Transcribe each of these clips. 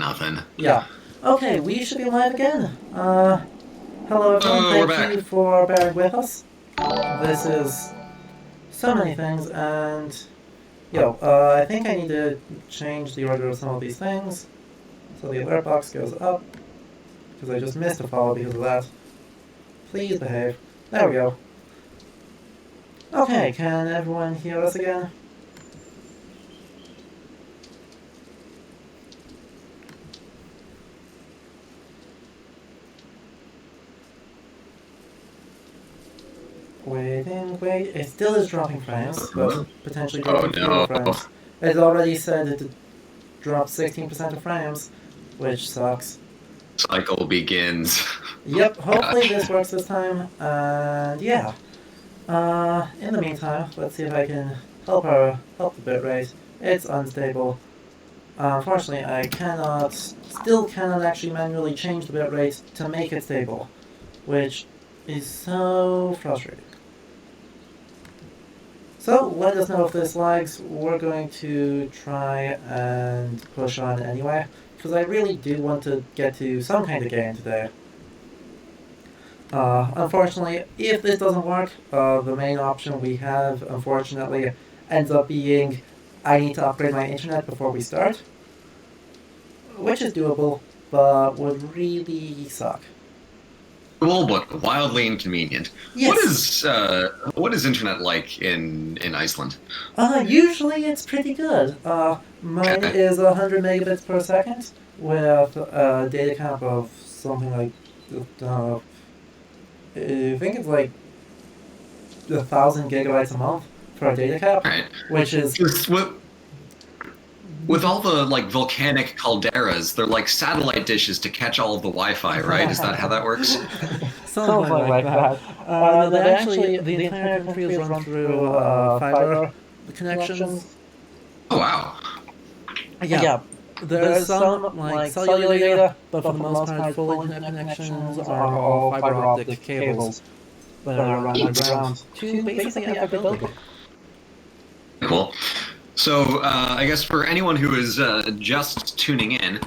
nothing. Yeah. Okay, we should be live again. Hello everyone, thank you for bearing with us. This is so many things, and I think I need to change the order of some of these things. So the alert box goes up, because I just missed a follow because of that. Please behave. There we go. Okay, can everyone hear us again? Wait. It still is dropping frames, but potentially dropping fewer frames. It already said it dropped 16% of frames, which sucks. Cycle begins. Yep, hopefully this works this time, and yeah. In the meantime, let's see if I can help the bitrate. It's unstable. Unfortunately, I still cannot actually manually change the bitrate to make it stable, which is so frustrating. So let us know if this lags. We're going to try and push on anyway, because I really do want to get to some kind of game today. Unfortunately, if this doesn't work, the main option we have, unfortunately, ends up being I need to upgrade my internet before we start, which is doable, but would really suck. Cool, but wildly inconvenient. Yes. What is internet like in Iceland? Usually it's pretty good. Mine is 100 megabits per second with a data cap of something like I think it's like 1,000 gigabytes a month for a data cap, Right. which is with all the like volcanic calderas, they're like satellite dishes to catch all of the Wi-Fi, right? Is that how that works? Something like that. No, the entire country is run through fiber connections. Oh wow. Yeah. There's some like cellular data, but for the most part, full internet connections are all fiber optic cables that are run underground to basically every building. Cool. So I guess for anyone who is just tuning in,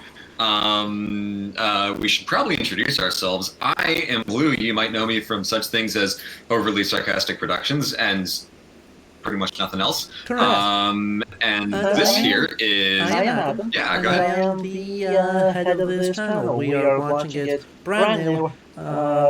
we should probably introduce ourselves. I am Blue. You might know me from such things as Overly Sarcastic Productions and pretty much nothing else. Correct. And this here is... I am Adam. Yeah, go ahead. ahead. I am the head of this channel. We are launching it brand new.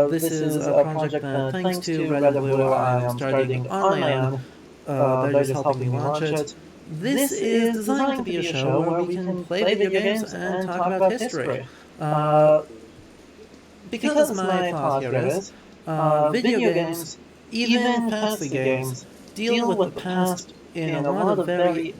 This is a project that, thanks to Red and Blue, I am starting on my own. They're just helping me launch it. This is designed to be a show where we can play video games and talk about history. Because my thought here is, video games, even fantasy games, deal with the past in a lot of very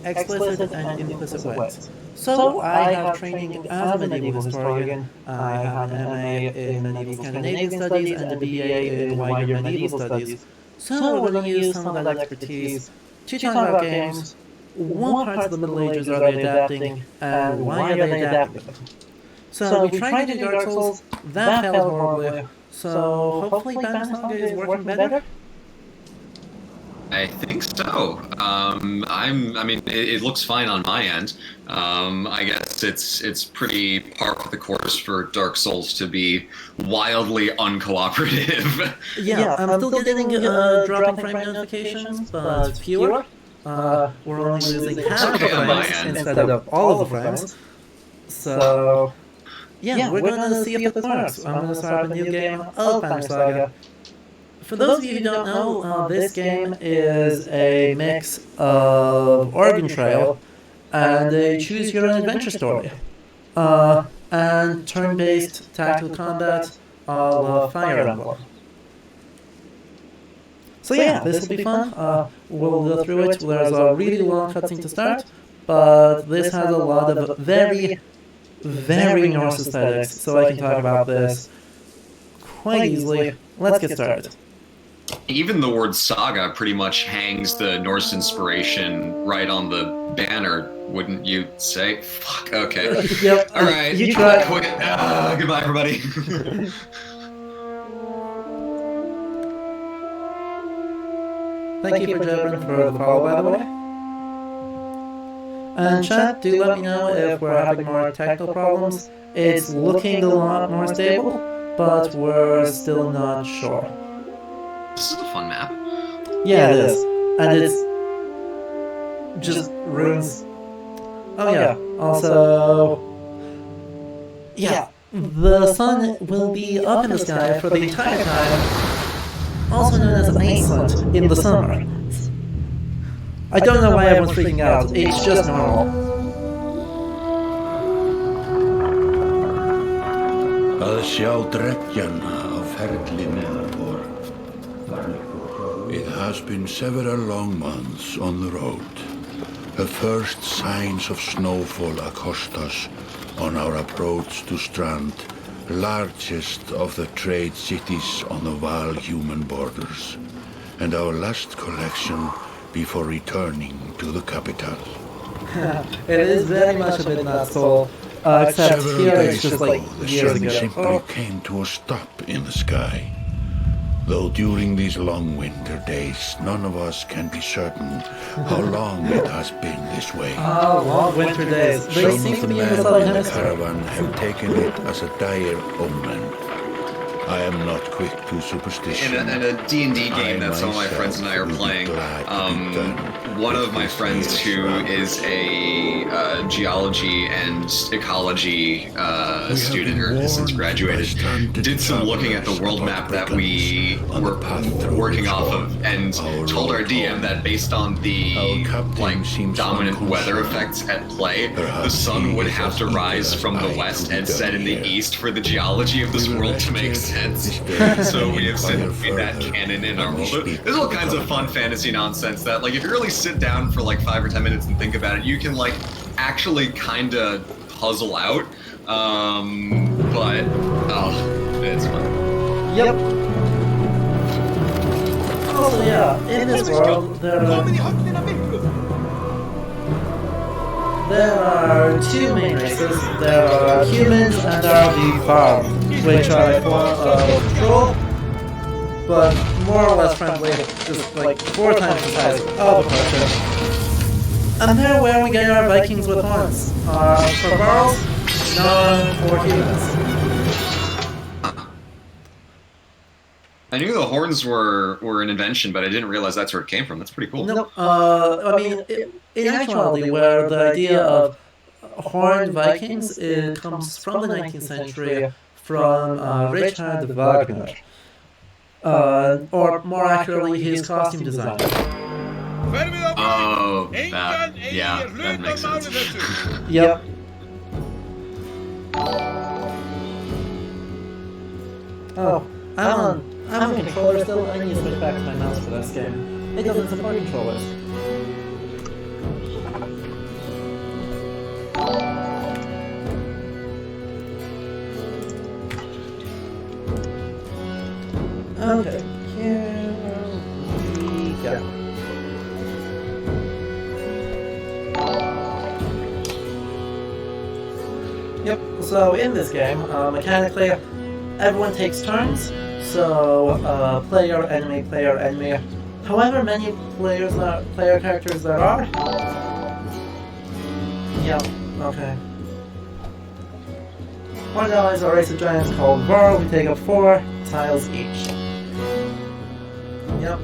explicit and implicit ways. So I have training as a medieval historian, I have an MA in medieval Scandinavian studies and a BA in wider medieval studies. So we're going to use some of that expertise to talk about games. What parts of the Middle Ages are they adapting, and why are they adapting them? So we tried to do Dark Souls, that failed horribly, so hopefully Banner Saga is working better? I think so. I mean, it looks fine on my end. I guess it's pretty par for the course for Dark Souls to be wildly uncooperative. Yeah, I'm still getting dropping frame notifications, but fewer. We're only losing half the frames instead of all of the frames. So yeah, we're gonna see if it works. I'm gonna start up a new game of Banner Saga. For those of you who don't know, this game is a mix of Oregon Trail and a choose your own adventure story. And turn-based tactical combat a la Fire Emblem. So yeah, this will be fun. We'll go through it. There's a really long cutscene to start, but this has a lot of very, very Norse aesthetics, so I can talk about this quite easily. Let's get started. Even the word saga pretty much hangs the Norse inspiration right on the banner, wouldn't you say? Fuck, okay. Yep. All right. You tried. Goodbye, everybody. Thank you for Jebrin for the follow, by the way. And chat, do let me know if we're having more technical problems. It's looking a lot more stable, but we're still not sure. This is a fun map. Yeah, it is. And it's just runes. Oh yeah, also... Yeah, the sun will be up in the sky for the entire time, also known as Iceland in the summer. I don't know why everyone's freaking out, it's just normal. Að sjá dreggjana á ferli neðanbor. It has been several long months on the road. The first signs of snowfall accost us on our approach to Strand, largest of the trade cities on the Val-human borders, and our last collection before returning to the capital. It is very much a midnight soul, except Several here days it's just ago, like the years sun ago. simply came to a stop in the sky. Though during these long winter days, none of us can be certain how long it has been this way. Oh, long winter days. They Some seem of to the be in the men southern in the hemisphere. caravan have taken it as a dire omen. I am not quick to superstition. In a D&D game that some of my friends and I are playing, one of my friends who is a geology and ecology student, or has since graduated, did some looking at the world map that we were working off of, and told our DM that based on the dominant weather effects at play, the sun would have to rise from the west and set in the east for the geology of this world to make sense. So we have since made that canon in our world. There's all kinds of fun fantasy nonsense that, like, if you really sit down for like 5 or 10 minutes and think about it, you can like actually kind of puzzle out. But it's fun. Yep. Also, yeah, in this world, there are two main races. There are humans and there are the Varl, which are a form of troll, but more or less friendly, just like 4 times the size of a person. And they're where we get our Vikings with horns. For Varls, none for humans. I knew the horns were an invention, but I didn't realize that's where it came from. That's pretty cool. No, I mean, in actuality, where the idea of horned Vikings comes from the 19th century, from Richard Wagner, or more accurately, his costume design. Oh, that makes sense. Yep. Oh, I'm a controller still. I need to switch back to my mouse for this game. It doesn't support controllers. Okay, here we go. Yep, so in this game, mechanically, everyone takes turns. So, player, enemy, player, enemy. However many player characters there are. Yep, okay. One allies are a race of giants called Varl. We take up 4 tiles each. Yep.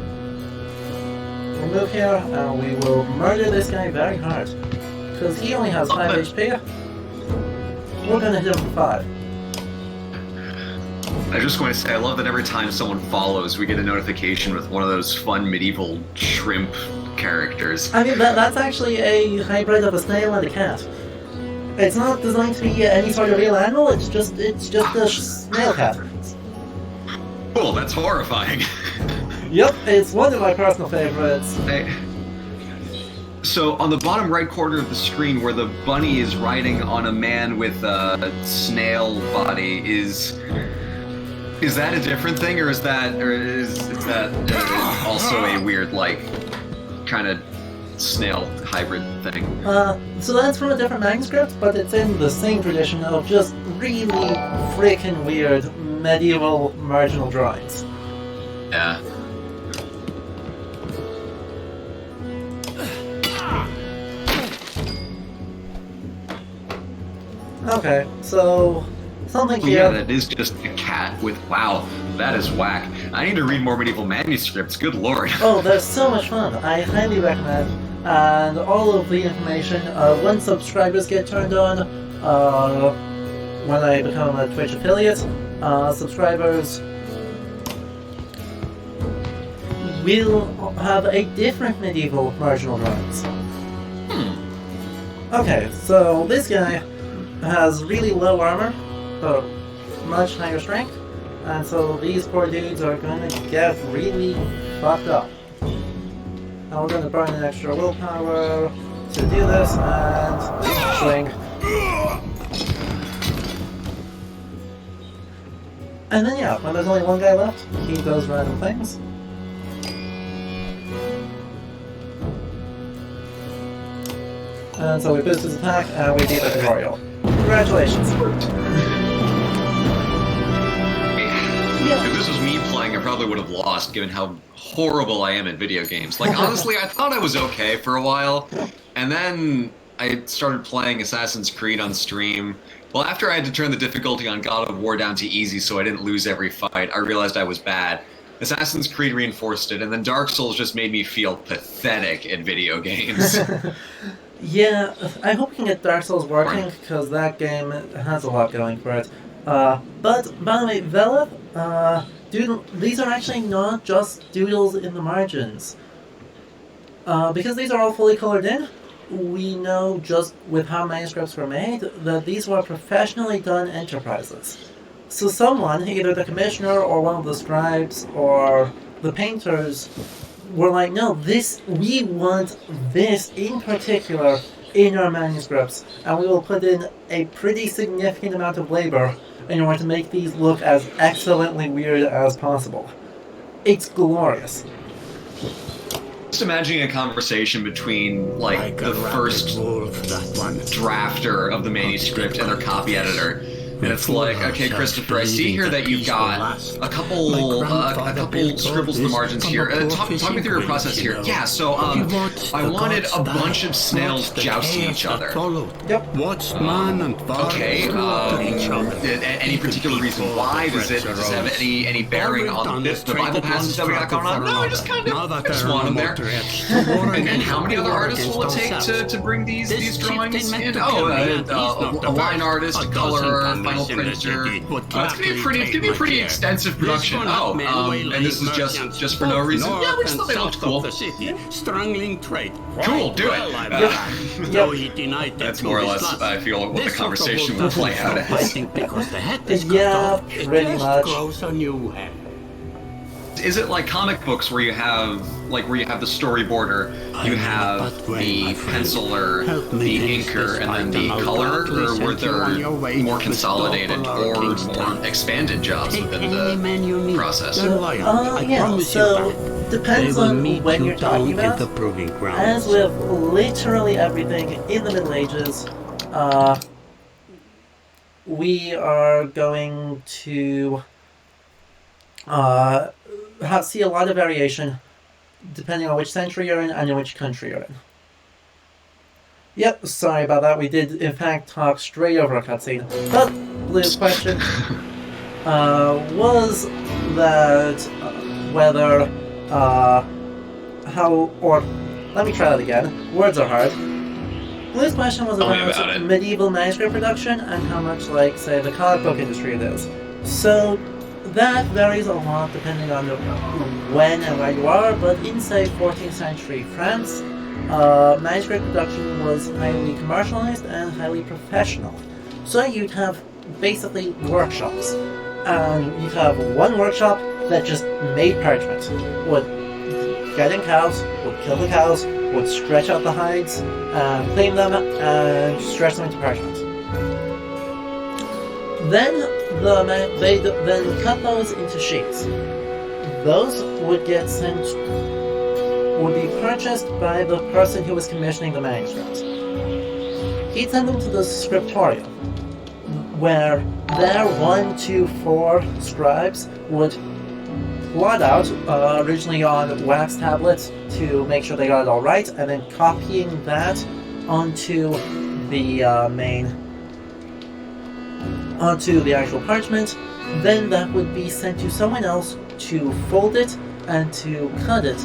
We'll move here and we will murder this guy very hard. Because he only has 5 HP. We're gonna hit him for 5. I was just going to say, I love that every time someone follows, we get a notification with one of those fun medieval shrimp characters. I mean, that's actually a hybrid of a snail and a cat. It's not designed to be any sort of real animal, it's just a snail cat. Cool, that's horrifying. Yep, it's one of my personal favorites. So on the bottom right corner of the screen where the bunny is riding on a man with a snail body, is that a different thing, or is that also a weird, like, kind of snail hybrid thing? So that's from a different manuscript, but it's in the same tradition of just really freaking weird medieval marginal drawings. Yeah. Okay, so something here. Yeah, that is just a cat with, wow, that is whack. I need to read more medieval manuscripts, good lord. Oh, they're so much fun. I highly recommend. And all of the information, when subscribers get turned on, when I become a Twitch affiliate, subscribers will have a different medieval marginal drawings. Okay, so this guy has really low armor, but much higher strength, and so these poor dudes are gonna get really fucked up. Now we're gonna burn an extra willpower to do this, and swing. And then yeah, when there's only one guy left, he does random things. And so we boost his attack, and we beat the tutorial. Congratulations! If this was me playing, I probably would have lost, given how horrible I am at video games. Like, honestly, I thought I was okay for a while, and then I started playing Assassin's Creed on stream. Well, after I had to turn the difficulty on God of War down to easy so I didn't lose every fight, I realized I was bad. Assassin's Creed reinforced it, and then Dark Souls just made me feel pathetic at video games. Yeah, I hope we can get Dark Souls working, because that game has a lot going for it. But, by the way, Velith, these are actually not just doodles in the margins. Because these are all fully colored in, we know just with how manuscripts were made that these were professionally done enterprises. So someone, either the commissioner or one of the scribes or the painters, were like, no, we want this in particular in our manuscripts, and we will put in a pretty significant amount of labor in order to make these look as excellently weird as possible. It's glorious. Just imagining a conversation between, like, the first drafter of the manuscript and their copy editor. And it's like, okay, Christopher, I see here that you've got a couple scribbles in the margins here. Talk me through your process here. Yeah, so I wanted a bunch of snails jousting each other. Yep. Okay. Any particular reason why? Does it have any bearing on the Bible passage that we got going on? No, I just want them there. And how many other artists will it take to bring these drawings in? Oh, a line artist, a color, final printer. It's gonna be a pretty extensive production. Oh, and this is just for no reason. Yeah, we just thought they looked cool. Cool, do it. That's more or less, I feel, what the conversation will play out as. Yeah, pretty much. Is it like comic books where you have the storyboarder, you have the penciler, the inker, and then the colorer, or were there more consolidated or more expanded jobs within the process? Yeah, so depends on when you're talking about. As with literally everything in the Middle Ages, we are going to see a lot of variation depending on which century you're in and in which country you're in. Yep, sorry about that. We did in fact talk straight over a cutscene. But Blue's question was that whether let me try that again. Words are hard. Blue's question was about medieval manuscript production and how much, like, say, the comic book industry it is. So that varies a lot depending on when and where you are, but in, say, 14th century France, manuscript production was highly commercialized and highly professional. So you'd have basically workshops, and you'd have one workshop that just made parchment, would get in cows, would kill the cows, would stretch out the hides, and clean them, and stretch them into parchment. Then they'd then cut those into sheets. Those would be purchased by the person who was commissioning the manuscript. He'd send them to the scriptorium, where their 1, 2, 4 scribes would plot out, originally on wax tablets to make sure they got it all right, and then copying that onto the main onto the actual parchment. Then that would be sent to someone else to fold it and to cut it.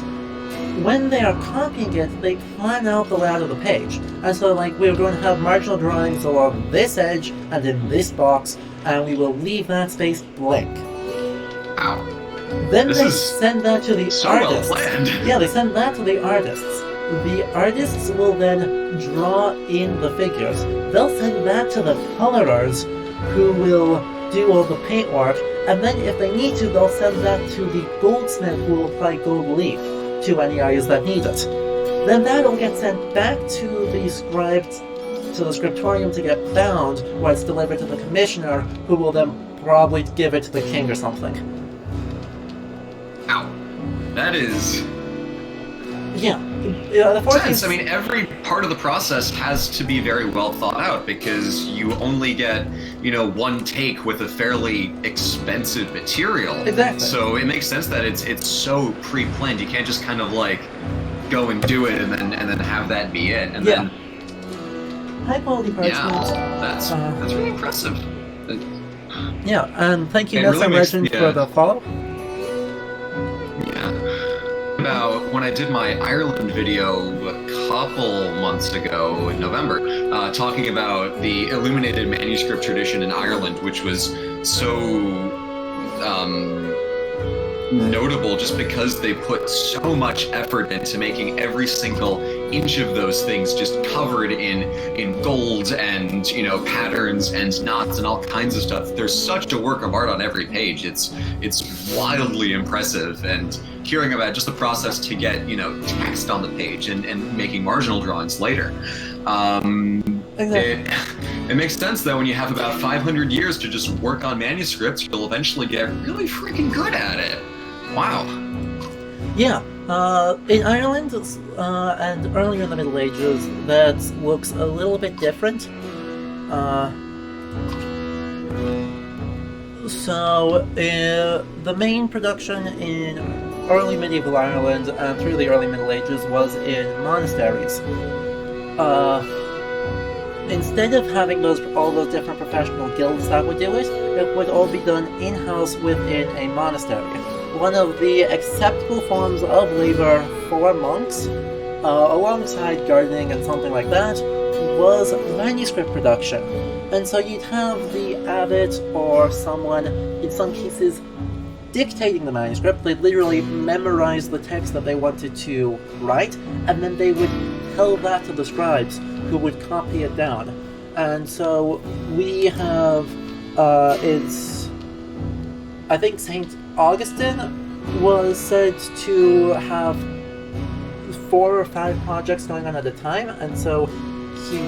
When they are copying it, they plan out the layout of the page. And so, like, we're going to have marginal drawings along this edge and in this box, and we will leave that space blank. Wow. Then they send that to the artists. Well planned. Yeah, they send that to the artists. The artists will then draw in the figures. They'll send that to the colorers, who will do all the paint work, and then if they need to, they'll send that to the goldsmith, who will apply gold leaf to any areas that need it. Then that'll get sent back to the scribes, to the scriptorium to get bound, where it's delivered to the commissioner, who will then probably give it to the king or something. Ow. That is... Yeah. Sense. I mean, every part of the process has to be very well thought out, because you only get, one take with a fairly expensive material. Exactly. So it makes sense that it's so pre-planned. You can't just kind of like go and do it and then have that be it. And then high quality parchment. Yeah, that's really impressive. Yeah, and thank you, Really Legend, for the follow. About when I did my Ireland video a couple months ago in November, talking about the illuminated manuscript tradition in Ireland, which was so notable just because they put so much effort into making every single inch of those things just covered in gold and patterns and knots and all kinds of stuff. There's such a work of art on every page. It's wildly impressive, and hearing about just the process to get text on the page and making marginal drawings later. Exactly. It makes sense that when you have about 500 years to just work on manuscripts, you'll eventually get really freaking good at it. Wow. Yeah. In Ireland and earlier in the Middle Ages, that looks a little bit different. So the main production in early medieval Ireland and through the early Middle Ages was in monasteries. Instead of having all those different professional guilds that would do it, it would all be done in-house within a monastery. One of the acceptable forms of labor for monks, alongside gardening and something like that, was manuscript production. And so you'd have the abbot or someone, in some cases, dictating the manuscript. They'd literally memorize the text that they wanted to write, and then they would tell that to the scribes, who would copy it down. And so we have, I think St. Augustine was said to have 4 or 5 projects going on at a time, and so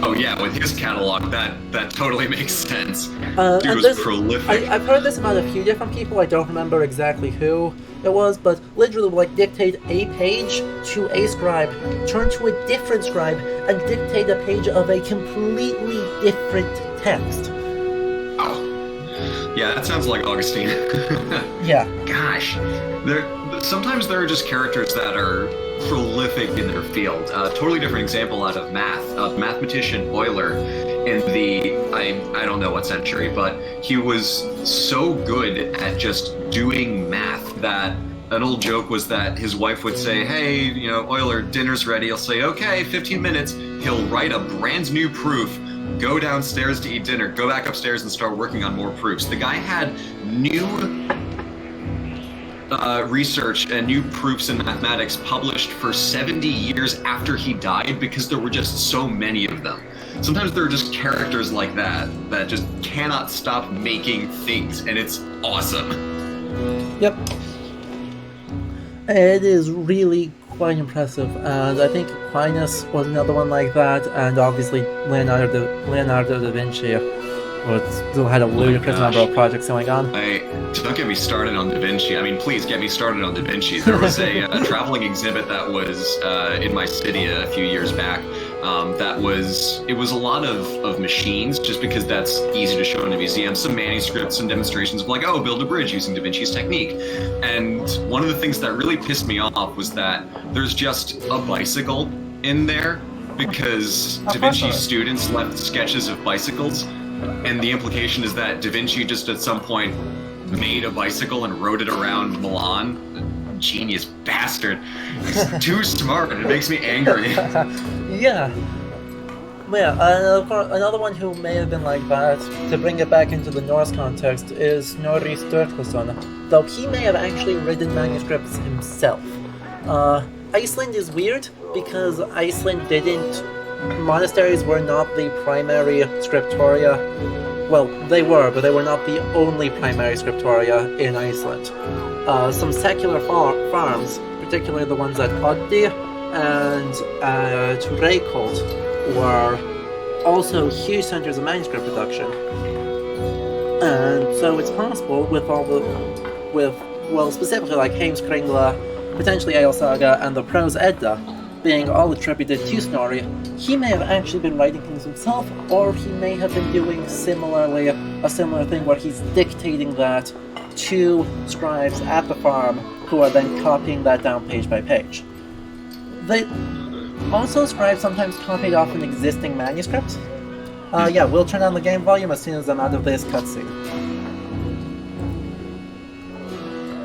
Oh yeah, with his catalog, that totally makes sense. He was prolific. I've heard this about a few different people. I don't remember exactly who it was, but literally would dictate a page to a scribe, turn to a different scribe, and dictate a page of a completely different text. Oh. Yeah, that sounds like Augustine. Yeah. Gosh. Sometimes there are just characters that are prolific in their field. Totally different example out of math. Mathematician Euler in the, I don't know what century, but he was so good at just doing math that an old joke was that his wife would say, hey, Euler, dinner's ready. He'll say, okay, 15 minutes. He'll write a brand new proof, go downstairs to eat dinner, go back upstairs and start working on more proofs. The guy had new research and new proofs in mathematics published for 70 years after he died because there were just so many of them. Sometimes there are just characters like that just cannot stop making things, and it's awesome. Yep. It is really quite impressive, and I think Aquinas was another one like that, and obviously Leonardo da Vinci still had a ludicrous number of projects going on. Don't get me started on Da Vinci. I mean, please get me started on Da Vinci. There was a traveling exhibit that was in my city a few years back. It was a lot of machines, just because that's easy to show in a museum. Some manuscripts and demonstrations of build a bridge using Da Vinci's technique. And one of the things that really pissed me off was that there's just a bicycle in there because Da Vinci students left sketches of bicycles. And the implication is that Da Vinci just at some point made a bicycle and rode it around Milan. Genius bastard. He's too smart, and it makes me angry. Yeah. Yeah, another one who may have been like that, to bring it back into the Norse context, is Snorri Sturluson, though he may have actually written manuscripts himself. Iceland is weird, because Iceland didn't... Monasteries were not the primary scriptoria. Well, they were, but they were not the only primary scriptoria in Iceland. Some secular farms, particularly the ones at Oddi and at Reykholt, were also huge centers of manuscript production. And so it's possible specifically like Heimskringla, potentially Saga, and the Prose Edda being all attributed to Snorri, he may have actually been writing things himself, or he may have been doing a similar thing where he's dictating that to scribes at the farm, who are then copying that down page by page. Also, scribes sometimes copied off an existing manuscript. Yeah, we'll turn on the game volume as soon as I'm out of this cutscene.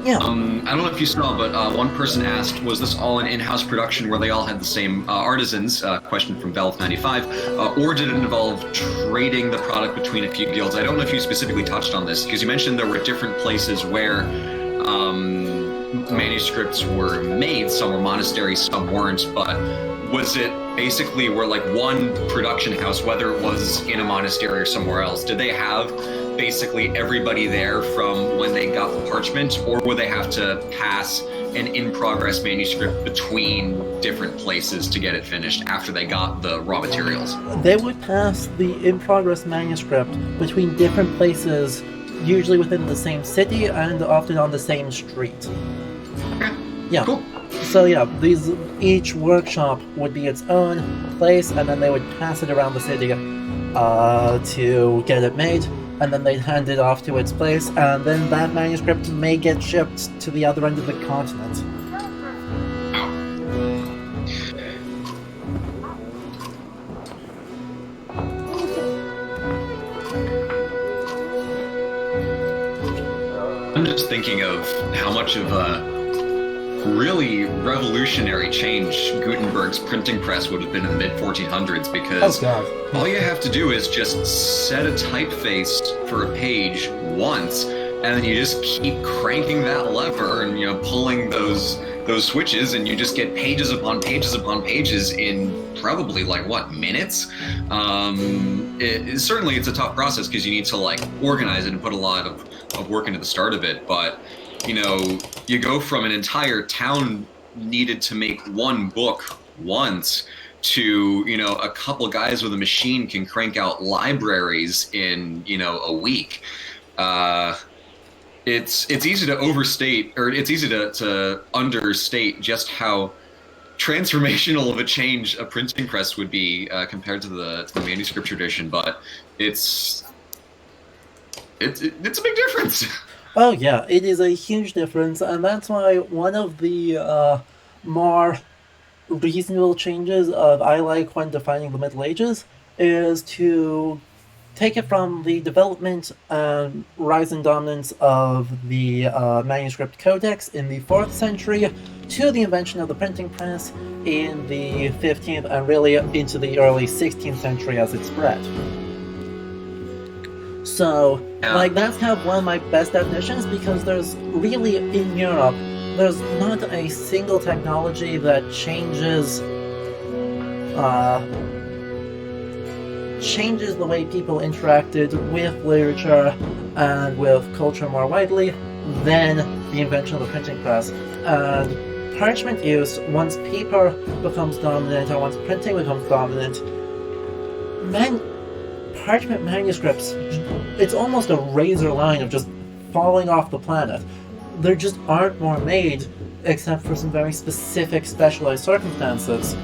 Yeah. I don't know if you saw, but one person asked, was this all an in-house production where they all had the same artisans? Question from Velv95. Or did it involve trading the product between a few guilds? I don't know if you specifically touched on this, because you mentioned there were different places where manuscripts were made. Some were monasteries, some weren't, but was it basically where like one production house, whether it was in a monastery or somewhere else, did they have basically everybody there from when they got the parchment, or would they have to pass an in-progress manuscript between different places to get it finished after they got the raw materials? They would pass the in-progress manuscript between different places, usually within the same city and often on the same street. Okay. Yeah. Cool. So yeah, each workshop would be its own place, and then they would pass it around the city to get it made, and then they'd hand it off to its place, and then that manuscript may get shipped to the other end of the continent. I'm just thinking of how much of a really revolutionary change Gutenberg's printing press would have been in the mid-1400s, because all you have to do is just set a typeface for a page once, and then you just keep cranking that lever and, you know, pulling those switches, and you just get pages upon pages upon pages in probably like minutes. Certainly it's a tough process because you need to like organize it and put a lot of work into the start of it, but you know, you go from an entire town needed to make one book once to, you know, a couple guys with a machine can crank out libraries in, you know, a week. It's easy to overstate, or it's easy to understate just how transformational of a change a printing press would be compared to the manuscript tradition, but it's a big difference. Oh yeah, it is a huge difference, and that's why one of the more reasonable changes I like when defining the Middle Ages is to take it from the development and rise and dominance of the manuscript codex in the 4th century to the invention of the printing press in the 15th and really into the early 16th century as it spread. So, like, that's kind of one of my best definitions, because there's really, in Europe, there's not a single technology that changes the way people interacted with literature and with culture more widely than the invention of the printing press. And parchment use, once paper becomes dominant and once printing becomes dominant, parchment manuscripts, it's almost a razor line of just falling off the planet. There just aren't more made, except for some very specific specialized circumstances.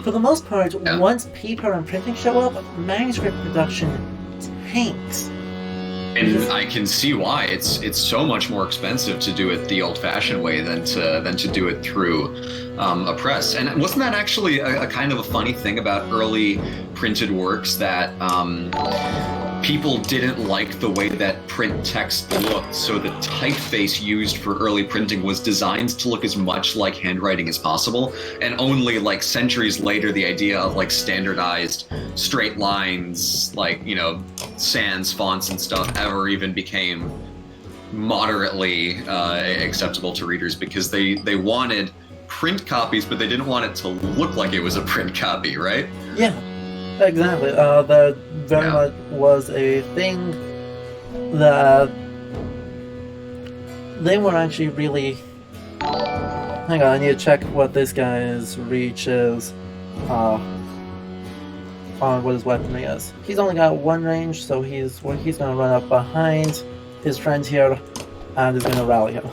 For the most part, once paper and printing show up, manuscript production tanks. And I can see why it's so much more expensive to do it the old-fashioned way than to do it through a press. And wasn't that actually a kind of a funny thing about early printed works, that people didn't like the way that print text looked, so the typeface used for early printing was designed to look as much like handwriting as possible, and only like centuries later the idea of like standardized straight lines, like, you know, sans fonts and stuff ever even became moderately acceptable to readers, because they wanted print copies, but they didn't want it to look like it was a print copy, right? Yeah, exactly. That very much was a thing that they were actually really... Hang on, I need to check what this guy's reach is on what his weaponry is. He's only got one range, so he's going to run up behind his friend here and is going to rally him.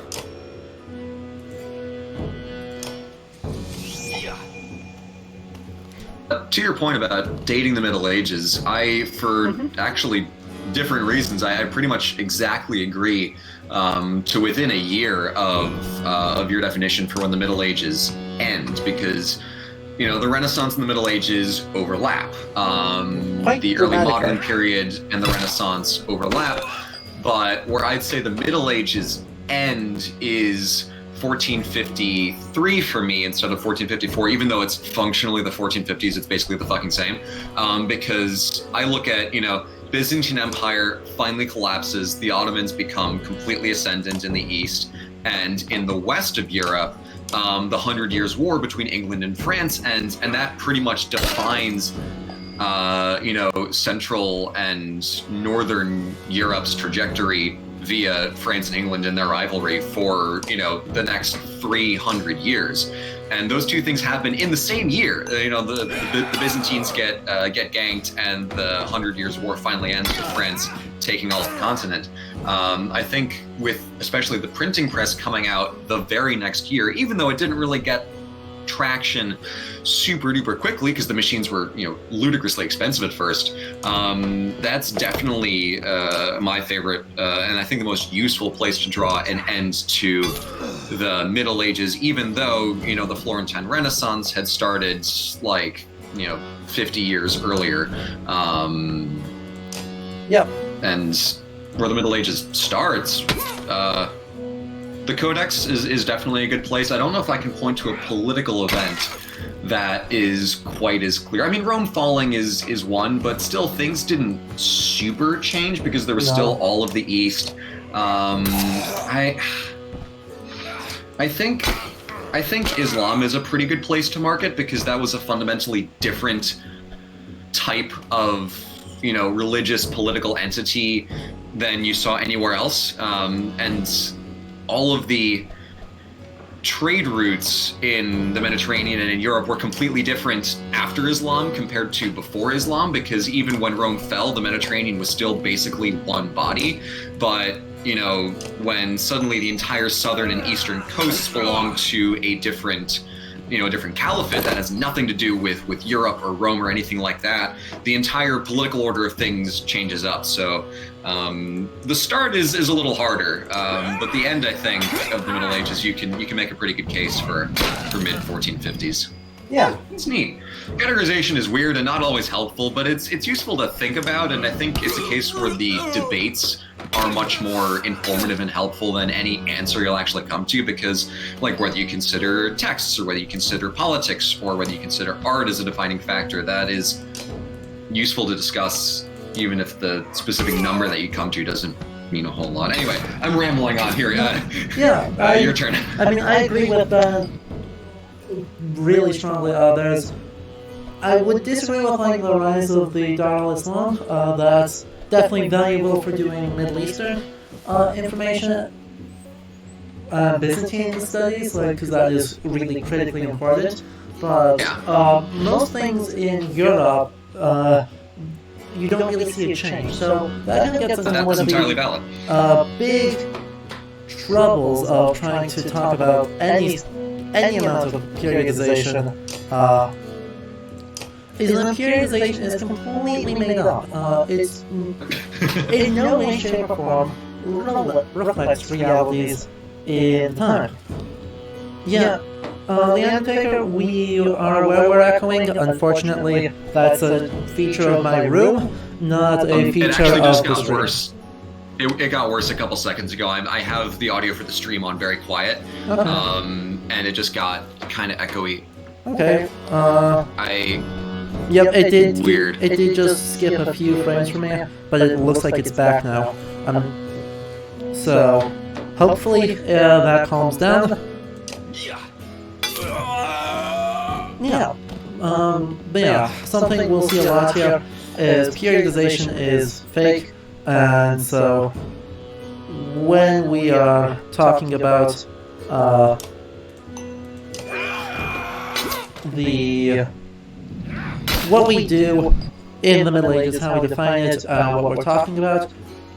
To your point about dating the Middle Ages, for actually different reasons, I pretty much exactly agree to within a year of your definition for when the Middle Ages end, because, you know, the Renaissance and the Middle Ages overlap. The early modern period and the Renaissance overlap, but where I'd say the Middle Ages end is 1453 for me instead of 1454, even though it's functionally the 1450s, it's basically the fucking same. Because I look at, you know, Byzantine Empire finally collapses, the Ottomans become completely ascendant in the east, and in the west of Europe, the 100 Years' War between England and France ends, and that pretty much defines you know, Central and Northern Europe's trajectory via France and England and their rivalry for, you know, the next 300 years. And those two things happen in the same year. You know, the Byzantines get ganked, and the 100 Years' War finally ends with France taking all of the continent. I think with especially the printing press coming out the very next year, even though it didn't really get traction super duper quickly because the machines were, you know, ludicrously expensive at first, that's definitely my favorite and I think the most useful place to draw an end to the Middle Ages, even though, you know, the Florentine Renaissance had started like, you know, 50 years earlier. And where the Middle Ages starts, the Codex is definitely a good place. I don't know if I can point to a political event that is quite as clear. I mean, Rome falling is one, but still things didn't super change because there was still all of the East. I think Islam is a pretty good place to market because that was a fundamentally different type of, you know, religious political entity than you saw anywhere else, and all of the trade routes in the Mediterranean and in Europe were completely different after Islam compared to before Islam, because even when Rome fell, the Mediterranean was still basically one body. But, you know, when suddenly the entire southern and eastern coasts belong to a different, you know, a different caliphate that has nothing to do with Europe or Rome or anything like that, the entire political order of things changes up. So the start is a little harder, but the end, I think, of the Middle Ages, you can make a pretty good case for mid 1450s. Yeah, it's neat. Categorization is weird and not always helpful, but it's useful to think about, and I think it's a case where the debates are much more informative and helpful than any answer you'll actually come to, because, like, whether you consider texts or whether you consider politics or whether you consider art as a defining factor, that is useful to discuss, even if the specific number that you come to doesn't mean a whole lot. Anyway, I'm rambling on here. Your turn. I mean, I agree with really strongly. I would disagree with like the rise of the Dar al-Islam. That's definitely valuable for doing Middle Eastern information, Byzantine studies, because that is really critically important. But most things in Europe, you don't really see a change. So that kind of gets us into one of the big troubles of trying to talk about any amount of periodization is that periodization is completely made up. It's in no way, shape, or form reflects realities in time. Yeah, the Undertaker, we are aware we're echoing. Unfortunately, that's a feature of my room, not a feature of the stream. It actually just got worse. It got worse a couple seconds ago. I have the audio for the stream on very quiet, and it just got kind of echoey. Okay. Yep, it did. Weird. It did just skip a few frames for me, but it looks like it's back now. So hopefully that calms down. Yeah. But yeah, something we'll see a lot here is periodization is fake, and so when we are talking about what we do in the Middle Ages, how we define it, what we're talking about,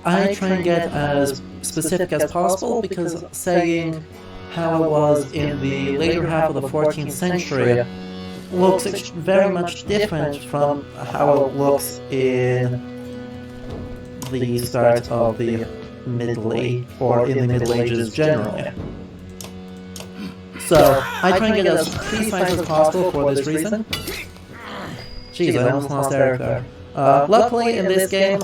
I try and get as specific as possible, because saying how it was in the later half of the 14th century looks very much different from how it looks in the start of the Middle Age, or in the Middle Ages generally. So I try and get as precise as possible for this reason. Jeez, I almost lost Eric there. Luckily, in this game,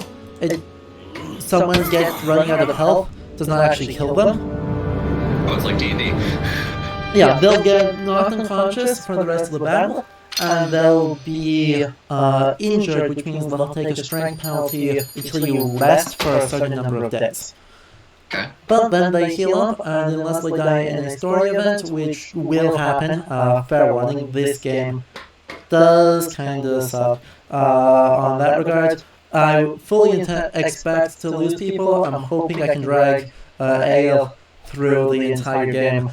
someone gets running out of health does not actually kill them. Oh, it's like D&D. Yeah, they'll get knocked unconscious for the rest of the battle, and they'll be injured, which means they'll take a strength penalty until you rest for a certain number of days. Okay. But then they heal up, and unless they die in a story event, which will happen, fair warning, this game does kind of suck on that regard. I fully expect to lose people. I'm hoping I can drag Ale through the entire game.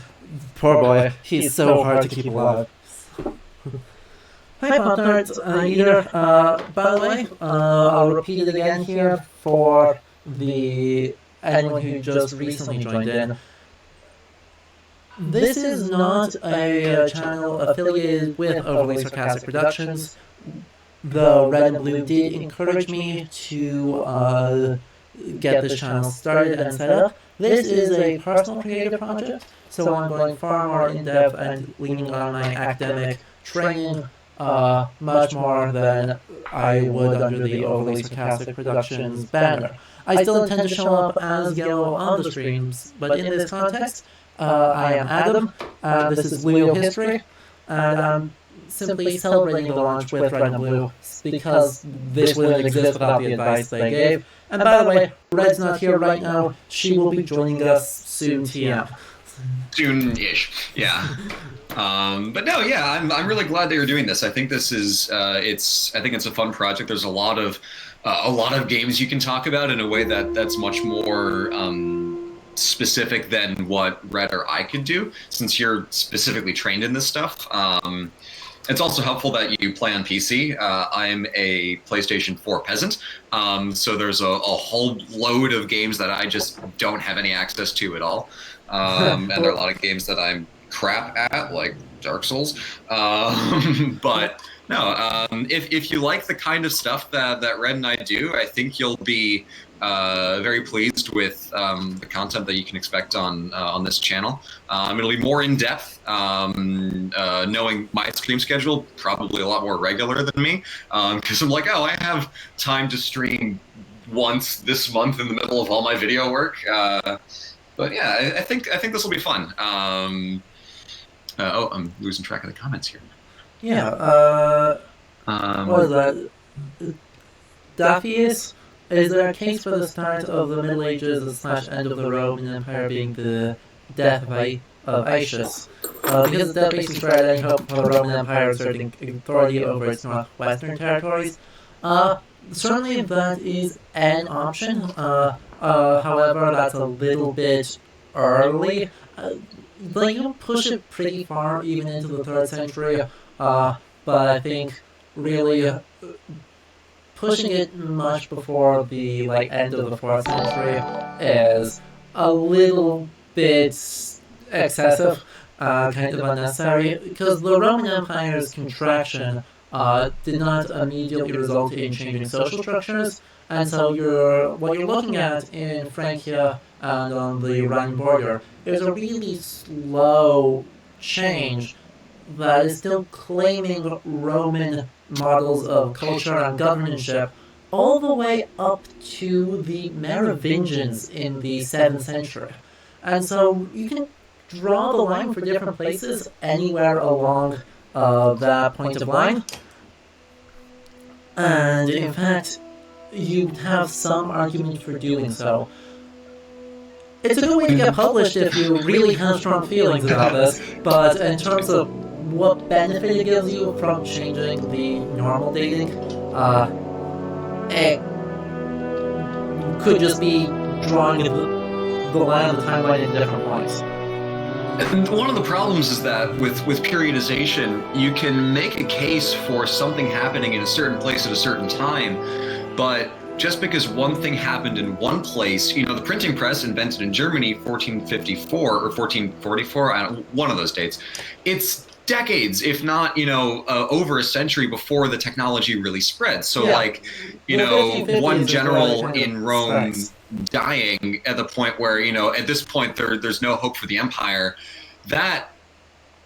Poor boy, he's so hard to keep alive. Hi Pop-Tarts, by the way, I'll repeat it again here for anyone who just recently joined in. This is not a channel affiliated with Overly Sarcastic Productions, though Red and Blue did encourage me to get this channel started and set up. This is a personal creative project, so I'm going far more in-depth and leaning on my academic training much more than I would under the Overly Sarcastic Productions banner. I still intend to show up as Yellow on the streams, but in this context, I am Adam, and this is Ludohistory, and I'm simply celebrating the launch with Red and Blue, because this wouldn't exist without the advice they gave. And by the way, Red's not here right now, she will be joining us soon TM. Soon-ish, yeah. But no, yeah, I'm really glad that you're doing this. I think this is I think it's a fun project. There's a lot of games you can talk about in a way that's much more specific than what Red or I could do, since you're specifically trained in this stuff. It's also helpful that you play on PC. I'm a PlayStation 4 peasant, so there's a whole load of games that I just don't have any access to at all. And there are a lot of games that I'm crap at, like Dark Souls. But no, if you like the kind of stuff that Red and I do, I think you'll be very pleased with the content that you can expect on this channel. It'll be more in depth, knowing my stream schedule, probably a lot more regular than me, because I'm like, oh, I have time to stream once this month in the middle of all my video work. But yeah, I think this will be fun. Oh, I'm losing track of the comments here. Yeah. What is that? Daphius? Is there a case for the start of the Middle Ages / end of the Roman Empire being the death of Aetius? Because the death basically spread any hope for the Roman Empire asserting authority over its northwestern territories. Certainly that is an option. However, that's a little bit early. But you can push it pretty far, even into the 3rd century. But I think really pushing it much before the end of the 4th century is a little bit excessive, kind of unnecessary, because the Roman Empire's contraction did not immediately result in changing social structures, and so what you're looking at in Francia and on the Rhine border is a really slow change that is still claiming Roman models of culture and governmentship all the way up to the Merovingians in the 7th century. And so you can draw the line for different places anywhere along that point of line. And in fact, you have some argument for doing so. It's a good way to get published if you really have strong feelings about this, but in terms of what benefit it gives you from changing the normal dating, it could just be drawing the line of the timeline in different points. And one of the problems is that with periodization, you can make a case for something happening in a certain place at a certain time, but just because one thing happened in one place, the printing press invented in Germany 1454 or 1444, one of those dates, it's decades, if not, over a century before the technology really spread. So one general in Rome dying at the point where, at this point there's no hope for the empire, that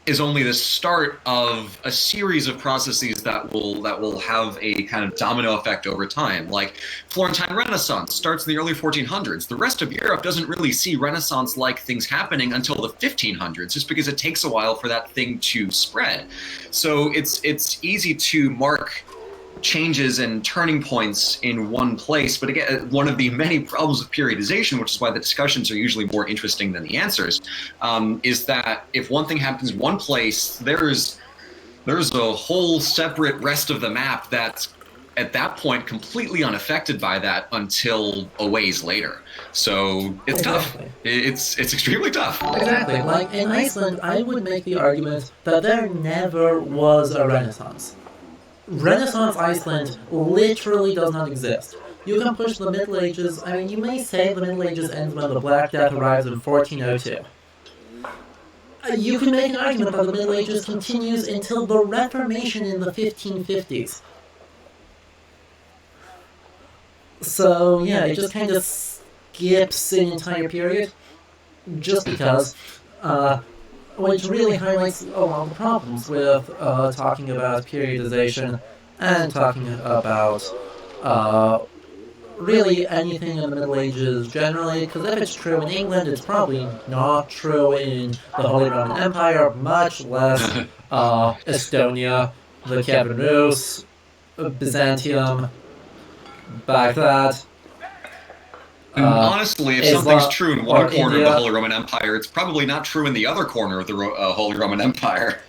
is only the start of a series of processes that will have a kind of domino effect over time. Like Florentine Renaissance starts in the early 1400s. The rest of Europe doesn't really see Renaissance-like things happening until the 1500s, just because it takes a while for that thing to spread. So it's easy to mark changes and turning points in one place. But again, one of the many problems with periodization, which is why the discussions are usually more interesting than the answers, is that if one thing happens in one place, there's a whole separate rest of the map that's at that point completely unaffected by that until a ways later. So it's tough. It's extremely tough. Exactly. Like in Iceland, I would make the argument that there never was a Renaissance. Renaissance Iceland literally does not exist. You can push the Middle Ages. I mean, you may say the Middle Ages ends when the Black Death arrives in 1402. You can make an argument that the Middle Ages continues until the Reformation in the 1550s. So, yeah, it just kind of skips an entire period, just because, which really highlights a lot of the problems with talking about periodization and talking about really anything in the Middle Ages generally, because if it's true in England, it's probably not true in the Holy Roman Empire, much less Estonia, the Kievan Rus, Byzantium, Baghdad. Honestly, if something's true in one corner of the Holy Roman Empire, it's probably not true in the other corner of the Holy Roman Empire.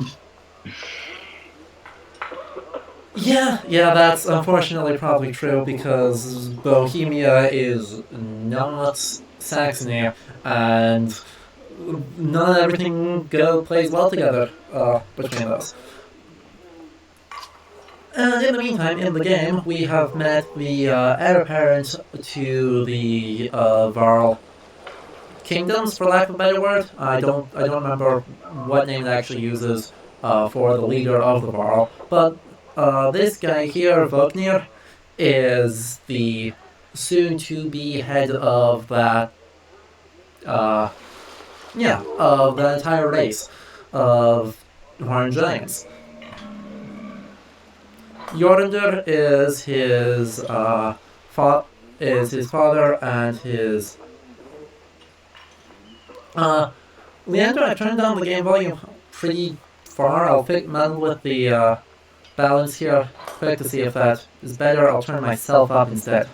Yeah, that's unfortunately probably true, because Bohemia is not Saxony, and not everything plays well together between those. And in the meantime, in the game, we have met the heir apparent to the Varl kingdoms, for lack of a better word. I don't remember what name it actually uses for the leader of the Varl, but this guy here, Vognir, is the soon-to-be head of that, of the entire race of Horned Giants. Jorundur is his father, and his Leander. I've turned down the game volume pretty far. I'll meddle with the balance here quick to see if that is better. I'll turn myself up instead.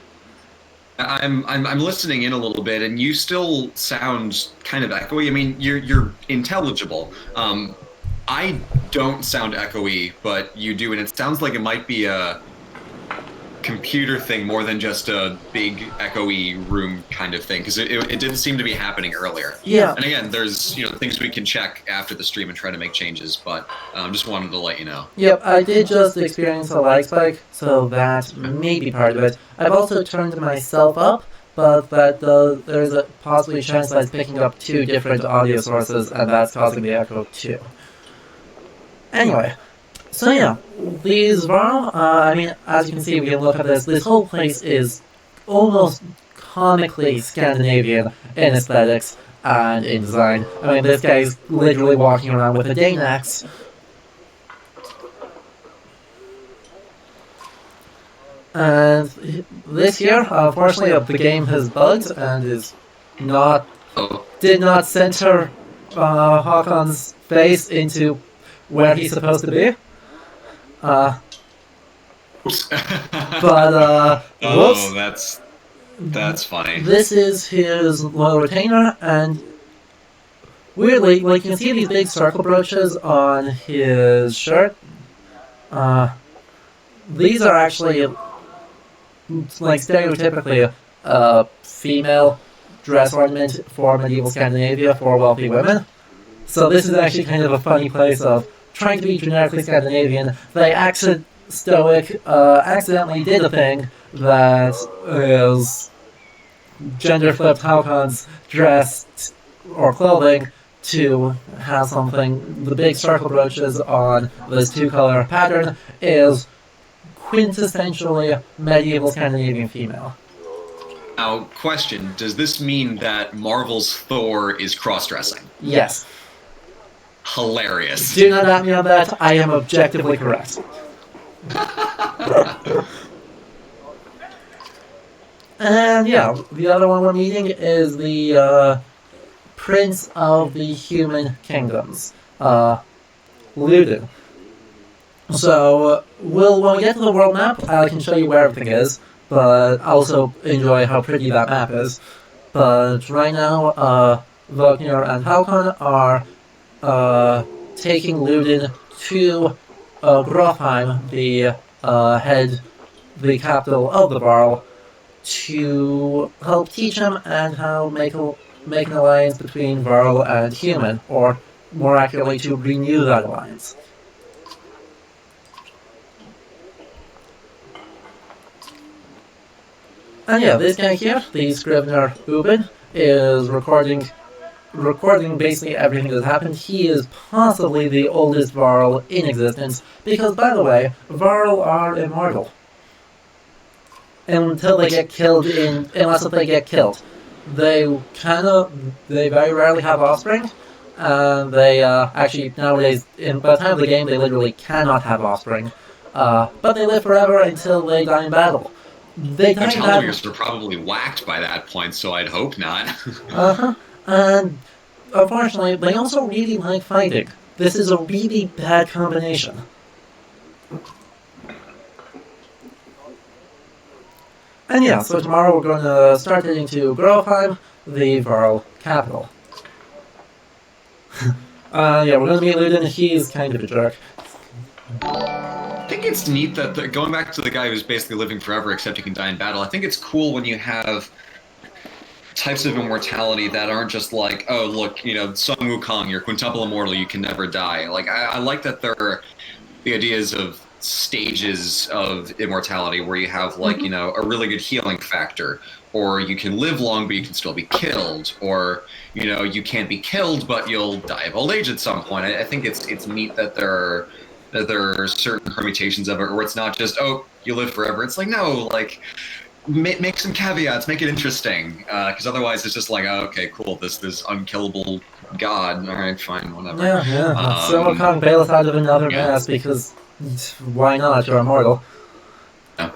I'm listening in a little bit, and you still sound kind of echoey. I mean, you're intelligible. I don't sound echoey, but you do, and it sounds like it might be a computer thing more than just a big echoey room kind of thing, because it didn't seem to be happening earlier. Yeah. And again, there's things we can check after the stream and try to make changes, but just wanted to let you know. Yep, I did just experience a lag spike, so that may be part of it. I've also turned myself up, but there's a possibly chance that it's picking up two different audio sources, and that's causing the echo too. Anyway, So yeah, these Varl, I mean, as you can see, we can look at this whole place is almost comically Scandinavian in aesthetics and in design. I mean, this guy's literally walking around with a Dane axe. And this year, unfortunately, the game has bugged and is not did not center Hakon's face into where he's supposed to be. But oh, that's funny. This is his loyal retainer, and weirdly, like you can see these big circle brooches on his shirt. These are actually like stereotypically female dress ornament for medieval Scandinavia for wealthy women. So this is actually kind of a funny place of trying to be generically Scandinavian. They accidentally did a thing that is gender flipped Haukon's dress or clothing to have something. The big circle brooches on this two-color pattern is quintessentially medieval Scandinavian female. Now, question, does this mean that Marvel's Thor is cross-dressing? Yes. Hilarious. Do not at me on that. I am objectively correct. And yeah, the other one we're meeting is the Prince of the Human Kingdoms, Ludin. So, when we get to the world map, I can show you where everything is, but I also enjoy how pretty that map is. But right now, Vognir and Haukon are taking Ludin to Grofheim, the capital of the Varl, to help teach him and how make an alliance between Varl and human, or more accurately, to renew that alliance. And yeah, this guy here, the Scrivener Ubin, is recording basically everything that's happened. He is possibly the oldest Varl in existence, because, by the way, Varl are immortal. Until they get killed unless they get killed. They very rarely have offspring, and they, actually, nowadays, by the time of the game, they literally cannot have offspring. But they live forever until they die in battle. The telomeres are probably whacked by that point, so I'd hope not. And unfortunately, they also really like fighting. This is a really bad combination. And yeah, so tomorrow we're going to start heading to Grofheim, the Varl capital. Yeah, we're going to meet Ludin. He's kind of a jerk. I think it's neat that, going back to the guy who's basically living forever except he can die in battle, I think it's cool when you have types of immortality that aren't just like, oh, look, Sun Wukong, you're quintuple immortal, you can never die. Like, I like that there are the ideas of stages of immortality where you have, like, a really good healing factor, or you can live long but you can still be killed, or, you can't be killed but you'll die of old age at some point. I think it's neat that there are certain permutations of it where it's not just, oh, you live forever. It's like, no, like, make some caveats, make it interesting, because otherwise it's just like, oh, okay, cool, this unkillable god, all right, fine, whatever. Yeah. So we'll can't bail us out of another mess, because why not? You're immortal. Yeah.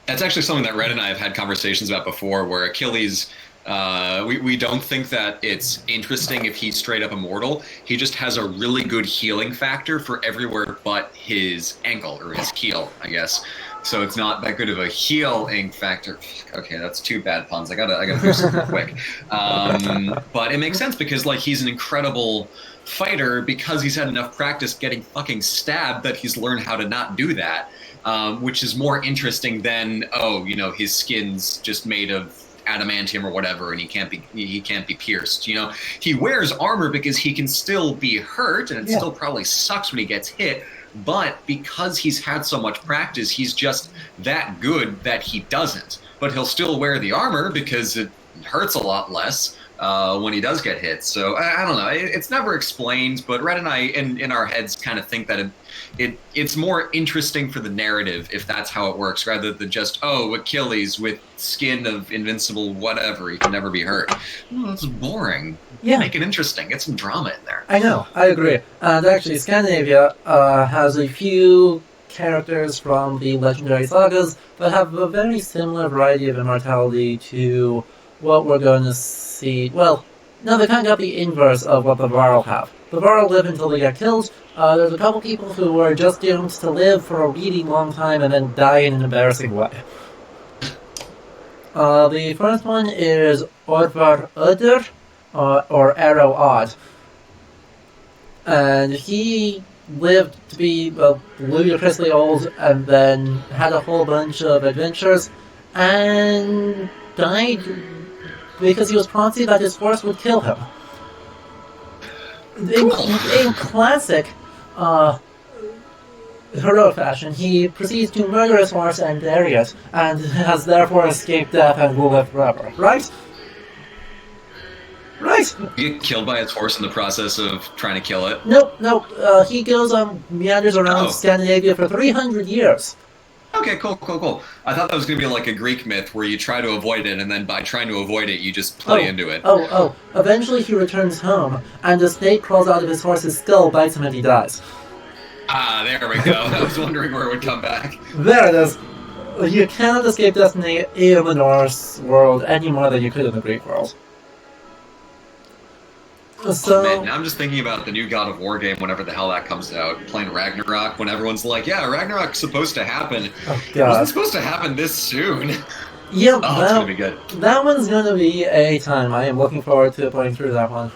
That's actually something that Red and I have had conversations about before, where Achilles, we don't think that it's interesting if he's straight up immortal. He just has a really good healing factor for everywhere but his ankle, or his heel, I guess. So it's not that good of a healing factor. Okay, that's two bad puns. I gotta do something quick. But it makes sense because, like, he's an incredible fighter because he's had enough practice getting fucking stabbed that he's learned how to not do that, which is more interesting than, oh, his skin's just made of adamantium or whatever, and he can't be pierced. He wears armor because he can still be hurt, and it still probably sucks when he gets hit. But because he's had so much practice, he's just that good that he doesn't. But he'll still wear the armor because it hurts a lot less. when he does get hit. So I don't know. It's never explained, but Red and I, in our heads, kind of think that it's more interesting for the narrative if that's how it works, rather than just, oh, Achilles with skin of invincible whatever, he can never be hurt. Oh, that's boring. Yeah. Make it interesting. Get some drama in there. I know, I agree. And actually, Scandinavia has a few characters from the legendary sagas that have a very similar variety of immortality to what we're going to see. Well, no, they kind of got the inverse of what the Varl have. The Varl live until they get killed. There's a couple people who were just doomed to live for a really long time and then die in an embarrassing way. The first one is Orvar Öder, or Arrow Odd. And he lived to be ludicrously old and then had a whole bunch of adventures and died because he was prompted that his horse would kill him. In classic heroic fashion, he proceeds to murder his horse and bury it, and has therefore escaped death and will live forever. Right? Right! You get killed by its horse in the process of trying to kill it? Nope. He goes on meanders around Scandinavia for 300 years. Okay, cool. I thought that was going to be like a Greek myth where you try to avoid it, and then by trying to avoid it, you just play into it. Eventually he returns home, and a snake crawls out of his horse's skull, bites him, and he dies. Ah, there we go. I was wondering where it would come back. There it is. You cannot escape destiny in the Norse world any more than you could in the Greek world. So, man, now I'm just thinking about the new God of War game whenever the hell that comes out, playing Ragnarok, when everyone's like, yeah, Ragnarok's supposed to happen. Oh, God. It wasn't supposed to happen this soon. Yeah, it's going to be good. That one's going to be a time. I am looking forward to playing through that one.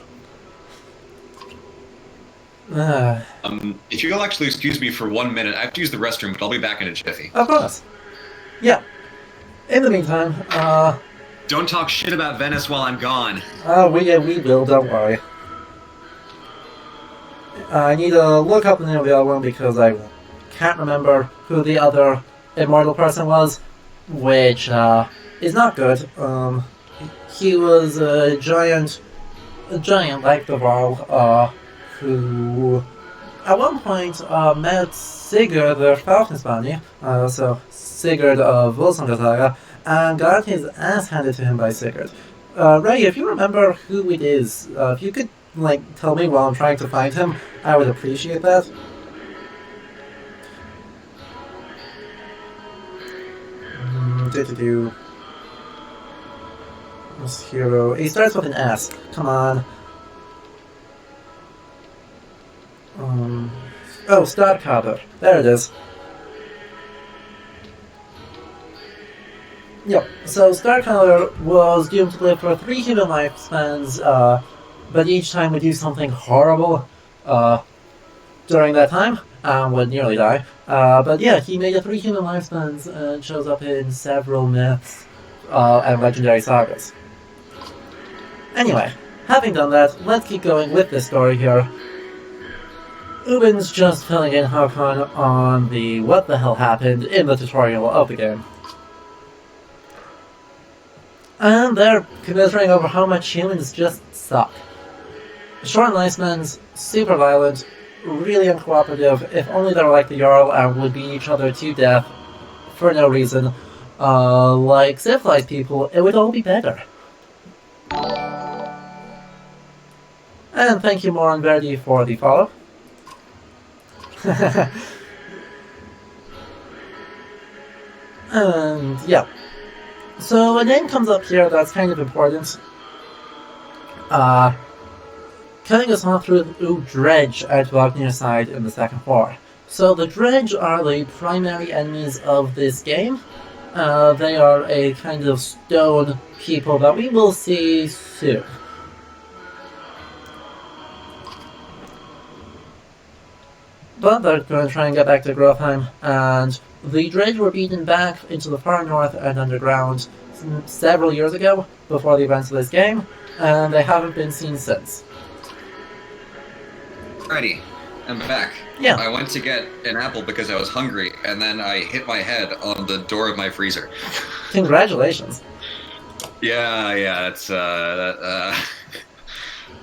If you'll actually excuse me for 1 minute, I have to use the restroom, but I'll be back in a jiffy. Of course. Yeah. In the meantime, don't talk shit about Venice while I'm gone. We will, don't worry. I need to look up the name of the other one because I can't remember who the other immortal person was, which is not good. He was a giant like the Varl, who at one point met Sigurd the Falkenspani, so Sigurd of Volsunga Saga, and got his ass handed to him by Sigurd. Ray, if you remember who it is, if you could tell me while I'm trying to find him, I would appreciate that. This hero. He starts with an S. Come on. Starkaber. There it is. Yep. So Starkaber was doomed to live for 3 human lifespans, but each time would do something horrible during that time, and would nearly die. But yeah, he made it 3 human lifespans and shows up in several myths and legendary sagas. Anyway, having done that, let's keep going with this story here. Ubin's just filling in Hakon on the what the hell happened in the tutorial of the game. And they're commiserating over how much humans just suck. Short lifespans, super violent, really uncooperative. If only they were like the Jarl and would beat each other to death for no reason, like civilized people, it would all be better. And thank you, Moran Verdi, for the follow. And yeah. So a name comes up here that's kind of important. Cutting us off through Dredge at Wagner's side in the Second War. So the Dredge are the primary enemies of this game. They are a kind of stone people that we will see soon. But they're going to try and get back to Grofheim, and the Dredge were beaten back into the far north and underground several years ago, before the events of this game, and they haven't been seen since. Ready. I'm back. Yeah. I went to get an apple because I was hungry, and then I hit my head on the door of my freezer. Congratulations. Yeah, it's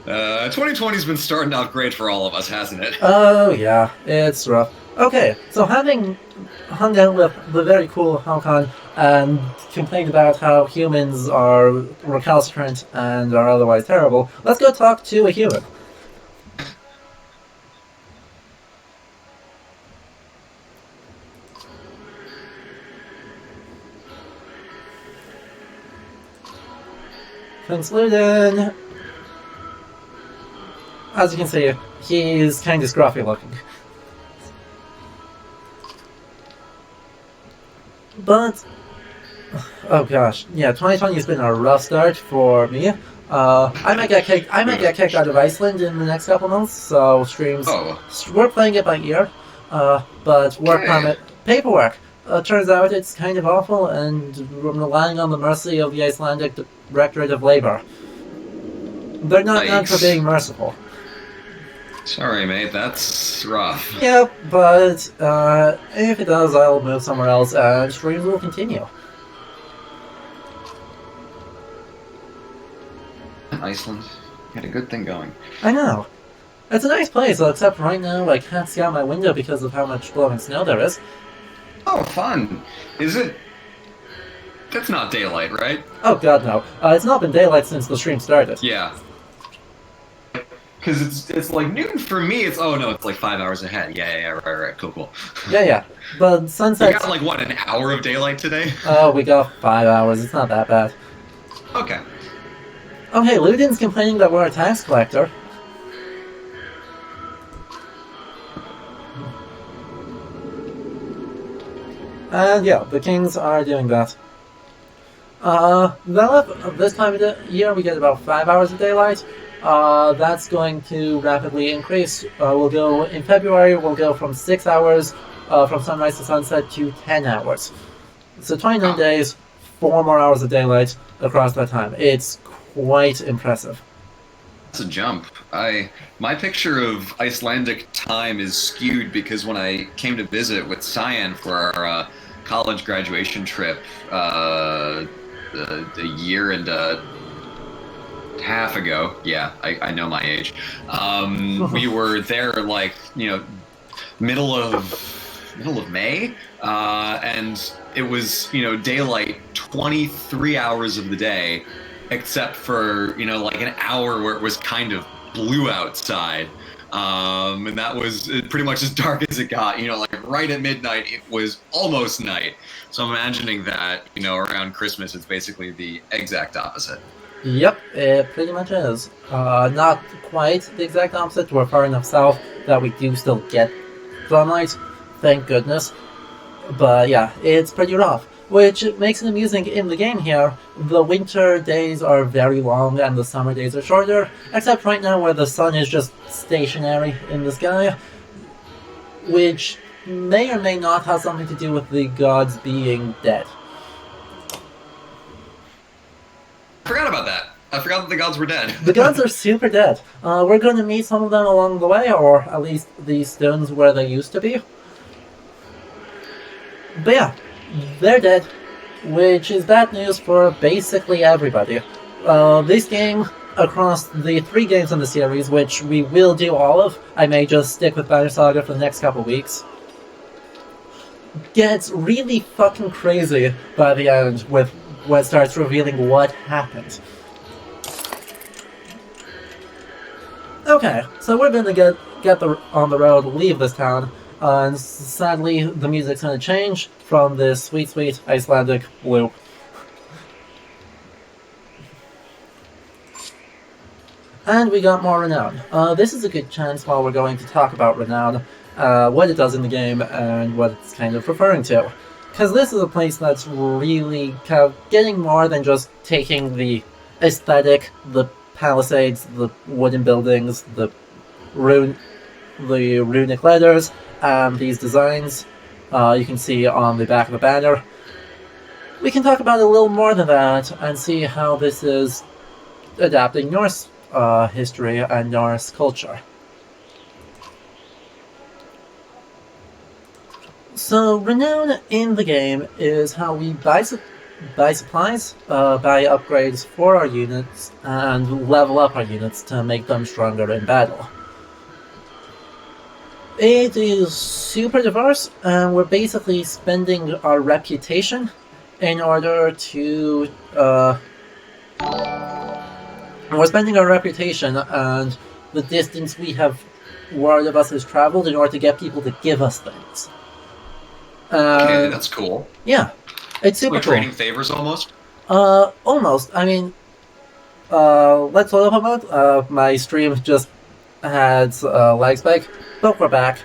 2020's been starting out great for all of us, hasn't it? Oh yeah, it's rough. Okay, so having hung out with the very cool Hakan and complained about how humans are recalcitrant and are otherwise terrible, let's go talk to a human. Prince Ludin, as you can see, he's kind of scruffy looking. But, oh gosh, yeah, 2020 has been a rough start for me. I might get kicked out of Iceland in the next couple months, so streams. Oh, We're playing it by ear, but work okay. permit paperwork. Turns out it's kind of awful, and we're relying on the mercy of the Icelandic Directorate of Labor. They're not known for Yikes. being merciful. Sorry, mate. That's rough. Yeah, but if it does, I'll move somewhere else, and streams will continue. Iceland had a good thing going. I know. It's a nice place, except right now I can't see out my window because of how much blowing snow there is. Oh, fun. Is it? That's not daylight, right? Oh god, no. It's not been daylight since the stream started. Yeah. Because it's like noon for me. It's oh no, it's like 5 hours ahead. Yeah, right, cool. Yeah. But You sunset. got like what, an hour of daylight today? Oh, we got 5 hours. It's not that bad. Okay. Oh, hey, Ludin's complaining that we're a tax collector. And yeah, the kings are doing that. This time of the year we get about 5 hours of daylight. That's going to rapidly increase. We'll go in February. We'll go from 6 hours from sunrise to sunset to 10 hours. So 29 days, 4 more hours of daylight across that time. It's quite impressive. That's a jump. My picture of Icelandic time is skewed because when I came to visit with Cyan for our college graduation trip a year and a half ago, yeah, I know my age. We were there like middle of May, and it was daylight 23 hours of the day, except for like an hour where it was kind of blue outside, and that was pretty much as dark as it got. Like right at midnight it was almost night. So I'm imagining that around Christmas it's basically the exact opposite. Yep, it pretty much is. Not quite the exact opposite. We're far enough south that we do still get sunlight, thank goodness. But yeah, it's pretty rough, which makes it amusing in the game here. The winter days are very long and the summer days are shorter, except right now where the sun is just stationary in the sky, which may or may not have something to do with the gods being dead. I forgot about that. I forgot that the gods were dead. The gods are super dead. We're going to meet some of them along the way, or at least the stones where they used to be. But yeah, they're dead, which is bad news for basically everybody. This game, across the 3 games in the series, which we will do all of, I may just stick with Banner Saga for the next couple weeks, gets really fucking crazy by the end with when it starts revealing what happened. Okay, so we're gonna get on the road, leave this town, and sadly the music's gonna change from this sweet Icelandic loop. And we got more Renown. This is a good chance while we're going to talk about Renown, what it does in the game and what it's kind of referring to. Because this is a place that's really kind of getting more than just taking the aesthetic, the palisades, the wooden buildings, the runic letters, and these designs you can see on the back of the banner. We can talk about it a little more than that and see how this is adapting Norse history and Norse culture. So, Renown in the game is how we buy supplies, buy upgrades for our units, and level up our units to make them stronger in battle. It is super diverse, and we're basically spending our reputation in order to... we're spending our reputation and the distance we have word of us has traveled in order to get people to give us things. Okay, that's cool. Yeah, it's super cool. We're trading favors almost? Almost. I mean, let's load up a mode. My stream just had lag spike, but we're back.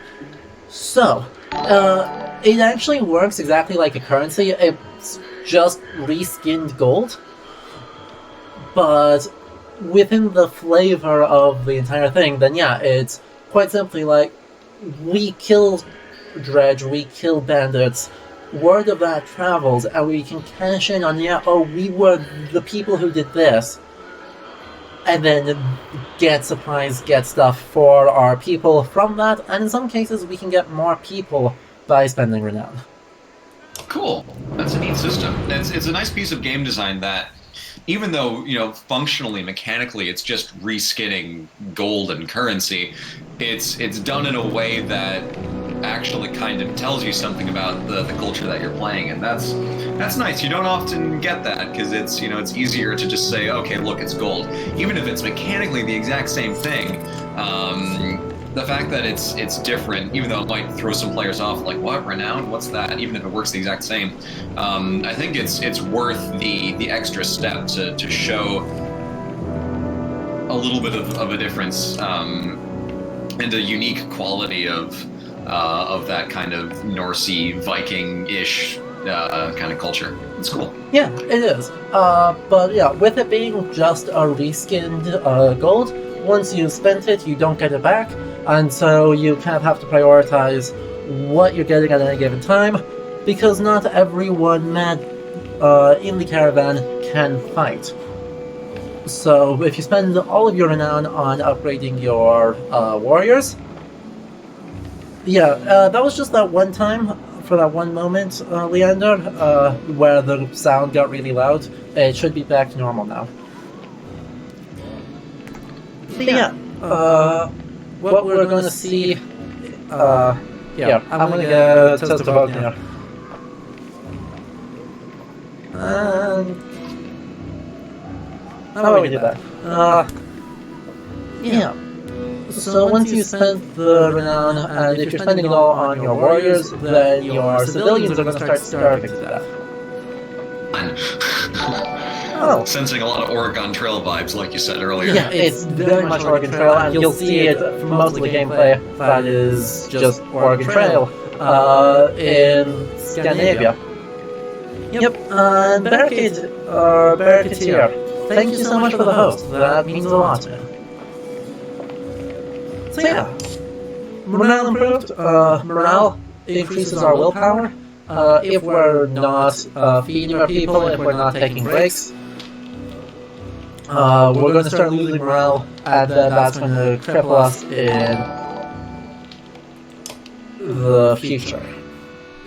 So, it actually works exactly like a currency. It's just reskinned gold, but within the flavor of the entire thing, then yeah, it's quite simply like, we kill dredge, we kill bandits, word of that travels, and we can cash in on, yeah, oh, we were the people who did this, and then get supplies, get stuff for our people from that, and in some cases we can get more people by spending Renown. Cool. That's a neat system. It's a nice piece of game design that, even though, you know, functionally, mechanically, it's just reskinning gold and currency, it's done in a way that actually kind of tells you something about the culture that you're playing, and that's nice. You don't often get that, because it's, you know, it's easier to just say, okay, look, it's gold. Even if it's mechanically the exact same thing, the fact that it's different, even though it might throw some players off, like, what, Renown? What's that? Even if it works the exact same, I think it's worth the extra step to show a little bit of a difference and a unique quality of that kind of Norsey, Viking-ish kind of culture. It's cool. Yeah, it is. But yeah, with it being just a reskinned gold, once you've spent it, you don't get it back, and so you kind of have to prioritize what you're getting at any given time, because not everyone in the caravan can fight. So if you spend all of your renown on upgrading your warriors, yeah, that was just that one time, for that one moment, Leander, where the sound got really loud. It should be back to normal now. But yeah, what we're going to see... yeah, I'm going to get test of vote here. How about we do that? Yeah. So once you spend the renown, and if you're spending it all on your warriors, then your civilians are going to start starving to death. Oh. Sensing a lot of Oregon Trail vibes, like you said earlier. Yeah, it's very much Oregon Trail, and you'll see it from most of the gameplay that is just Oregon Trail in Scandinavia. Yep, and Barricadier, thank you so much for the host. That means a lot to me. So yeah, morale improved. Morale increases our willpower. If we're not feeding our people, if we're not taking breaks, we're going to start losing morale, and then that's going to cripple us in the future,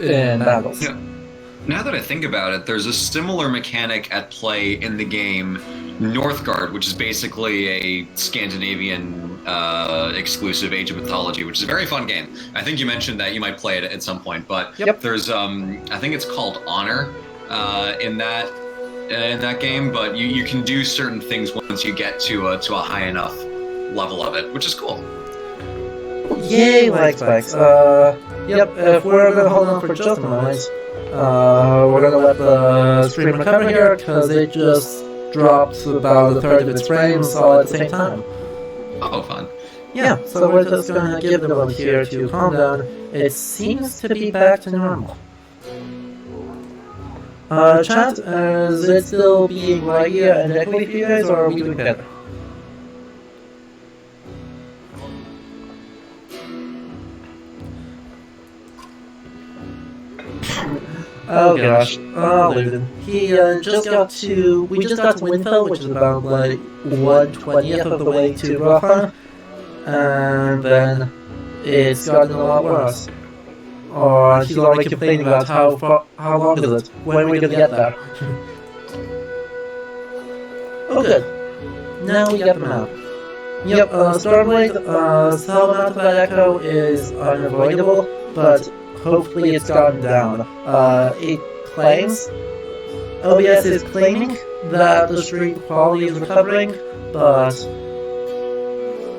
in battles. Yeah. Now that I think about it, there's a similar mechanic at play in the game Northgard, which is basically a Scandinavian exclusive Age of Mythology, which is a very fun game. I think you mentioned that you might play it at some point, but there's I think it's called Honor in that game, but you can do certain things once you get to a high enough level of it, which is cool. Yay, like spikes. If we're gonna hold on for just a moment, we're gonna let the stream recover here, because it just dropped about a third of its frames all at the same time. Oh, fun. Yeah, so we're just gonna give them a moment here to calm down. It seems to be back to normal. Chat, is it still being laggy and echoey for you guys, or are we doing better? Oh gosh, Luden. He just got to... We just got to Winfell, which is about like 1/20th of the way to Rohan, and then it's gotten a lot worse. Or he's already complaining about how long is it? When are we gonna get there? Oh good. Now we get the map. Yep, Stormblade, some amount of that echo is unavoidable, but hopefully it's gotten down. It claims, OBS is claiming that the stream quality is recovering, but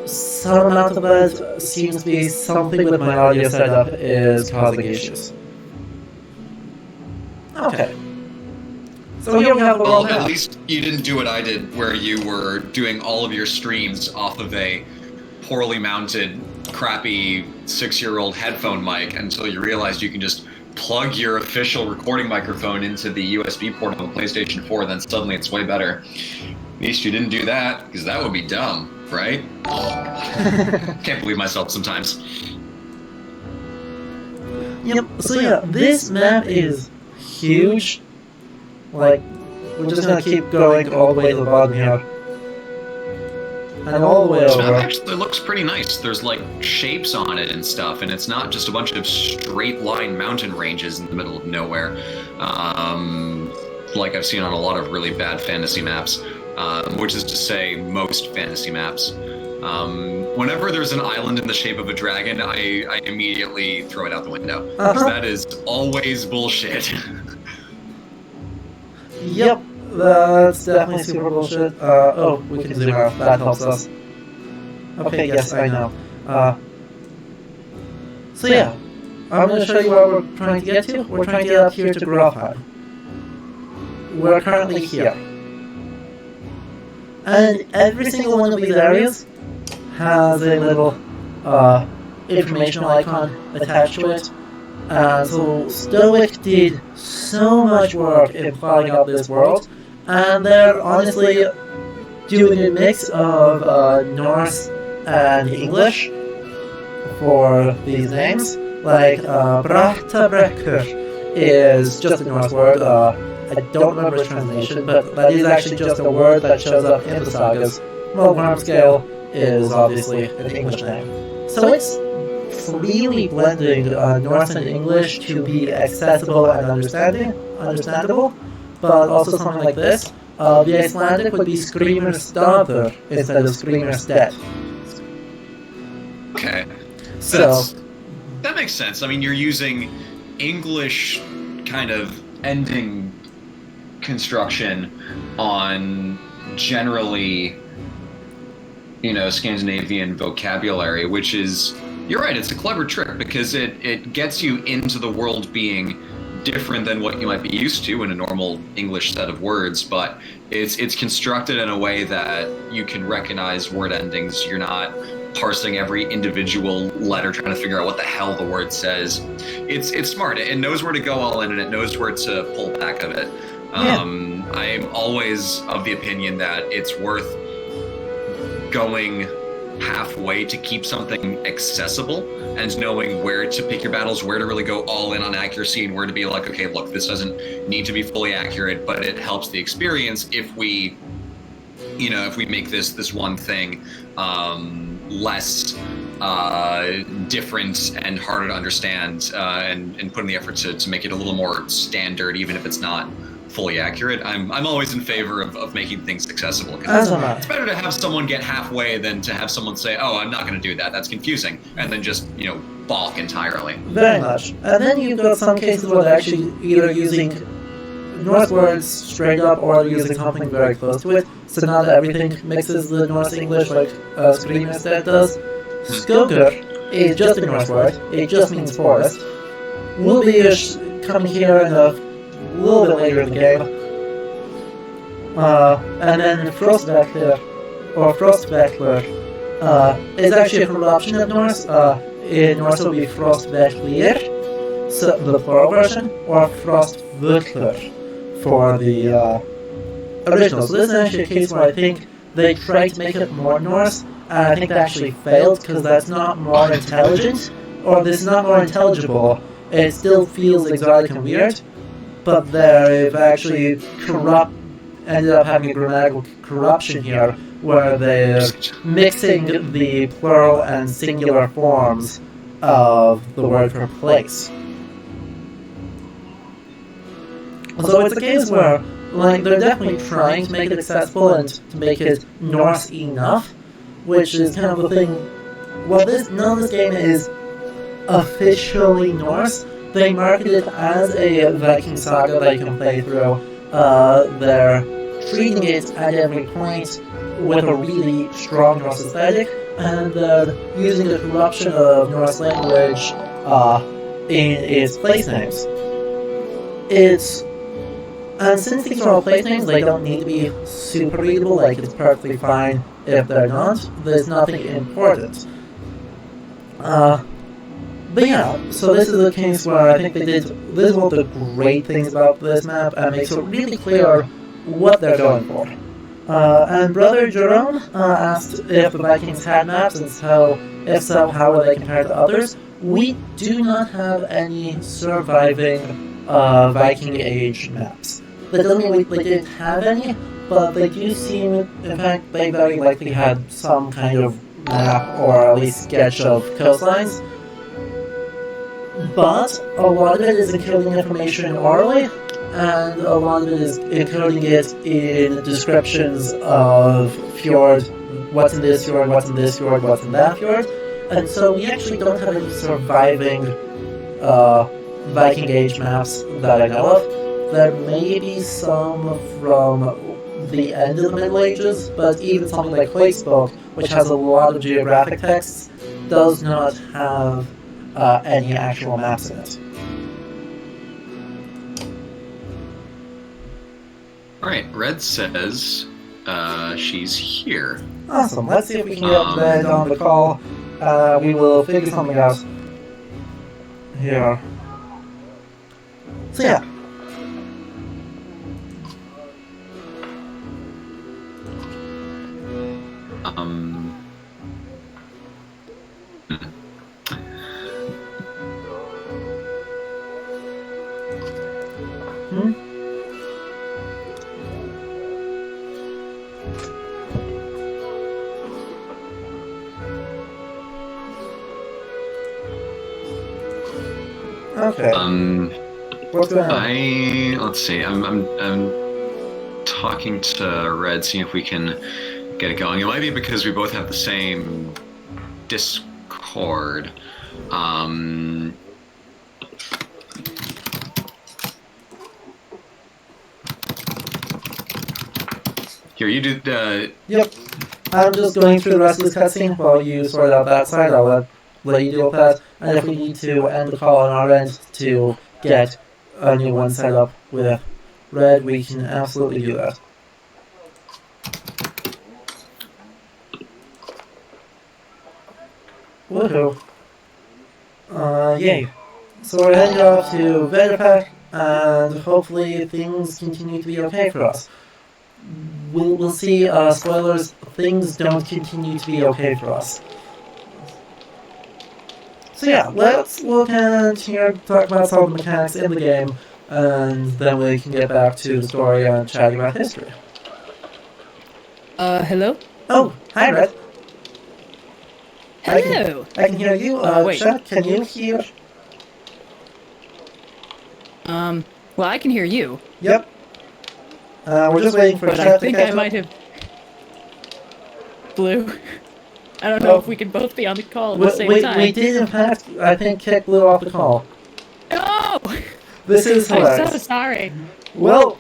some amount of that seems to be something with my audio setup is causing issues. Okay. So here we have the world map. At least you didn't do what I did, where you were doing all of your streams off of a poorly mounted, crappy 6-year-old headphone mic until you realized you can just plug your official recording microphone into the USB port on the PlayStation 4, then suddenly it's way better. At least you didn't do that, because that would be dumb, right? Oh, can't believe myself sometimes. Yep, so yeah, this map is huge. Like, we're just gonna keep going all the way to the bottom here. And all the way This over. map actually looks pretty nice. There's like shapes on it and stuff, and it's not just a bunch of straight line mountain ranges in the middle of nowhere. Like I've seen on a lot of really bad fantasy maps, which is to say most fantasy maps. Whenever there's an island in the shape of a dragon, I immediately throw it out the window. Because that is always bullshit. Yep, that's definitely super bullshit. Oh, we can zoom out, that helps us. Okay, yes, I know. So yeah, I'm gonna show you where we're trying to get to. We're trying to get up here to Grofheim. We're currently here. And every single one of these areas has a little informational icon attached to it. So Stoic did so much work in plotting out this world, and they're honestly doing a mix of Norse and English for these names. Like Bratabrekker is just a Norse word. I don't remember its translation, but that is actually just a word that shows up in the sagas. Wormscale is obviously an English name. So it's really blending Norse and English to be accessible and understandable, but also something like this. The Icelandic would be Screamer Staður instead of Screamer Stead. Okay. So that makes sense. I mean, you're using English kind of ending construction on generally, Scandinavian vocabulary, which is, you're right, it's a clever trick because it gets you into the world being different than what you might be used to in a normal English set of words, but it's constructed in a way that you can recognize word endings. You're not parsing every individual letter trying to figure out what the hell the word says. It's smart. It knows where to go all in, and it knows where to pull back of it. I'm always of the opinion that it's worth going halfway to keep something accessible and knowing where to pick your battles, where to really go all in on accuracy, and where to be like, okay, look, this doesn't need to be fully accurate, but it helps the experience if we make this one thing less different and harder to understand, and put in the effort to make it a little more standard, even if it's not fully accurate. I'm always in favor of making things accessible, because it's better to have someone get halfway than to have someone say, oh, I'm not going to do that, that's confusing, and then just balk entirely. Very much. And then you've got some cases where they're actually either using Norse words straight up or using something very close to it, so not everything mixes the Norse English like Scream instead does. Skogur is just a Norse word, it just means forest. Will be coming here in a little bit later in the game. And then Frostvektr, or Frostvektr, is actually a corruption of Norse. In Norse it will be Frostvektlir, so the plural version, or Frostvöktr for the original. So this is actually a case where I think they tried to make it more Norse, and I think they actually failed, because that's not more intelligent, or this is not more intelligible. It still feels exotic and weird, but they've actually ended up having a grammatical corruption here, where they're mixing the plural and singular forms of the word for place. So it's a case where, like, they're definitely trying to make it accessible and to make it Norse enough, which is kind of the thing. While none of this game is officially Norse, they market it as a Viking saga that you can play through. They're treating it at every point with a really strong Norse aesthetic, and using the corruption of Norse language in its place names. And since these are all place names, they don't need to be super readable, like it's perfectly fine if they're not. There's nothing important. But yeah, so this is a case where I think this is one of the great things about this map, and makes it really clear what they're going for. And Brother Jerome asked if the Vikings had maps, and so, if so, how are they compared to others? We do not have any surviving Viking Age maps. That doesn't mean they didn't have any, but they do seem, in fact, they very likely had some kind of map, or at least sketch of coastlines. But a lot of it is encoding information orally, and a lot of it is encoding it in descriptions of fjord, what's in this fjord, what's in this fjord, what's in that fjord. And so we actually don't have any surviving Viking Age maps that I know of. There may be some from the end of the Middle Ages, but even something like Quakespoke, which has a lot of geographic texts, does not have any actual maps in it. Alright, Red says she's here. Awesome, let's see if we can get Red on the call. We will figure something out here. So yeah. Okay. What's going on? Let's see. I'm talking to Red, seeing if we can get it going. It might be because we both have the same Discord. Here, you do. Yep. I'm just going through the rest of this cutscene while you sort out that side. I'll let you deal with that. And if we need to end the call on our end to get a new one set up with Red, we can absolutely do that. Woohoo. Yay. So we're heading off to Vedapak, and hopefully things continue to be okay for us. We'll see, spoilers, things don't continue to be okay for us. So yeah, let's look at here, talk about some of the mechanics in the game, and then we can get back to the story and chatting about history. Hello? Oh, hi Red. Hello! I can hear you. Wait. Chat, can you hear? Well, I can hear you. Yep. We're just waiting for But chat I to think catch I up. might have... Blue. I don't know if we can both be on the call at the same time. We did in fact, I think, kick Blue off the call. No! This is hilarious. I'm so sorry. Well,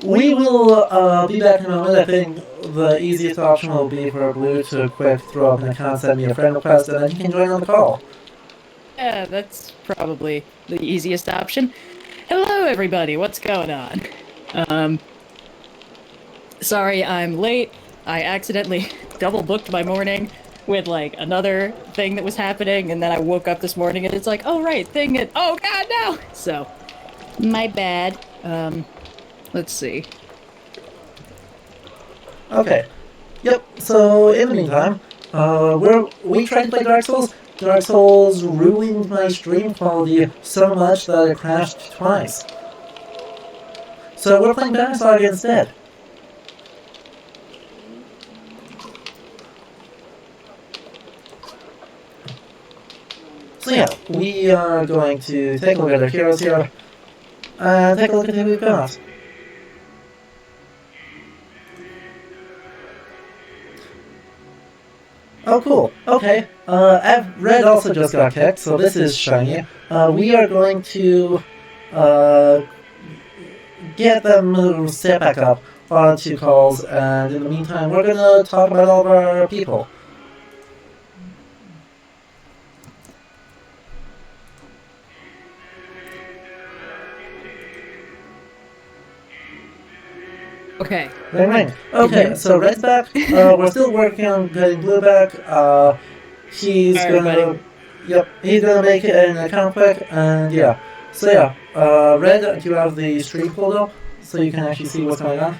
we will be back in a moment. I think the easiest option will be for Blue to quick throw up an account, send me a friend request, and then you can join on the call. Yeah, that's probably the easiest option. Hello, everybody. What's going on? Sorry I'm late. I accidentally double-booked my morning with, like, another thing that was happening, and then I woke up this morning and it's like, oh, right, thing, and oh, God, no! So, my bad. Let's see. Okay. Yep, so in the meantime, we tried to play Dark Souls. Dark Souls ruined my stream quality so much that it crashed twice. So we're playing Banner Saga instead. So yeah, we are going to take a look at our heroes here, and take a look at who we've got. Oh, cool. Okay. Red also just got kicked, so this is shiny. We are going to get them to step back up onto calls, and in the meantime, we're gonna talk about all of our people. Okay. Ring. Okay, so Red's back. We're still working on getting Blue back. He's gonna... Yep, he's gonna make it an account quick, and yeah. So yeah, Red, do you have the stream pulled up? So you can actually see what's going on?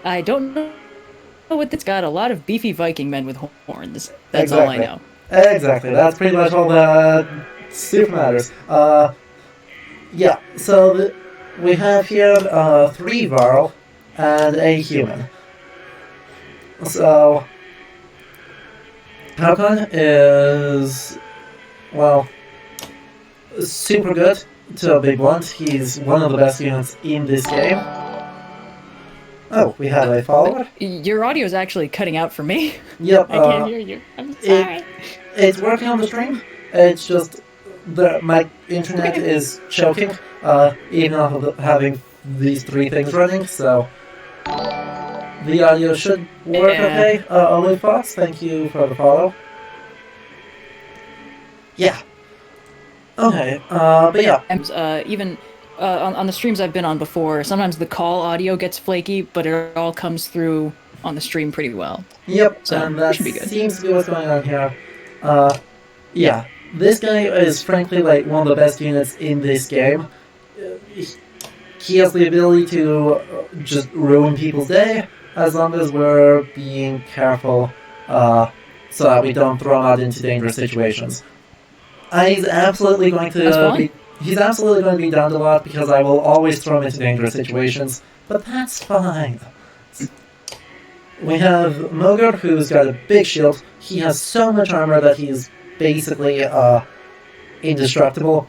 I don't know what it's got. A lot of beefy Viking men with horns. That's all I know. Exactly, that's pretty much all that super matters. Yeah, so we have here 3 Varl and a human. So Hakon is, well, super good, to be blunt. He's one of the best units in this game. Oh, we have a follower? Your audio is actually cutting out for me. Yep. I can't hear you. I'm sorry. It's working on the stream. It's just my internet is choking, even after having these 3 things running, so the audio should work okay. Olive Fox, thank you for the follow. Yeah. Okay, but yeah. Even on the streams I've been on before, sometimes the call audio gets flaky, but it all comes through on the stream pretty well. Yep, so and that should be good. Seems to be what's going on here. Yeah, this guy is frankly like one of the best units in this game. He has the ability to just ruin people's day, as long as we're being careful, so that we don't throw him out into dangerous situations. He's absolutely going to be downed a lot, because I will always throw him into dangerous situations, but that's fine. We have Mogr, who's got a big shield. He has so much armor that he's basically indestructible,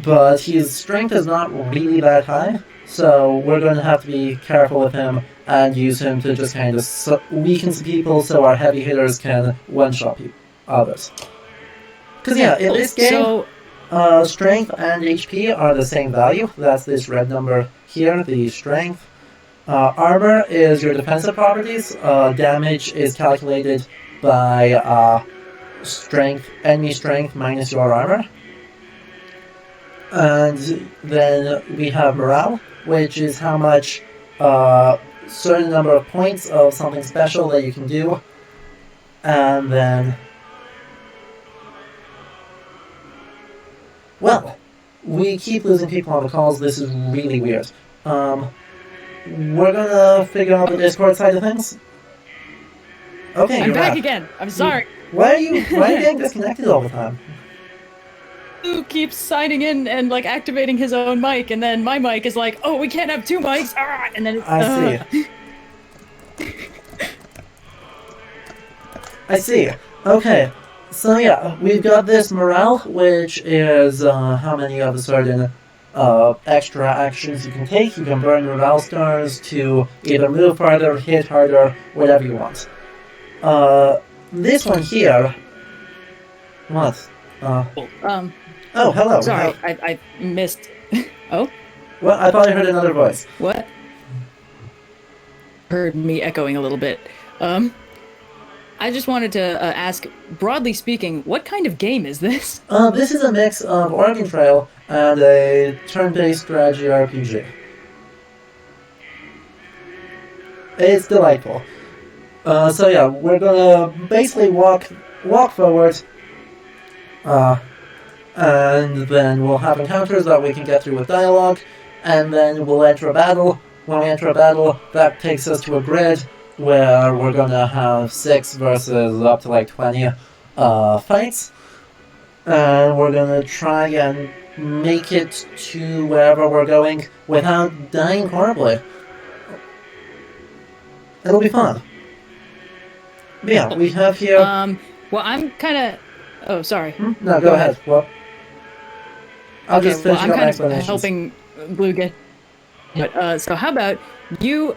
but his strength is not really that high, so we're going to have to be careful with him and use him to just kind of weaken people so our heavy hitters can one-shot others. Because yeah, in this game, strength and HP are the same value. That's this red number here, the strength. Armor is your defensive properties. Damage is calculated by enemy strength minus your armor. And then we have morale, which is how much certain number of points of something special that you can do. And then, well, we keep losing people on the calls. This is really weird. We're gonna figure out the Discord side of things. Okay, I'm back again. I'm sorry. Why are you getting disconnected all the time? Who keeps signing in and like activating his own mic, and then my mic is like, "Oh, we can't have 2 mics," and then it's. I see. I see. Okay, so yeah, we've got this morale, which is how many of a certain extra actions you can take. You can burn morale stars to either move farther, hit harder, whatever you want. This one here. What? Oh, hello. Sorry, I missed. Oh? Well, I thought I heard another voice. What? Heard me echoing a little bit. I just wanted to ask, broadly speaking, what kind of game is this? This is a mix of Oregon Trail and a turn-based strategy RPG. It's delightful. So yeah, we're gonna basically walk forward, and then we'll have encounters that we can get through with dialogue, and then we'll enter a battle. When we enter a battle, that takes us to a grid where we're gonna have 6 versus up to like 20 fights, and we're gonna try and make it to wherever we're going without dying horribly. It'll be fun. But yeah, we have here... Well, I'm kind of... Oh, sorry. No, go ahead. Well, I'll just finish I'm up kind of explanations. helping Blue get. But so how about you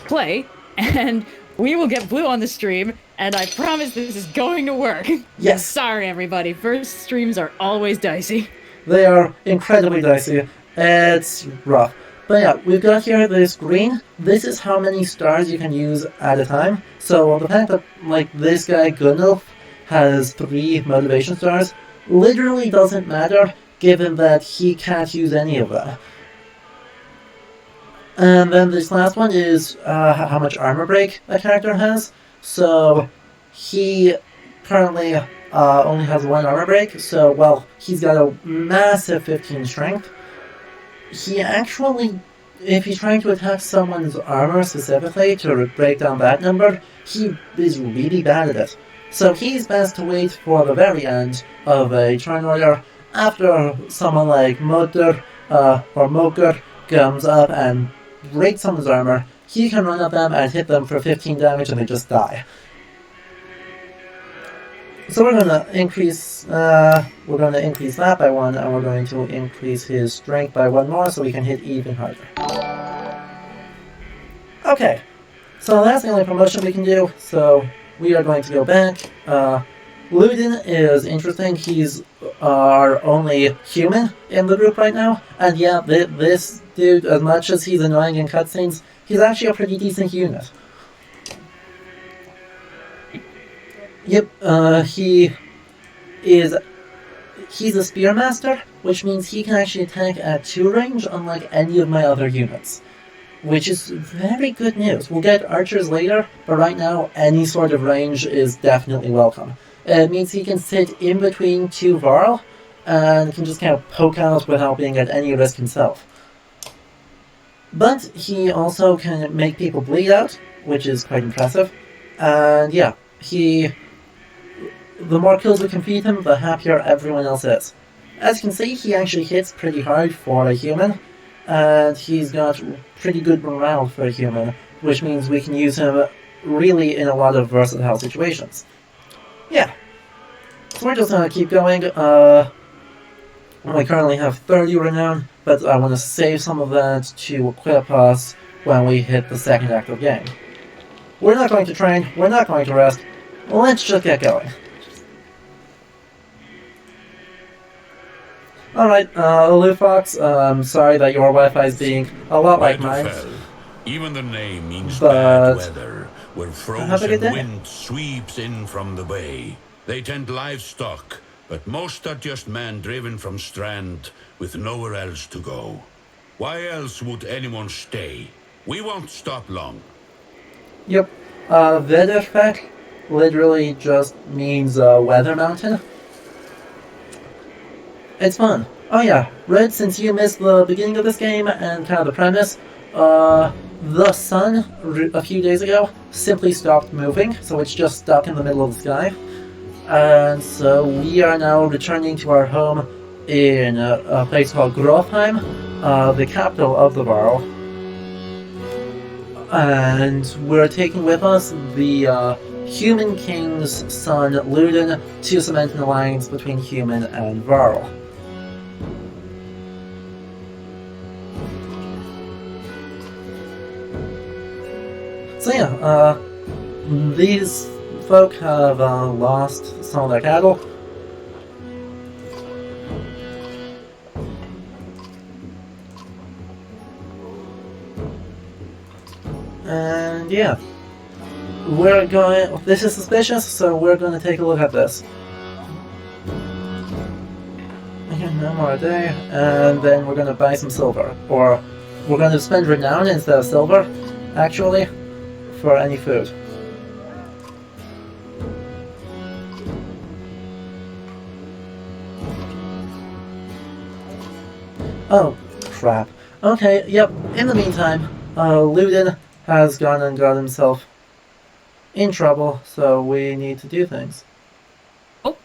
play, and we will get Blue on the stream, and I promise this is going to work. Yes. Sorry, everybody. First streams are always dicey. They are incredibly dicey. It's rough. But yeah, we've got here this green. This is how many stars you can use at a time. So the fact that, like, this guy, Gunnulf, has 3 motivation stars literally doesn't matter, given that he can't use any of them. And then this last one is how much armor break a character has. So he currently only has 1 armor break, so, well, he's got a massive 15 strength. He actually, if he's trying to attack someone's armor specifically to break down that number, he is really bad at it. So he's best to wait for the very end of a turn order, after someone like Motor or Moker comes up and breaks someone's armor. He can run at them and hit them for 15 damage and they just die. So we're gonna increase that by 1, and we're going to increase his strength by 1 more so we can hit even harder. Okay, so that's the only promotion we can do, so we are going to go back. Ludin is interesting. He's our only human in the group right now, and yeah, this dude, as much as he's annoying in cutscenes, he's actually a pretty decent unit. Yep, he's a Spearmaster, which means he can actually attack at 2 range, unlike any of my other units. Which is very good news. We'll get archers later, but right now, any sort of range is definitely welcome. It means he can sit in between 2 Varl, and can just kind of poke out without being at any risk himself. But he also can make people bleed out, which is quite impressive. And yeah, the more kills we can feed him, the happier everyone else is. As you can see, he actually hits pretty hard for a human, and he's got pretty good morale for a human, which means we can use him really in a lot of versatile situations. Yeah. So we're just gonna keep going. We currently have 30 Renown, but I want to save some of that to equip us when we hit the second act of the game. We're not going to train, we're not going to rest, let's just get going. Alright, Lufox, I'm sorry that your Wi-Fi is being a lot like mine. Even the name means But bad weather, where have a good frozen day. wind sweeps in from the bay. They tend livestock, but most are just men driven from Strand with nowhere else to go. Why else would anyone stay? We won't stop long. Yep, Vederfek literally just means weather mountain. It's fun. Oh yeah, Red, since you missed the beginning of this game and kind of the premise, the sun, a few days ago, simply stopped moving, so it's just stuck in the middle of the sky. And so we are now returning to our home in a place called Grofheim, the capital of the Varl. And we're taking with us the Human King's son, Ludin, to cement an alliance between Human and Varl. So yeah, these folk have lost some of their cattle. And yeah, we're going, this is suspicious, so we're going to take a look at this. Okay, no more a day, and then we're going to buy some silver. Or we're going to spend Renown instead of silver, actually, for any food. Oh, crap. Okay, yep, in the meantime, Ludin has gone and got himself in trouble, so we need to do things. Oh.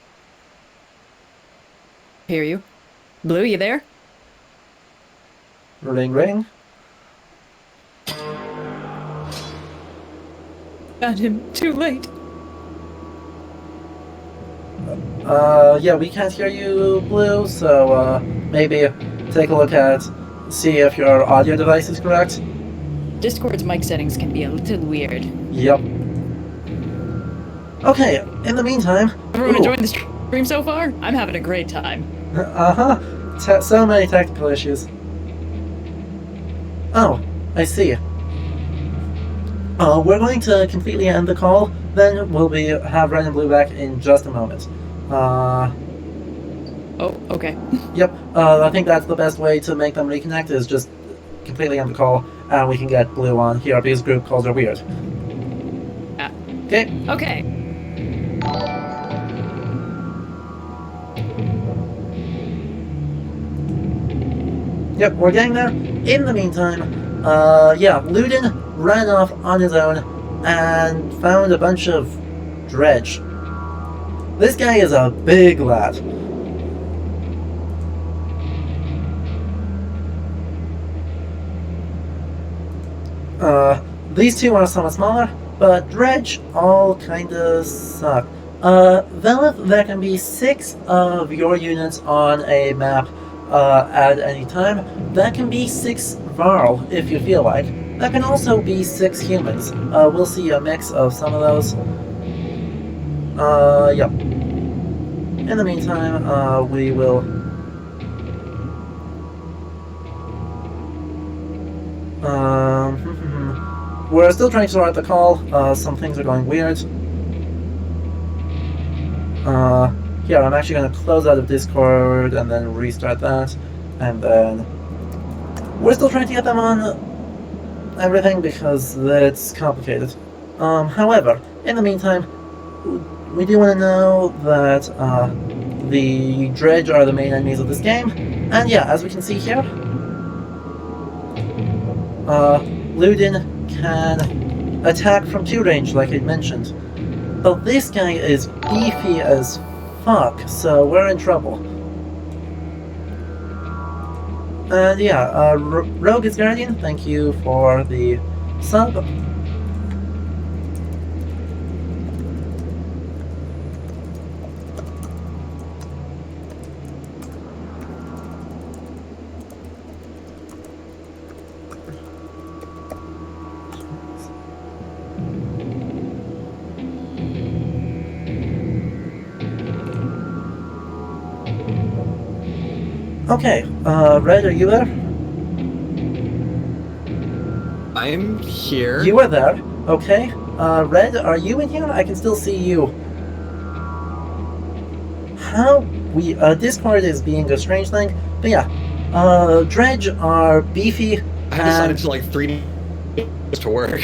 Hear you. Blue, you there? Ring ring. Got him too late. Yeah, we can't hear you, Blue, so maybe take a look at, see if your audio device is correct. Discord's mic settings can be a little weird. Yep. Okay, in the meantime... Everyone enjoying the stream so far? I'm having a great time. Uh-huh. So many technical issues. Oh, I see. We're going to completely end the call, then we'll have Red and Blue back in just a moment. Oh, okay. Yep, I think that's the best way to make them reconnect, is just completely end the call, and we can get Blue on here, because group calls are weird. Okay? Okay. Yep, we're getting there. In the meantime, yeah, Ludin ran off on his own and found a bunch of dredge. This guy is a big lad. These two are somewhat smaller, but dredge all kinda suck. Velith, there can be 6 of your units on a map at any time. That can be 6 Varl, if you feel like. That can also be 6 humans. We'll see a mix of some of those. Yep. In the meantime, we will... we're still trying to sort out the call. Some things are going weird. Here, I'm actually going to close out of Discord and then restart that. And then... we're still trying to get them on everything because it's complicated. However, in the meantime, we do want to know that the dredge are the main enemies of this game. And yeah, as we can see here, Ludin can attack from 2 range, like I mentioned. But this guy is beefy as fuck, so we're in trouble. And yeah, Rogue is Guardian, thank you for the sub. Okay, Red, are you there? I'm here. You are there, okay. Red, are you in here? I can still see you. How we, Discord is being a strange thing, but yeah. Dredge are beefy, I decided to like 3D to work.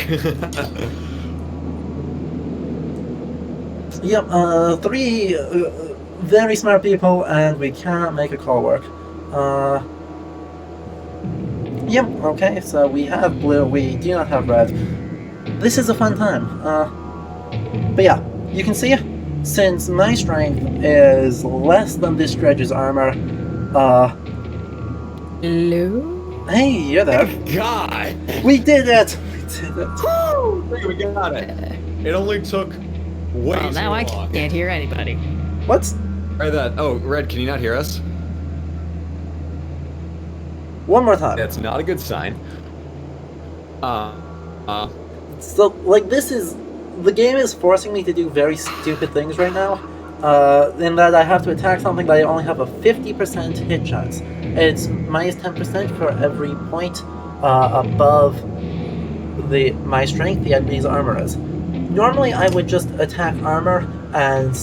Yep, 3 very smart people, and we cannot make a call work. Yep, okay, so we have blue, we do not have red. This is a fun time. But yeah, you can see, since my strength is less than this dredge's armor, Hello? hey, you're there. God! We did it! We did it. Woo! We got it. It only took way Well, now I too long. can't hear anybody. What? Try that. Oh, Red, can you not hear us? One more time. That's not a good sign. So, like, this is... the game is forcing me to do very stupid things right now. In that I have to attack something that I only have a 50% hit chance. It's minus 10% for every point above my strength the enemy's armor is. Normally I would just attack armor and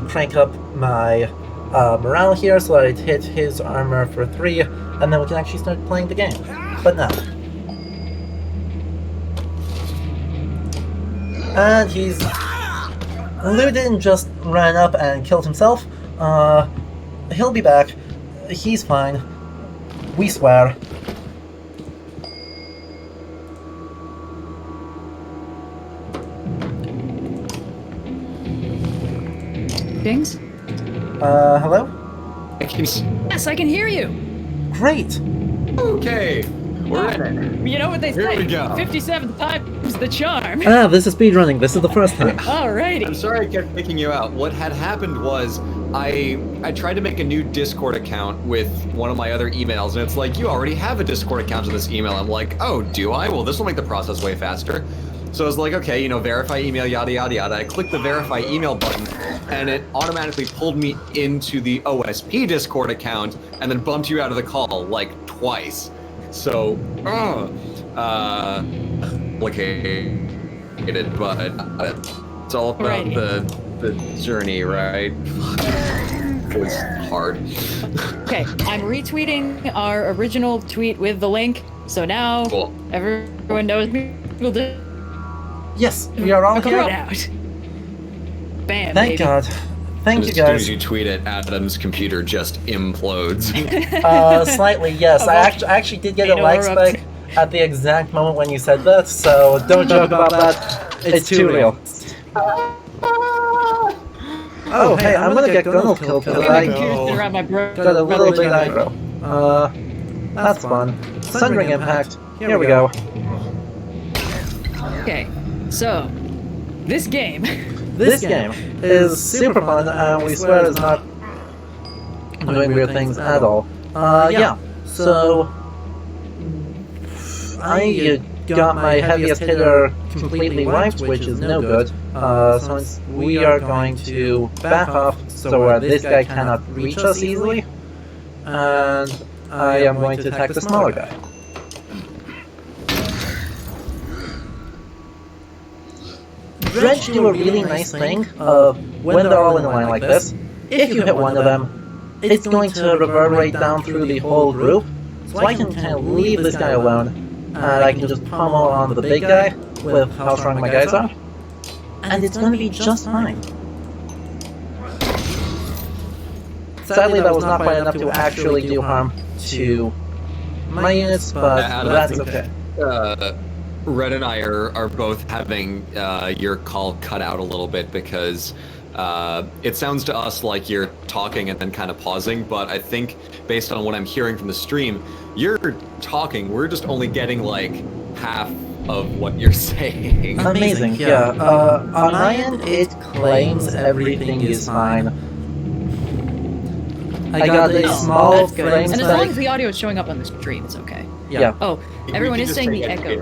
crank up my morale here so I'd hit his armor for 3, and then we can actually start playing the game. But no. And he's... Ludin just ran up and killed himself. He'll be back. He's fine. We swear. Dings? Hello? Yes, I can hear you. Great! Okay, we're in it. You know what they Here say? we go. 57th time's the charm. Ah, this is speedrunning. This is the first time. Alrighty. I'm sorry I kept picking you out. What had happened was I tried to make a new Discord account with one of my other emails, and it's like, you already have a Discord account in this email. I'm like, oh, do I? Well, this will make the process way faster. So I was like, okay, you know, verify email, yada, yada, yada. I clicked the verify email button, and it automatically pulled me into the OSP Discord account, and then bumped you out of the call, like, twice. So, complicated, but it's all about the journey, right? It was hard. Okay, I'm retweeting our original tweet with the link, so now everyone knows we'll do. Yes, we are all here. Out. Bam. Thank God. Thank you guys. As soon as you tweet it, Adam's computer just implodes. Slightly, yes. I actually did get a like spike at the exact moment when you said that, so don't joke about that. It's too real. Oh, hey, I'm gonna get Gunnel killed because I got a little bit aggro. That's fun. Sundering Impact. Here we go. Okay, so this game. This game is super fun, and we swear it's not doing weird things at all. Yeah, so I got my heaviest hitter completely wiped, which is no good. So we are going to back off so this guy cannot reach us easily, and I am going to attack the smaller guy. Dredge do a really nice thing when they're all in a line like this. If you hit one of them, it's going to reverberate down through the whole group, so I can kind of leave this guy alone, and I can just pummel on the big guy with how strong my guys are, and it's going to be just fine. Sadly, that was not quite enough to actually do harm to my units, but that's okay. Red and I are both having your call cut out a little bit because it sounds to us like you're talking and then kind of pausing, but I think based on what I'm hearing from the stream, you're talking, we're just only getting like half of what you're saying. Amazing, yeah. On my end, it claims everything is fine. I got a small frame and as long as the audio is showing up on the stream, it's okay. Yeah. Oh, everyone is saying the echo.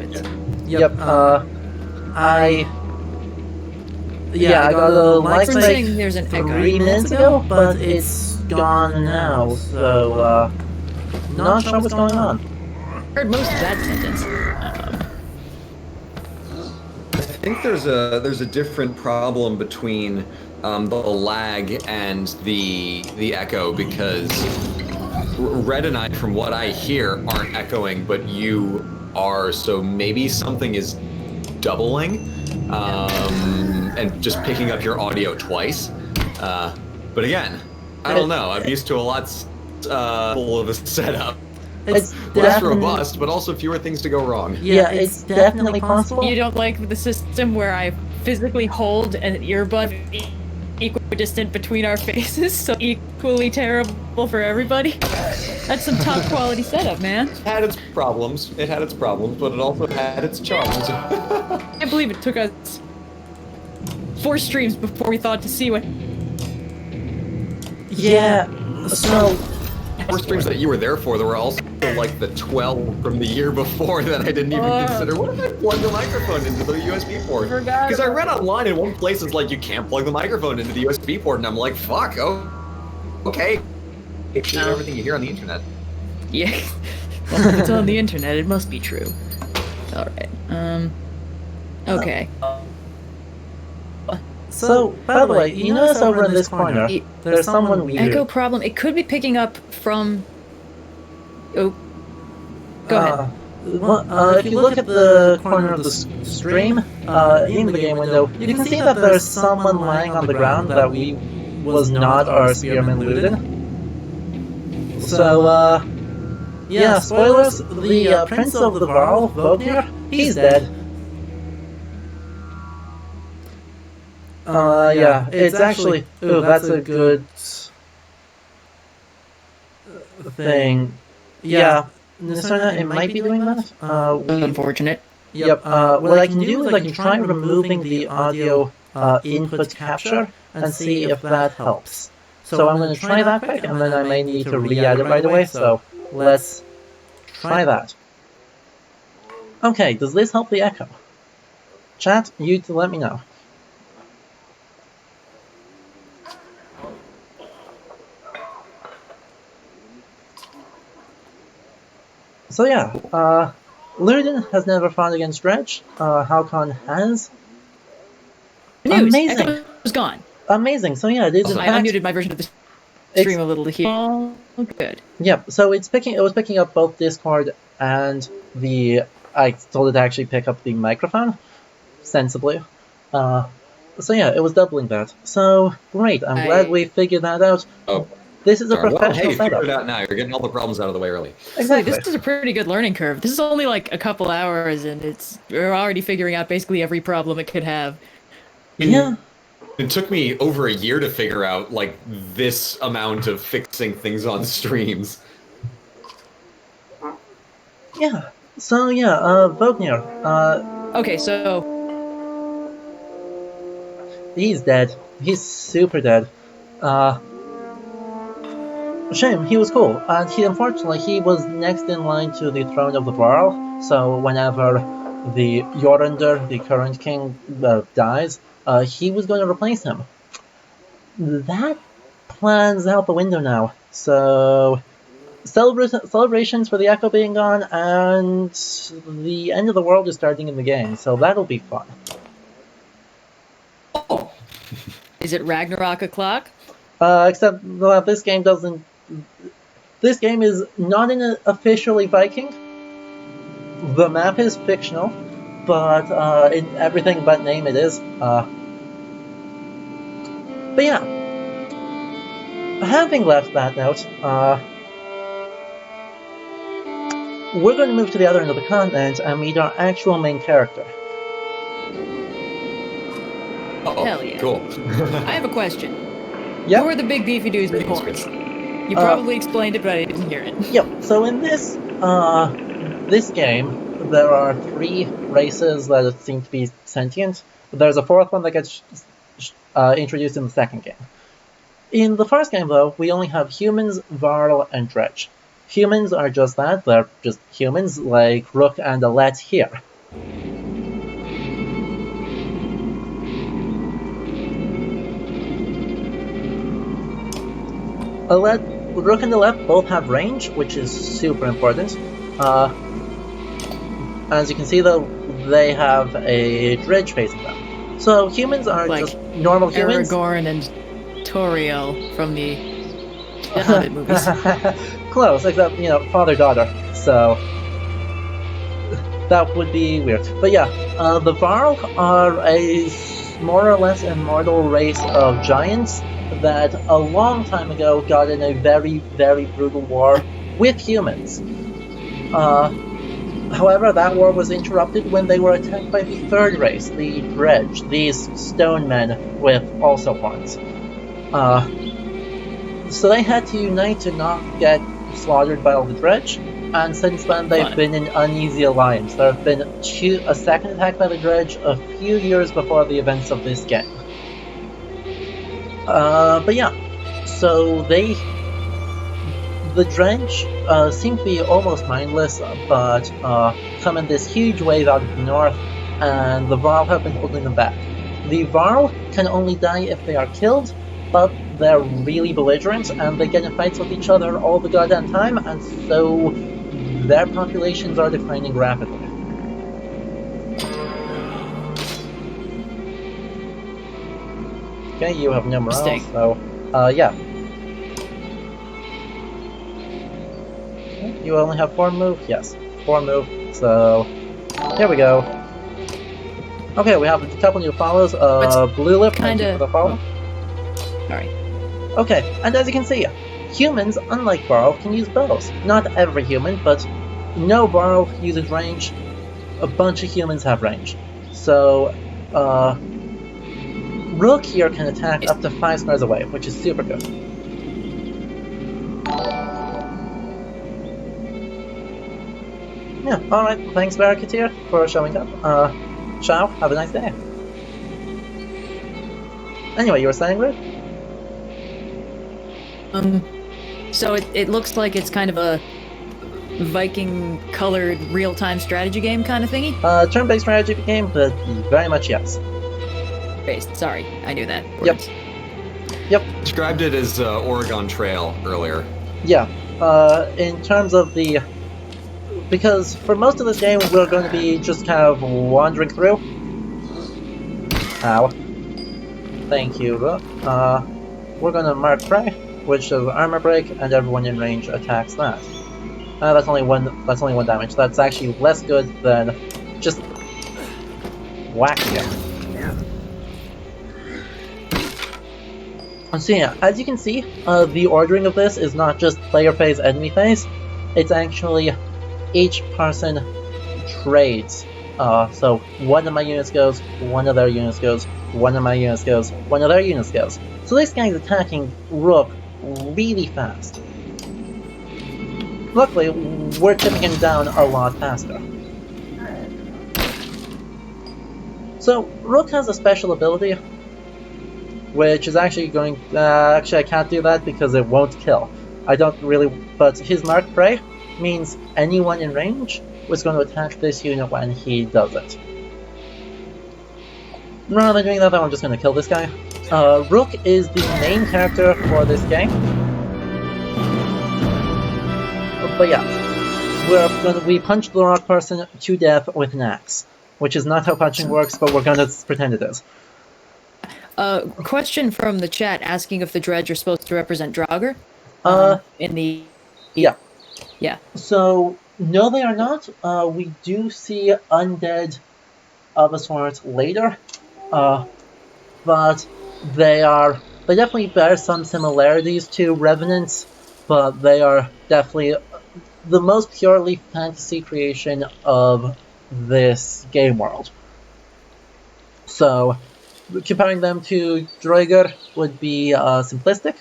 Yep, I got a like spike there's an 3 minutes ago, but it's gone now, so, not sure what's going on. Heard most of that sentence. I think there's a different problem between the lag and the echo, because Red and I, from what I hear, aren't echoing, but you are, so maybe something is doubling and just picking up your audio twice. But again, I don't know. I'm used to a lot full of a setup. It's less robust, but also fewer things to go wrong. Yeah, it's definitely possible. You don't like the system where I physically hold an earbud equidistant between our faces, so equally terrible for everybody? That's some top quality setup, man. It had its problems, but it also had its charms. I can't believe it took us 4 streams before we thought to see what... Yeah, so... 4 streams that you were there for, there were also like the 12 from the year before that I didn't even consider. What if I plug the microphone into the USB port? Because I read online in one place it's like you can't plug the microphone into the USB port, and I'm like, fuck, okay. It's everything you hear on the internet. Yeah. Well, if it's on the internet, it must be true. Alright, okay. So, by the way, you notice over in this corner, there's someone weird. Echo problem. It could be picking up from... Oh. Go ahead. If you look at the corner of the stream, in the game window, you can see that there's someone lying on the ground that was not our spearman looted. So, yeah, spoilers, the Prince of the Varl, Vognir, he's dead. Yeah, it's actually... Ooh, that's a good... thing. Yeah, Nisarna, it might be doing that. Unfortunate. Yep, what I can do is I can try removing the audio input capture and see if that helps. So I'm going to try that quick, and then I may need to re-add it right away, so let's try that. Okay, does this help the echo? Chat, you to let me know. So yeah, Luden has never fought against Dredge. Halcon has. News. Amazing. Echo's gone. Amazing. So yeah, it is in I fact. unmuted my version of the stream a little to hear. Oh, good. Yep. So it was picking up both Discord and the. I told it to actually pick up the microphone, sensibly. So yeah, it was doubling that. So great. I'm glad we figured that out. Oh. This is a professional hey, setup. figured it out now. You're getting all the problems out of the way early. Exactly. This is a pretty good learning curve. This is only like a couple hours, and we're already figuring out basically every problem it could have. Yeah. It took me over a year to figure out like this amount of fixing things on streams. Yeah. So yeah, Vognir. Okay, so he's dead. He's super dead. Shame, he was cool, and unfortunately he was next in line to the throne of the Varl, so whenever the Jorundr, the current king, dies, he was going to replace him. That plan's out the window now, so celebrations for the Echo being gone, and the end of the world is starting in the game, so that'll be fun. Oh. Is it Ragnarok o'clock? Except that this game doesn't. This game is not officially Viking. The map is fictional, but in everything but name it is. But yeah, having left that note, we're going to move to the other end of the continent and meet our actual main character. Uh-oh. Hell yeah. Cool. I have a question. Yep. Who are the big beefy dudes with horns? You probably explained it, but I didn't hear it. Yep. So in this game, there are 3 races that seem to be sentient. There's a 4th one that gets introduced in the 2nd game. In the 1st game, though, we only have humans, Varl, and Dredge. Humans are just that. They're just humans, like Rook and Alet here. Rook and Aleph both have range, which is super important. As you can see, though, they have a Dredge facing them. So humans are like just normal humans. Aragorn and Toriel from the Hobbit movies. Close, except, father-daughter. So that would be weird. But yeah, the Varl are a more or less immortal race of giants that a long time ago got in a very, very brutal war with humans. However, that war was interrupted when they were attacked by the 3rd race, the Dredge, these stone men with also horns. So they had to unite to not get slaughtered by all the Dredge, and since then they've been in uneasy alliance. There have been a second attack by the Dredge a few years before the events of this game. But yeah, so the Dredge seem to be almost mindless, but come in this huge wave out of the north, and the Varl have been holding them back. The Varl can only die if they are killed, but they're really belligerent, and they get in fights with each other all the goddamn time, and so their populations are declining rapidly. Okay, you have no morale, so, yeah. Okay, you only have 4 move? Yes, 4 move, so, here we go. Okay, we have a couple new follows. Blue Lip, thank you for the follow. Alright. Okay, and as you can see, humans, unlike Varl, can use bows. Not every human, but no Varl uses range. A bunch of humans have range. So, Rook here can attack up to 5 squares away, which is super good. Yeah, alright, thanks Barricadier for showing up. Ciao, have a nice day. Anyway, you were saying, Rick? So it looks like it's kind of a Viking-colored real-time strategy game kind of thingy? Turn-based strategy game, but very much yes. Based, sorry, I knew that. Words. Yep. Described it as Oregon Trail earlier. Yeah. In terms of the... Because for most of this game, we're going to be just kind of wandering through. Ow. Thank you. We're going to mark prey, which is armor break, and everyone in range attacks that. That's only one. That's only 1 damage. That's actually less good than just whacking it. So yeah, as you can see, the ordering of this is not just player phase, enemy phase. It's actually each person trades. So one of my units goes, one of their units goes, one of my units goes, one of their units goes. So this guy's attacking Rook really fast. Luckily, we're tipping him down a lot faster. So Rook has a special ability, which is actually going... actually, I can't do that because it won't kill. I don't really... But his mark prey means anyone in range was going to attack this unit when he does it. Rather than doing that, I'm just going to kill this guy. Rook is the main character for this game. But yeah, we punch the rock person to death with an axe, which is not how punching works, but we're going to pretend it is. Question from the chat asking if the dredge are supposed to represent Draugr. In the... Yeah. Yeah. So, no they are not. We do see undead of a sort later. But they definitely bear some similarities to Revenants, but they are definitely the most purely fantasy creation of this game world. So, comparing them to Draugr would be simplistic.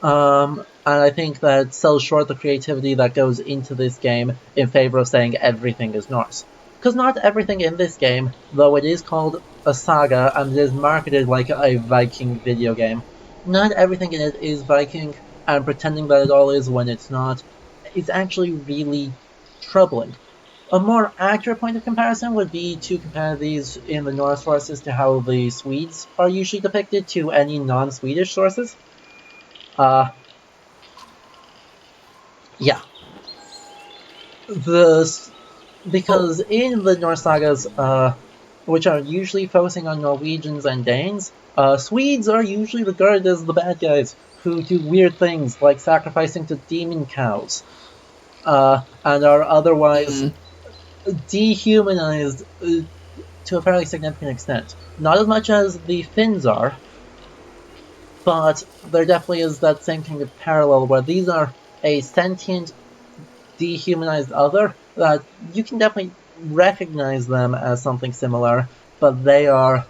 And I think that sells short the creativity that goes into this game in favor of saying everything is Norse. Because not everything in this game, though it is called a saga and it is marketed like a Viking video game, not everything in it is Viking, and pretending that it all is when it's not is actually really troubling. A more accurate point of comparison would be to compare these in the Norse sources to how the Swedes are usually depicted to any non-Swedish sources. Yeah. Because in the Norse sagas, which are usually focusing on Norwegians and Danes, Swedes are usually regarded as the bad guys who do weird things like sacrificing to demon cows, and are otherwise dehumanized to a fairly significant extent. Not as much as the Finns are, but there definitely is that same kind of parallel where these are a sentient, dehumanized other that you can definitely recognize them as something similar, but they are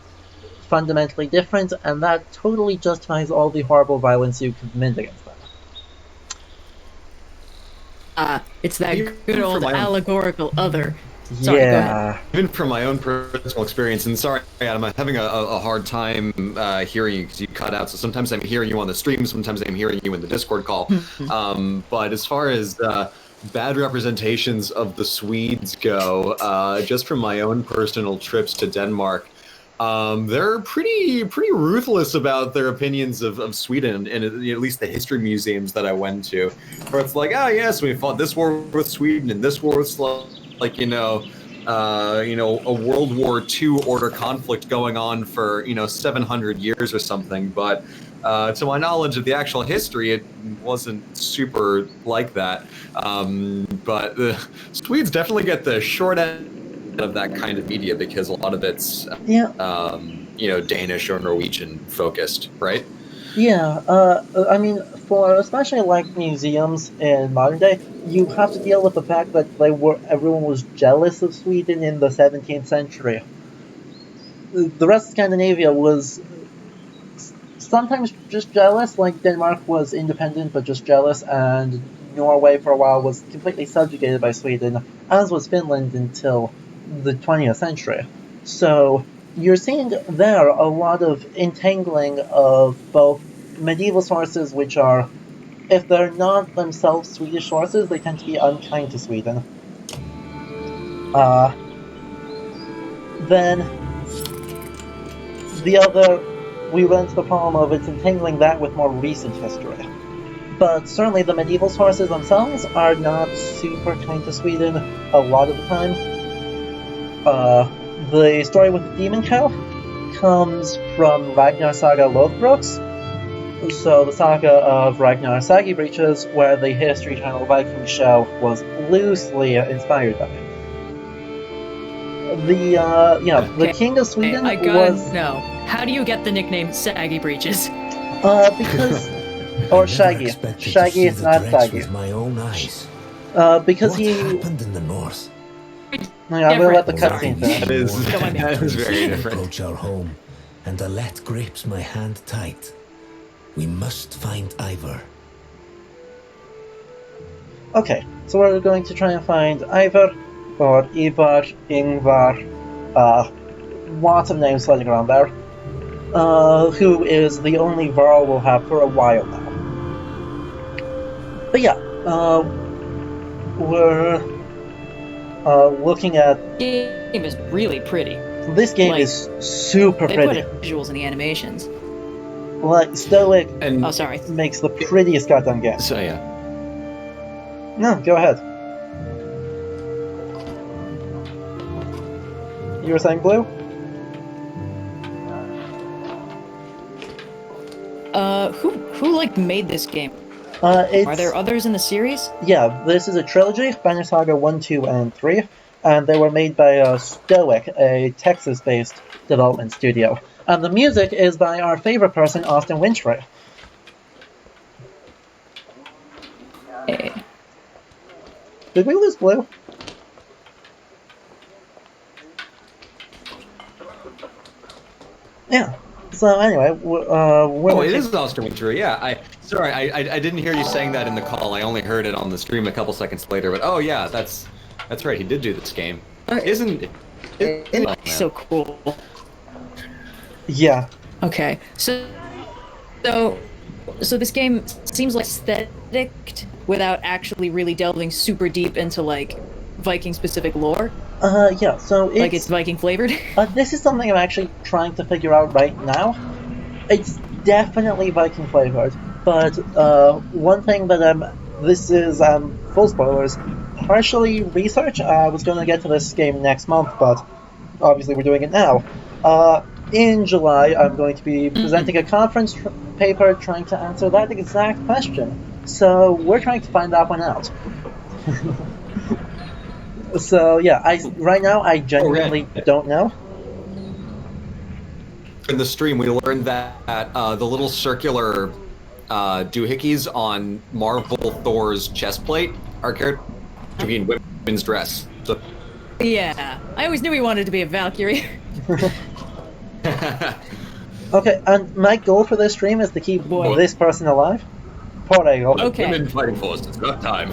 fundamentally different, and that totally justifies all the horrible violence you commit against them. It's that good old allegorical other. Sorry, yeah. Go ahead. Even from my own personal experience, and sorry, Adam, I'm having a hard time hearing you because you cut out. So sometimes I'm hearing you on the stream, sometimes I'm hearing you in the Discord call. But as far as bad representations of the Swedes go, just from my own personal trips to Denmark, they're pretty ruthless about their opinions of Sweden, and at least the history museums that I went to, where it's like, oh yes, we fought this war with Sweden and this war with like a World War II order conflict going on for 700 years or something. But to my knowledge of the actual history, it wasn't super like that. But the Swedes definitely get the short end of that kind of media because a lot of it's Danish or Norwegian focused, right? Yeah, I mean, for especially like museums in modern day, you have to deal with the fact that everyone was jealous of Sweden in the 17th century. The rest of Scandinavia was sometimes just jealous, like Denmark was independent but just jealous, and Norway for a while was completely subjugated by Sweden, as was Finland until the 20th century. So you're seeing there a lot of entangling of both medieval sources which are, if they're not themselves Swedish sources, they tend to be unkind to Sweden. Then we run into the problem of it's entangling that with more recent history. But certainly the medieval sources themselves are not super kind to Sweden a lot of the time. The story with the demon cow comes from Ragnar Saga Lothbrok's. So the saga of Ragnar Sagi Breaches, where the History Channel Viking show was loosely inspired by it. The King of Sweden was... No. How do you get the nickname Saggy Breaches? Because... or Shaggy. Shaggy is not Saggy. My own eyes. Because what happened in the North? I'm gonna let the cutscene finish. That is very different. Approach our home, and Alette grips my hand tight. We must find Ivar. Okay, so we're going to try and find Ivar, or Ivar, Ingvar, lots of names floating around there, who is the only Varl we'll have for a while now. But yeah, we're looking at... The game is really pretty. This game is super pretty. They put visuals in the animations. Like, Stoic and makes the prettiest goddamn game. So yeah. No, go ahead. You were saying Blue? Who made this game? Are there others in the series? Yeah, this is a trilogy, Banner Saga 1, 2, and 3, and they were made by Stoic, a Texas-based development studio. And the music is by our favorite person, Austin Wintory. Hey. Did we lose Blue? Yeah. So anyway, it is Austin Wintory. Yeah, I didn't hear you saying that in the call. I only heard it on the stream a couple seconds later. But oh yeah, that's right. He did do this game. Isn't so cool? Yeah. Okay. So this game seems like aesthetic without actually really delving super deep into Viking specific lore. Yeah, so it's Viking flavored? This is something I'm actually trying to figure out right now. It's definitely Viking flavored, but one thing that this is full spoilers, partially research. I was going to get to this game next month, but obviously we're doing it now. In July, I'm going to be presenting a conference paper trying to answer that exact question. So we're trying to find that one out. So yeah, right now I genuinely don't know. In the stream, we learned that the little circular doohickeys on Marvel Thor's chest plate are characterized to be in women's dress. So... Yeah, I always knew he wanted to be a Valkyrie. Okay, and my goal for this stream is to keep this person alive. Portrayal. Okay. Women fighting force. It's not time.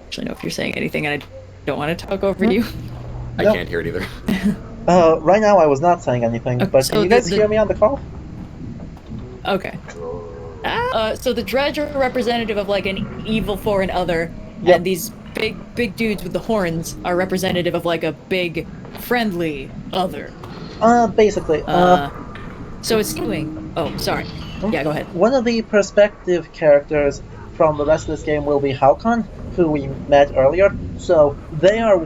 Actually, know if you're saying anything, and I don't want to talk over you. I can't hear it either. Right now I was not saying anything, but can you guys hear me on the call? Okay. So the Dredge are representative of an evil foreign other, yep. And these big dudes with the horns are representative of a big friendly other. Basically. So it's doing. Oh, sorry. Yeah, go ahead. One of the perspective characters from the rest of this game will be Haukon, who we met earlier. So they are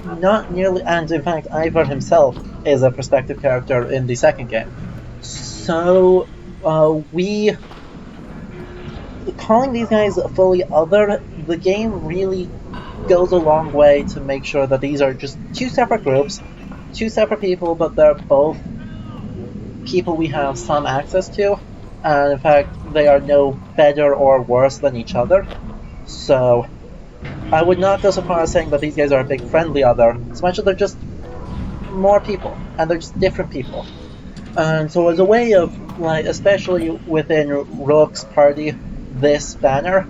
not nearly, and in fact Ivar himself is a perspective character in the second game. So calling these guys fully other, the game really goes a long way to make sure that these are just two separate groups, two separate people, but they're both people we have some access to, and in fact they are no better or worse than each other. So I would not go so far as saying that these guys are a big friendly other, as much as they're just more people, and they're just different people. And so as a way of, especially within Rook's party, this banner,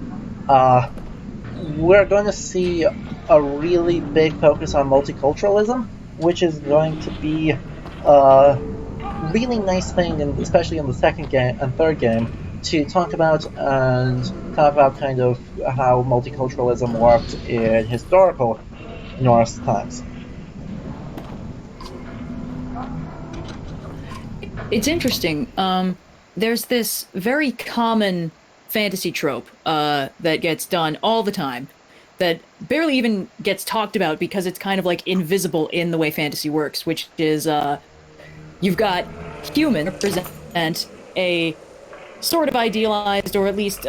we're going to see a really big focus on multiculturalism, which is going to be a really nice thing, and especially in the second game and third game, to talk about kind of how multiculturalism worked in historical Norse times. It's interesting. There's this very common fantasy trope that gets done all the time that barely even gets talked about because it's kind of like invisible in the way fantasy works, which is you've got human represent a sort of idealized or at least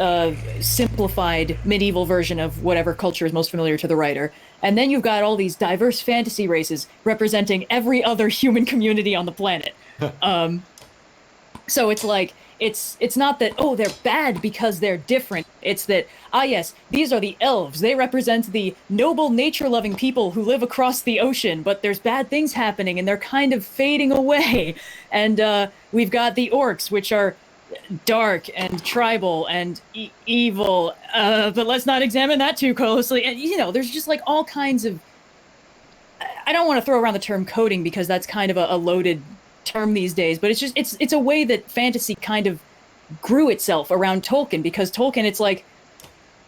simplified medieval version of whatever culture is most familiar to the writer. And then you've got all these diverse fantasy races representing every other human community on the planet. So it's like, it's not that, oh, they're bad because they're different. It's that, yes, these are the elves. They represent the noble, nature-loving people who live across the ocean, but there's bad things happening and they're kind of fading away. And we've got the orcs, which are dark and tribal and evil, but let's not examine that too closely. And, there's just like all kinds of... I don't want to throw around the term coding because that's kind of a loaded term these days, but it's a way that fantasy kind of grew itself around Tolkien, because Tolkien, it's like,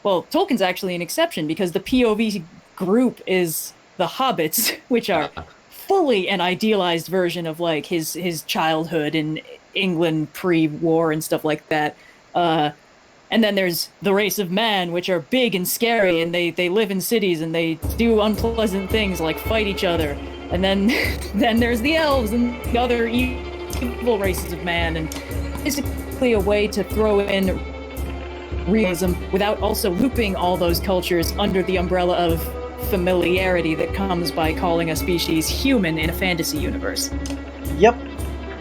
well, Tolkien's actually an exception because the POV group is the hobbits, which are fully an idealized version of like his childhood in England pre-war and stuff like that. And then there's the race of man, which are big and scary, and they live in cities and they do unpleasant things like fight each other. And then there's the elves and the other evil races of man, and basically a way to throw in realism without also looping all those cultures under the umbrella of familiarity that comes by calling a species human in a fantasy universe. Yep.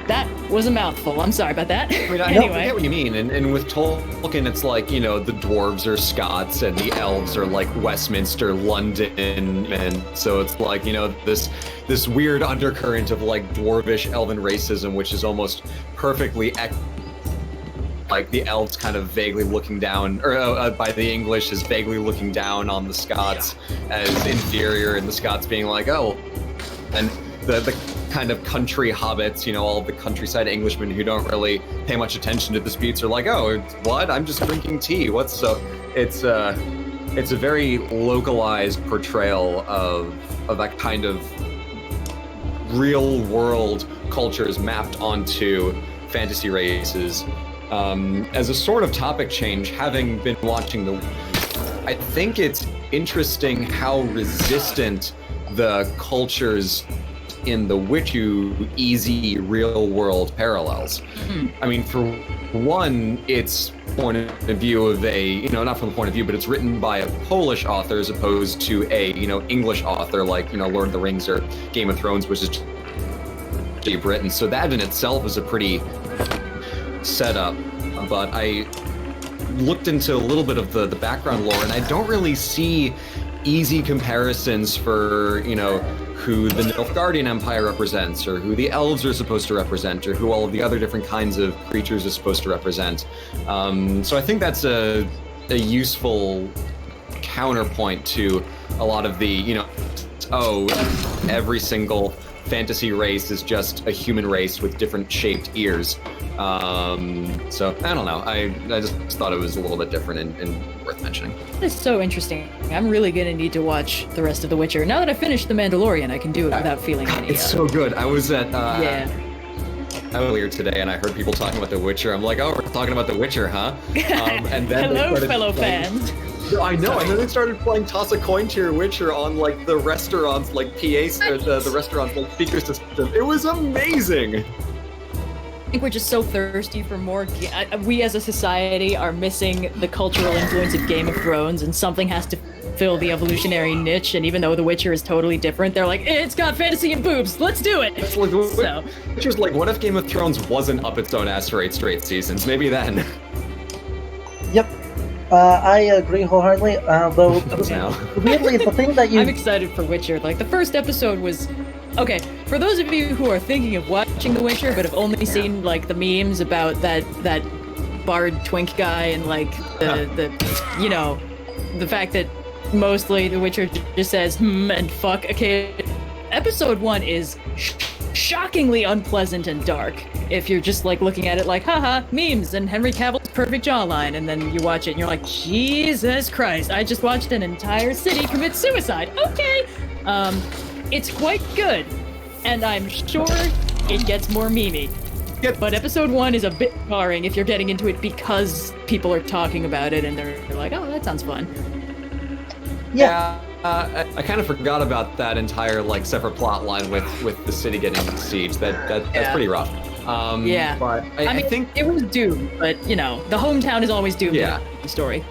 That was a mouthful. I'm sorry about that. I mean, I get what you mean. And with Tolkien, it's like, the dwarves are Scots and the elves are like Westminster, London. And so it's like, this weird undercurrent of like dwarvish elven racism, which is almost perfectly like the elves kind of vaguely looking down, or by the English is vaguely looking down on the Scots as inferior, and the Scots being like, oh, and the kind of country hobbits, all of the countryside Englishmen who don't really pay much attention to disputes are like, oh, what? I'm just drinking tea. It's a very localized portrayal of that kind of real world cultures mapped onto fantasy races. As a sort of topic change, having been watching I think it's interesting how resistant the cultures in the Witcher easy real-world parallels. I mean, for one, it's point of view of not from the point of view, but it's written by a Polish author as opposed to a, English author like, Lord of the Rings or Game of Thrones, which is written. So that in itself is a pretty setup. But I looked into a little bit of the background lore, and I don't really see easy comparisons for, who the Nilfgaardian Empire represents, or who the elves are supposed to represent, or who all of the other different kinds of creatures are supposed to represent. So I think that's a useful counterpoint to a lot of the, every single fantasy race is just a human race with different shaped ears. So I don't know. I just thought it was a little bit different and worth mentioning. It's so interesting. I'm really gonna need to watch the rest of The Witcher. Now that I finished The Mandalorian, I can do it without feeling any... It's so good. I was at... earlier today, and I heard people talking about The Witcher. I'm like, oh, we're talking about The Witcher, huh? And then hello, fellow fans. I know, and then they started playing Toss a Coin to Your Witcher on, like, the restaurants, like, the restaurants, like, speaker system. It was amazing! I think we're just so thirsty for more. We as a society are missing the cultural influence of Game of Thrones, and something has to fill the evolutionary niche. And even though The Witcher is totally different, they're like, it's got fantasy and boobs, let's do it! It's like, Witcher's like, what if Game of Thrones wasn't up its own ass for 8 straight seasons? Maybe then. Yep. I agree wholeheartedly, though weirdly, the thing that you... I'm excited for Witcher. Like, the first episode was... Okay, for those of you who are thinking of watching The Witcher but have only seen, like, the memes about that bard twink guy and, like, the fact that mostly The Witcher just says and fuck a kid. Episode 1 is shockingly unpleasant and dark. If you're just like looking at it like, haha, memes and Henry Cavill's perfect jawline, and then you watch it and you're like, Jesus Christ, I just watched an entire city commit suicide. Okay. It's quite good, and I'm sure it gets more memey. Yep. But episode 1 is a bit jarring if you're getting into it because people are talking about it and they're like, oh, that sounds fun. Yeah. I kind of forgot about that entire like separate plot line with the city getting besieged. That's pretty rough. Yeah. But I think it was doomed, but you know, the hometown is always doomed. Yeah. In the story.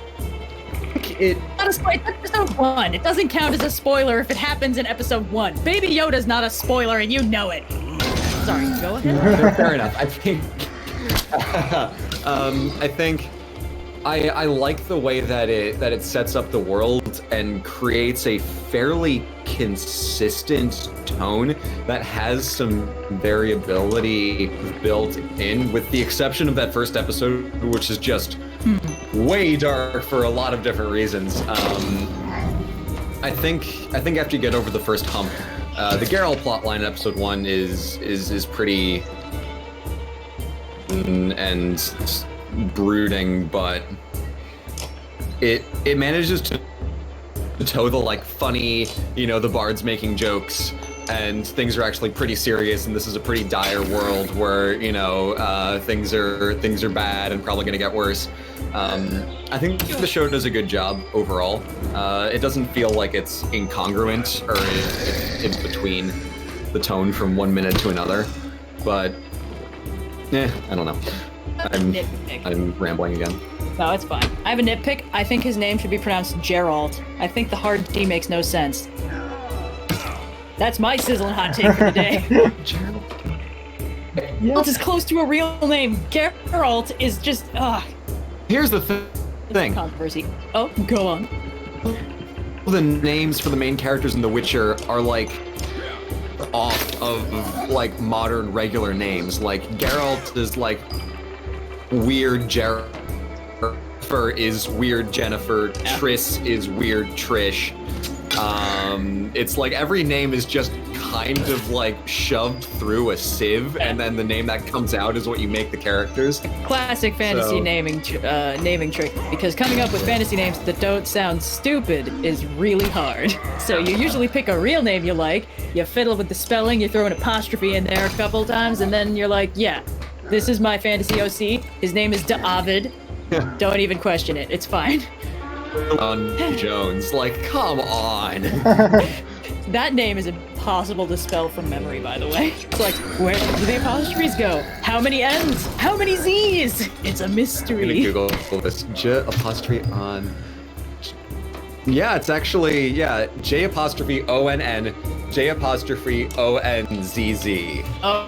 it. Not a spoiler. Episode 1. It doesn't count as a spoiler if it happens in episode 1. Baby Yoda's not a spoiler, and you know it. Sorry. Go ahead. Fair enough. I think. I think. I like the way that it sets up the world and creates a fairly consistent tone that has some variability built in, with the exception of that first episode, which is just way dark for a lot of different reasons. I think after you get over the first hump, the Geralt plotline in episode 1 is pretty and brooding, but it manages to toe the like funny, the bard's making jokes and things are actually pretty serious, and this is a pretty dire world where things are bad and probably gonna get worse. I think the show does a good job overall. It doesn't feel like it's incongruent or in between the tone from one minute to another, but I don't know. I'm rambling again. No, it's fine. I have a nitpick. I think his name should be pronounced Geralt. I think the hard D makes no sense. That's my sizzling hot take for the day. Geralt. Geralt is close to a real name. Geralt is just, Here's the thing. Controversy. Oh, go on. The names for the main characters in The Witcher are like off of like modern regular names. Like Geralt is like weird Jennifer is weird Jennifer. Triss is weird Trish. It's like every name is just kind of like shoved through a sieve, and then the name that comes out is what you make the characters. Classic fantasy naming trick, because coming up with fantasy names that don't sound stupid is really hard. So you usually pick a real name you like, you fiddle with the spelling, you throw an apostrophe in there a couple times, and then you're like, yeah, this is my fantasy OC. His name is David. Don't even question it. It's fine. Jones, like, come on. That name is impossible to spell from memory, by the way. It's like, where do the apostrophes go? How many N's? How many Z's? It's a mystery. I'm gonna Google this. J apostrophe on. Yeah, it's actually, J apostrophe ONN, J apostrophe ONZZ. Oh.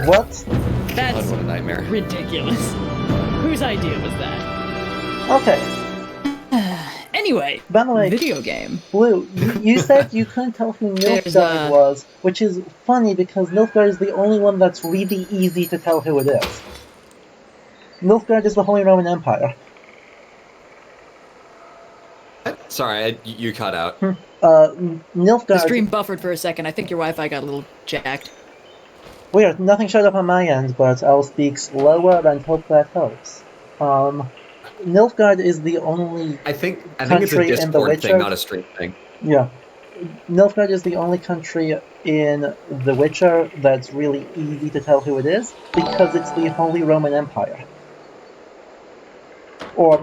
What? That's God, what a nightmare. Ridiculous. Whose idea was that? Okay. Anyway, by the way, video game. Blue, you said you couldn't tell who Nilfgaard was, which is funny because Nilfgaard is the only one that's really easy to tell who it is. Nilfgaard is the Holy Roman Empire. Sorry, you cut out. Nilfgaard... The stream buffered for a second. I think your Wi-Fi got a little jacked. Weird, nothing showed up on my end, but I'll speak slower and hope that helps. Nilfgaard is the only I think it's a Discord thing, not a stream thing. Yeah. Nilfgaard is the only country in The Witcher that's really easy to tell who it is, because it's the Holy Roman Empire. Or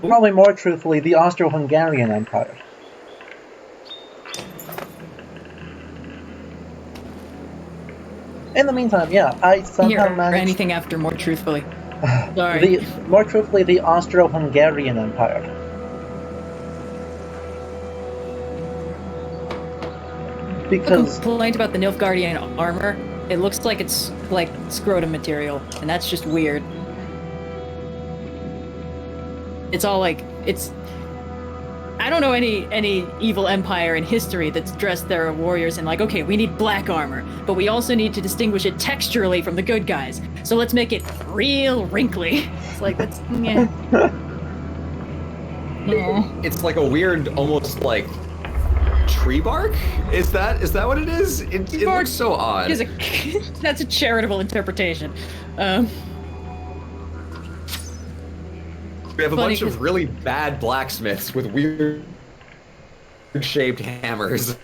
probably more truthfully, the Austro-Hungarian Empire. In the meantime, I somehow managed... anything after more truthfully. Sorry. More truthfully, the Austro-Hungarian Empire. Because... A complaint about the Nilfgaardian armor, it looks like it's like scrotum material, and that's just weird. It's all like, I don't know any evil empire in history that's dressed their warriors in like, okay, we need black armor, but we also need to distinguish it texturally from the good guys. So let's make it real wrinkly. It's like, that's, it's like a weird, almost like tree bark. Is that what it is? It looks so odd. That's a charitable interpretation. We have a bunch of really bad blacksmiths with weird shaped hammers.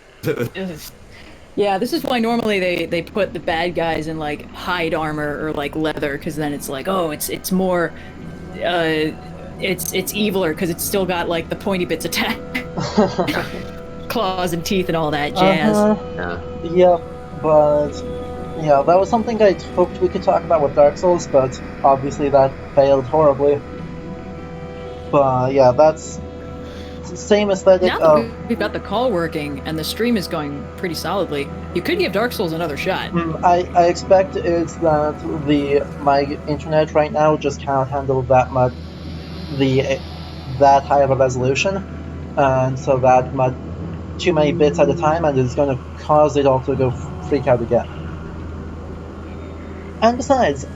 Yeah, this is why normally they put the bad guys in like hide armor or like leather, because then it's like, oh, it's more it's eviler because it's still got like the pointy bits attack. Claws and teeth and all that jazz. Yeah, but yeah, that was something I hoped we could talk about with Dark Souls, but obviously that failed horribly. But yeah, that's the same aesthetic. Now that we've got the call working and the stream is going pretty solidly, you could give Dark Souls another shot. I expect it's that my internet right now just can't handle that much, that high of a resolution, and so that much too many bits at a time, and it's going to cause it all to go freak out again. And besides,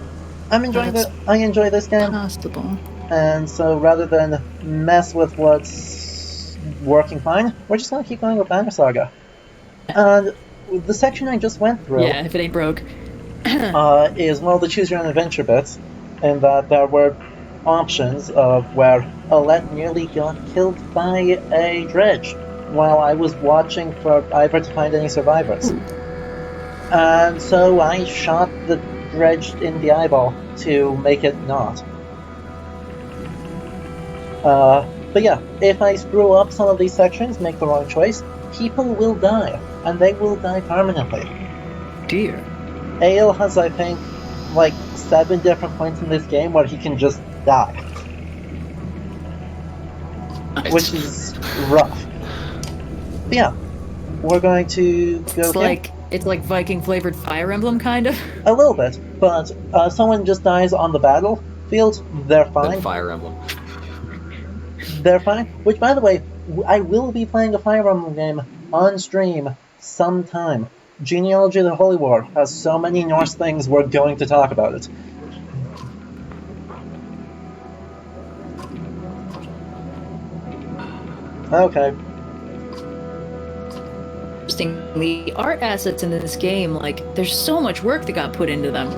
I enjoy this game. Possible. And so rather than mess with what's working fine, we're just going to keep going with Banner Saga. And the section I just went through... Yeah, if it ain't broke. is one of the choose your own adventure bits, in that there were options of where Alette nearly got killed by a dredge while I was watching for Ivor to find any survivors. And so I shot the dredge in the eyeball to make it not. But yeah, if I screw up some of these sections, make the wrong choice, people will die, and they will die permanently. Dear. Ale has, I think, like 7 different points in this game where he can just die. Nice. Which is rough. But yeah, we're going to go It's like Viking flavored Fire Emblem, kind of? a little bit, but someone just dies on the battlefield, they're fine. The Fire Emblem. They're fine. Which, by the way, I will be playing a Fire Emblem game on stream sometime. Genealogy of the Holy War has so many Norse things, we're going to talk about it. Okay. Interesting. The art assets in this game, like, there's so much work that got put into them.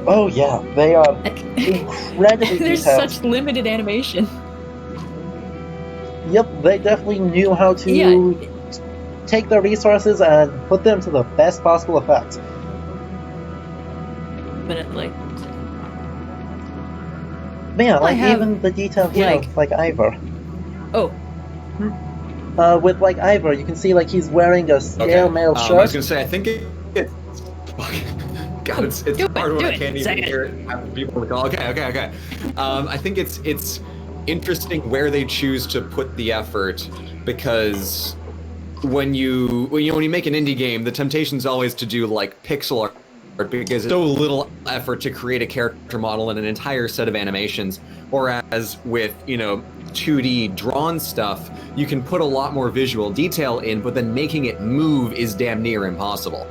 Oh yeah, they are incredibly There's detailed. such limited animation. Yep, they definitely knew how to take their resources and put them to the best possible effect. Definitely. But yeah, even the detail here, like Ivor. Oh. With like Ivor, you can see like he's wearing a scale mail shirt. I was gonna say, I think it God, it's hard when I can't even hear it. People on the call. Okay. I think it's interesting where they choose to put the effort, because when you make an indie game, the temptation's always to do like pixel art, because it's so little effort to create a character model and an entire set of animations. Whereas with 2D drawn stuff, you can put a lot more visual detail in, but then making it move is damn near impossible.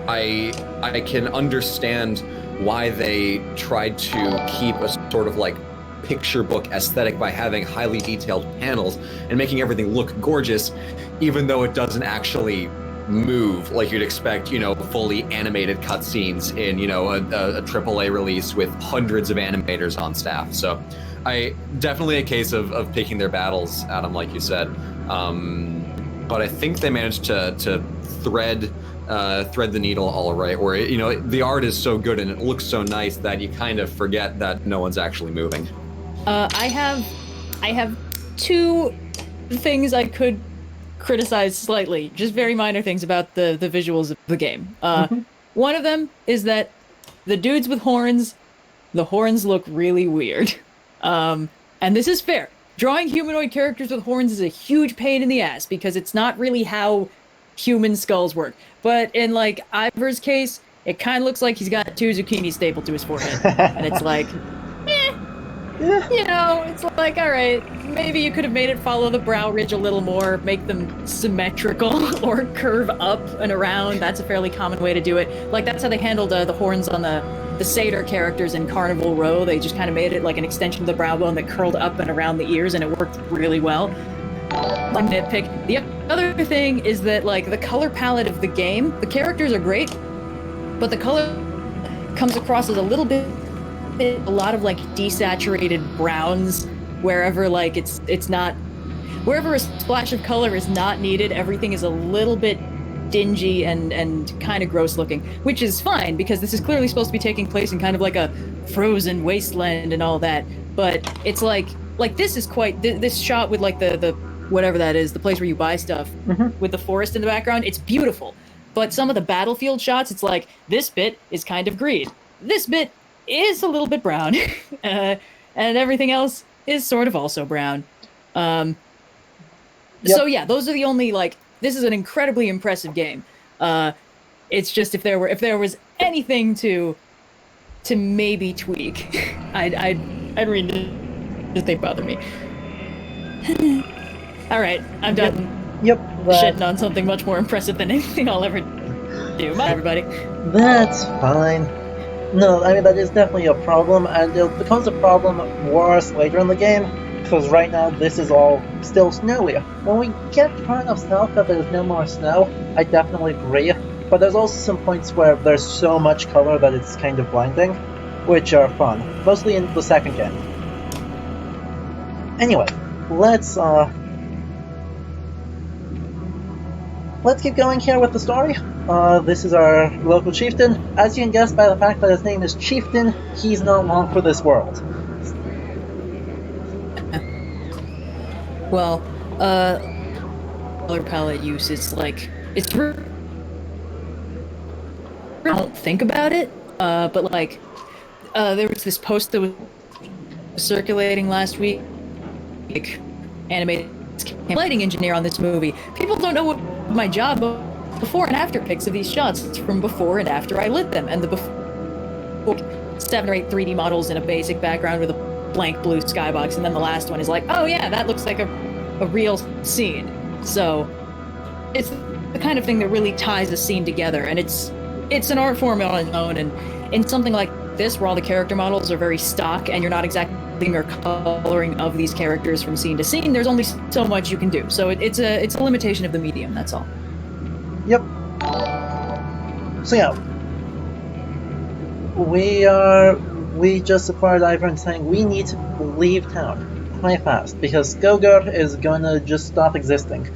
I can understand why they tried to keep a sort of like picture book aesthetic by having highly detailed panels and making everything look gorgeous, even though it doesn't actually move like you'd expect, fully animated cutscenes in, a AAA release with hundreds of animators on staff. So definitely a case of picking their battles, Adam, like you said. But I think they managed to thread the needle all right, where the art is so good and it looks so nice that you kind of forget that no one's actually moving. I have 2 things I could criticize slightly, just very minor things about the visuals of the game. One of them is that the dudes with horns, the horns look really weird. And this is fair. Drawing humanoid characters with horns is a huge pain in the ass because it's not really how human skulls work. But in like Ivor's case, it kind of looks like he's got 2 zucchini stapled to his forehead. And it's like, it's like, all right, maybe you could have made it follow the brow ridge a little more, make them symmetrical or curve up and around. That's a fairly common way to do it. Like, that's how they handled the horns on the the satyr characters in Carnival Row. They just kind of made it like an extension of the brow bone that curled up and around the ears, and it worked really well. Like nitpick. The other thing is that like the color palette of the game, the characters are great, but the color comes across as a little bit, a lot of like desaturated browns wherever like it's not, wherever a splash of color is not needed, everything is a little bit dingy and kind of gross looking, which is fine because this is clearly supposed to be taking place in kind of like a frozen wasteland and all that. But it's like this is quite this shot with like the whatever that is, the place where you buy stuff with the forest in the background. It's beautiful, but some of the battlefield shots, it's like this bit is kind of green, this bit is a little bit brown, and everything else is sort of also brown. So yeah, those are the only like. This is an incredibly impressive game. It's just if there was anything to maybe tweak, I'd read it if they bother me. All right, I'm done. Yep. Shitting on something much more impressive than anything I'll ever do. Bye, everybody. That's fine. No, I mean, that is definitely a problem, and it becomes a problem worse later in the game, because right now this is all still snowy. When we get far enough south that there's no more snow, I definitely agree, but there's also some points where there's so much color that it's kind of blinding, which are fun, mostly in the second game. Anyway, let's keep going here with the story. This is our local chieftain. As you can guess by the fact that his name is Chieftain, he's not long for this world. Well, color palette use is like, it's I don't think about it, but like, there was this post that was circulating last week, like, animated lighting engineer on this movie. People don't know what my job before and after pics of these shots from before and after I lit them, and the before 7 or 8 3D models in a basic background with a blank blue skybox, and then the last one is like, oh yeah, that looks like a real scene. So it's the kind of thing that really ties a scene together, and it's an art form on its own. And in something like this, where all the character models are very stock and you're not exactly or coloring of these characters from scene to scene, there's only so much you can do. So it's a limitation of the medium, that's all. Yep. So yeah, we just acquired Ivor and saying we need to leave town quite fast because Gogurt is gonna just stop existing.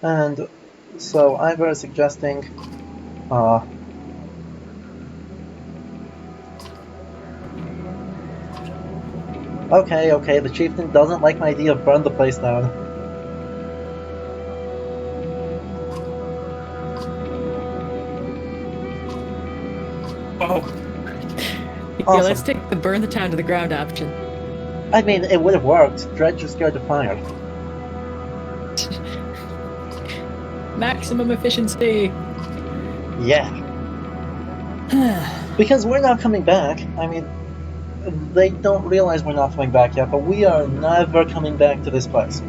And so Ivor is suggesting okay, the chieftain doesn't like my idea of burn the place down. Oh. Awesome. Yeah, let's take the burn the town to the ground option. I mean, it would have worked. Dredge is scared of fire. Maximum efficiency. Yeah. Because we're not coming back. I mean, they don't realize we're not coming back yet, but we are never coming back to this place.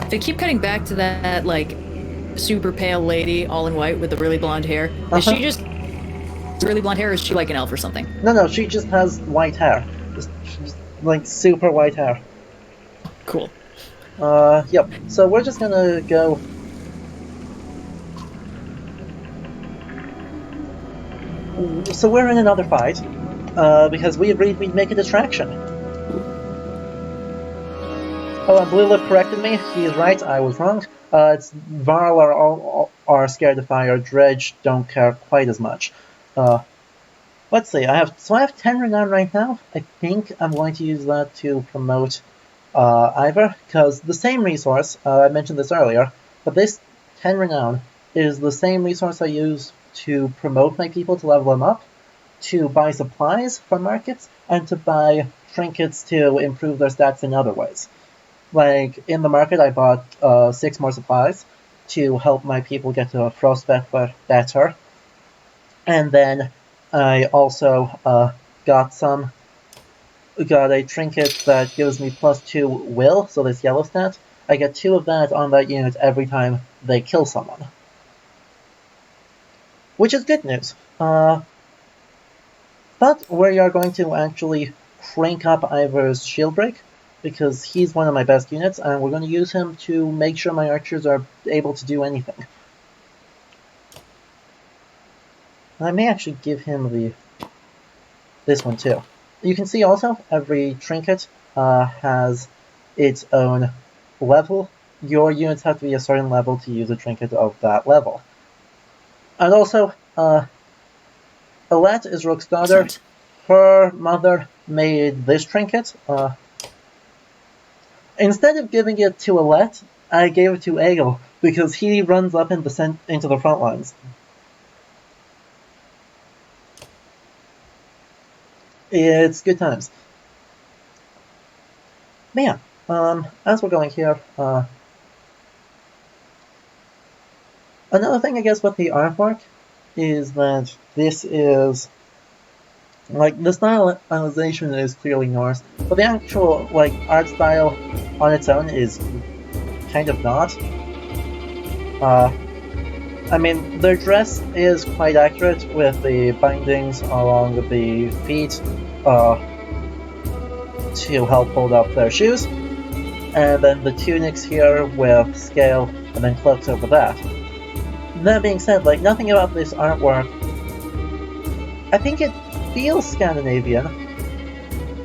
They keep cutting back to that like super pale lady, all in white with the really blonde hair. Is she just really blonde hair, or is she like an elf or something? No, she just has white hair. Just like super white hair. Cool. Yep. So we're just gonna go. So we're in another fight, because we agreed we'd make a distraction. Oh, and Blue Lip corrected me. He is right. I was wrong. It's Varl are scared of fire. Dredge don't care quite as much. Let's see. I have 10 renown right now. I think I'm going to use that to promote Ivor, because the same resource, I mentioned this earlier, but this 10 renown is the same resource I use to promote my people to level them up, to buy supplies from markets, and to buy trinkets to improve their stats in other ways. Like, in the market I bought 6 more supplies to help my people get to frostbite better, and then I also got some got a trinket that gives me +2 will, so this yellow stat. I get 2 of that on that unit every time they kill someone. Which is good news. But we are going to actually crank up Ivor's shield break, because he's one of my best units, and we're going to use him to make sure my archers are able to do anything. I may actually give him this one too. You can see also, every trinket has its own level. Your units have to be a certain level to use a trinket of that level. And also, Alette is Rook's daughter. Excellent. Her mother made this trinket. Instead of giving it to Alette, I gave it to Egil, because he runs up into the front lines. It's good times. But yeah, as we're going here, another thing I guess with the artwork is that this is, like, the stylization is clearly Norse, but the actual, like, art style on its own is kind of not. I mean, their dress is quite accurate with the bindings along the feet to help hold up their shoes, and then the tunics here with scale and then cloaks over that. That being said, like, nothing about this artwork, I think it feels Scandinavian,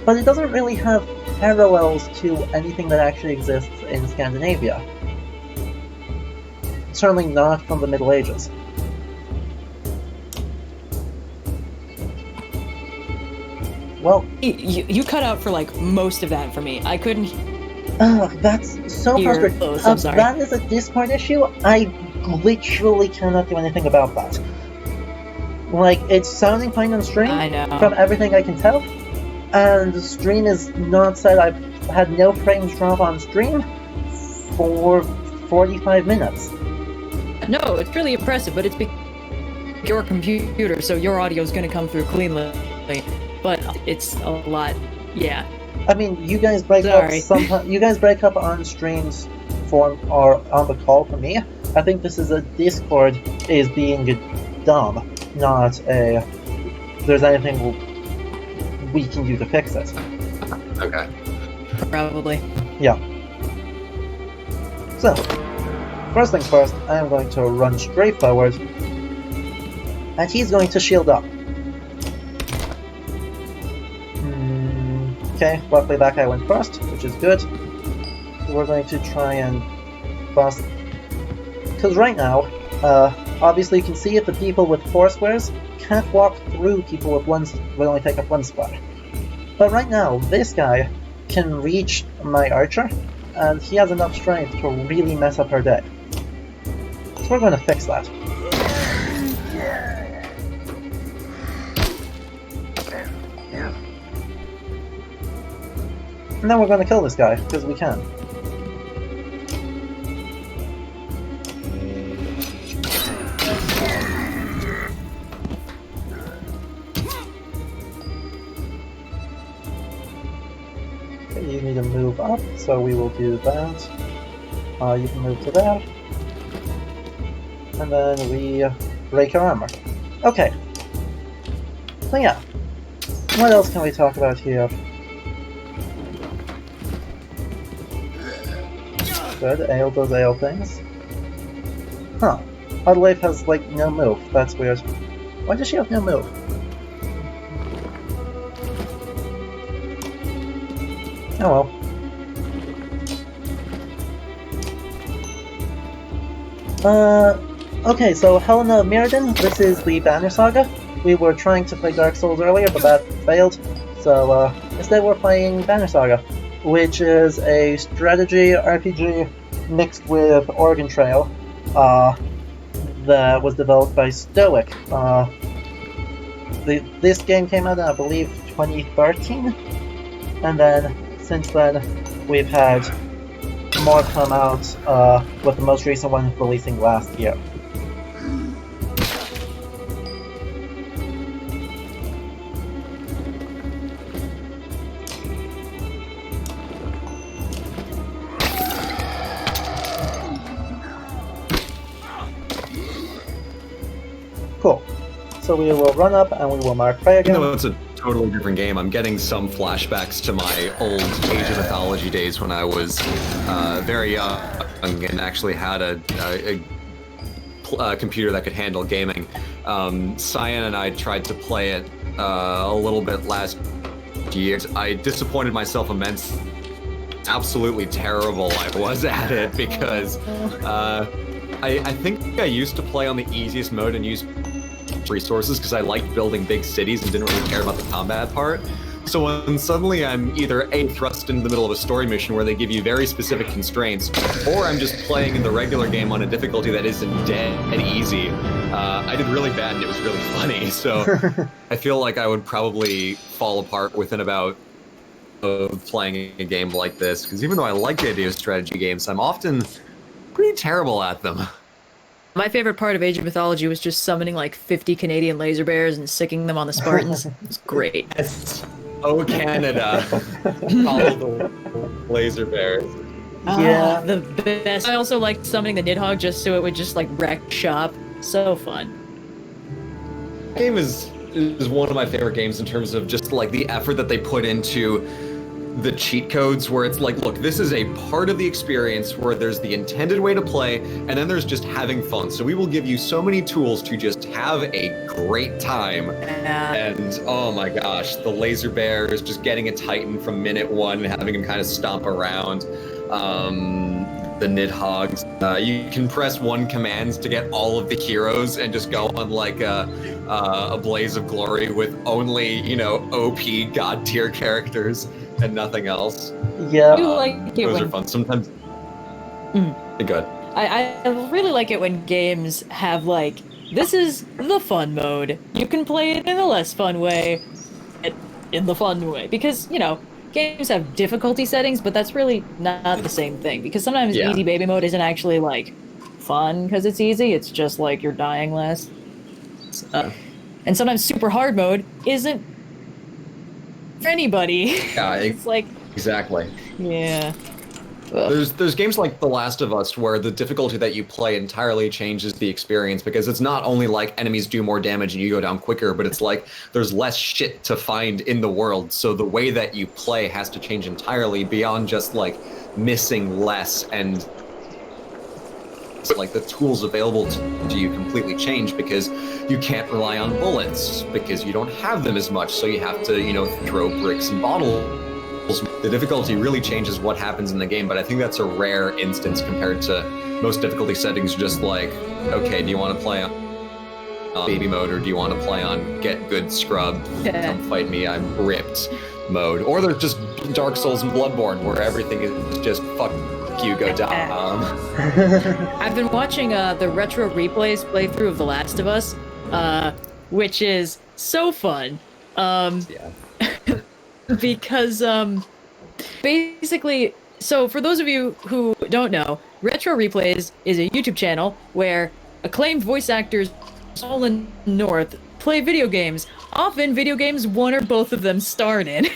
but it doesn't really have parallels to anything that actually exists in Scandinavia. Certainly not from the Middle Ages. Well, You cut out for like most of that for me. I couldn't that's so hear frustrating. both. I'm sorry. That is a Discord issue. I literally cannot do anything about that. Like, it's sounding fine on stream, I know. from everything I can tell, and the stream is not set. I've had no frames drop on stream for 45 minutes. No, it's really impressive, but it's your computer, so your audio is going to come through cleanly. But it's a lot, yeah. I mean, you guys break Sorry. up sometimes. You guys break up on streams or on the call for me. I think this is a Discord is being dumb, not a. There's anything we can do to fix it. Okay. Probably. Yeah. So, first things first, I am going to run straight forward, and he's going to shield up. Okay, luckily that guy went first, which is good. We're going to try and bust, because right now, obviously you can see if the people with 4 squares can't walk through people with 1, will only take up 1 square. But right now, this guy can reach my archer, and he has enough strength to really mess up her day. So we're going to fix that. And then we're going to kill this guy, because we can. Okay, you need to move up, so we will do that. You can move to there. And then we break your armor. Okay. So yeah. What else can we talk about here? Good, Ale does Ale things. Huh. Adelaide has, like, no move. That's weird. Why does she have no move? Oh well. Okay, so Helena of Mirrodin, this is the Banner Saga. We were trying to play Dark Souls earlier, but that failed. So, instead we're playing Banner Saga, which is a strategy RPG mixed with Oregon Trail, that was developed by Stoic. This game came out in, I believe, 2013, and then since then we've had more come out, with the most recent one releasing last year. Cool. So we will run up and we will mark play again. Even though it's a totally different game, I'm getting some flashbacks to my old Age of Mythology days when I was very young and actually had a computer that could handle gaming. Cyan and I tried to play it a little bit last year. I disappointed myself immensely. Absolutely terrible I was at it because I think I used to play on the easiest mode and use resources because I liked building big cities and didn't really care about the combat part. So when suddenly I'm either thrust into the middle of a story mission where they give you very specific constraints, or I'm just playing in the regular game on a difficulty that isn't dead easy, I did really bad and it was really funny. So I feel like I would probably fall apart within about playing a game like this, because even though I like the idea of strategy games, I'm often pretty terrible at them. My favorite part of Age of Mythology was just summoning like 50 Canadian laser bears and sicking them on the Spartans. It was great. Oh, Canada. All the laser bears. Yeah. The best. I also liked summoning the Nidhogg just so it would just like wreck shop. So fun. Game is one of my favorite games in terms of just like the effort that they put into the cheat codes, where it's like, look, this is a part of the experience where there's the intended way to play, and then there's just having fun. So we will give you so many tools to just have a great time. And oh my gosh, the laser bears, just getting a Titan from minute one and having him kind of stomp around. The Nidhoggs. You can press one commands to get all of the heroes and just go on like a blaze of glory with only, you know, OP god tier characters and nothing else. Yeah. Those are fun. Sometimes. Good. I really like it when games have like, this is the fun mode. You can play it in a less fun way, in the fun way, because you know. Games have difficulty settings, but that's really not the same thing, because sometimes easy baby mode isn't actually like fun because it's easy, it's just like you're dying less. And sometimes super hard mode isn't for anybody. Yeah, it's like exactly. Yeah. There's games like The Last of Us where the difficulty that you play entirely changes the experience, because it's not only like enemies do more damage and you go down quicker, but it's like there's less shit to find in the world. So the way that you play has to change entirely beyond just like missing less, and so, like the tools available to you completely change because you can't rely on bullets because you don't have them as much. So you have to, you know, throw bricks and bottles. The difficulty really changes what happens in the game, but I think that's a rare instance compared to most difficulty settings. Just like, okay, do you want to play on baby mode, or do you want to play on get good scrub, come fight me, I'm ripped mode? Or there's just Dark Souls and Bloodborne where everything is just fuck you, go down. I've been watching the retro replays playthrough of The Last of Us, which is so fun. Because basically, so for those of you who don't know, Retro Replays is a YouTube channel where acclaimed voice actors all in North play video games, often video games one or both of them starred in.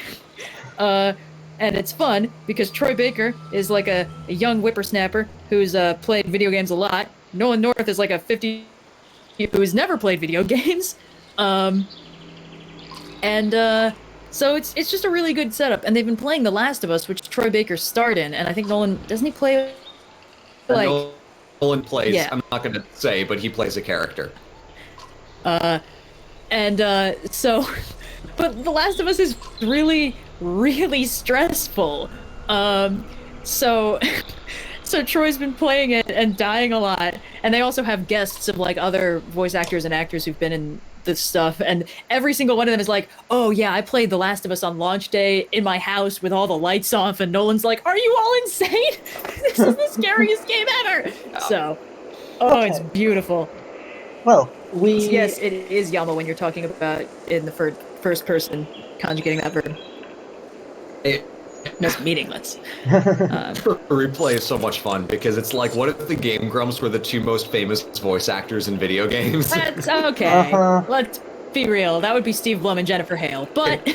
And it's fun because Troy Baker is like a young whippersnapper who's played video games a lot. Nolan North is like a 50 who's never played video games. So it's just a really good setup, and they've been playing The Last of Us, which Troy Baker starred in, and I think Nolan, doesn't he play, like... Nolan plays, yeah. I'm not gonna say, but he plays a character. But The Last of Us is really, really stressful. So Troy's been playing it and dying a lot, and they also have guests of, like, other voice actors and actors who've been in this stuff, and every single one of them is like, oh yeah, I played The Last of Us on launch day in my house with all the lights off, and Nolan's like, are you all insane? This is the scariest game ever! So, it's beautiful. Well, Yes, it is Yama when you're talking about in the first person, conjugating that verb. That's meaningless. Replay is so much fun because it's like, what if the Game Grumps were the two most famous voice actors in video games? That's okay. Let's be real. That would be Steve Blum and Jennifer Hale, but...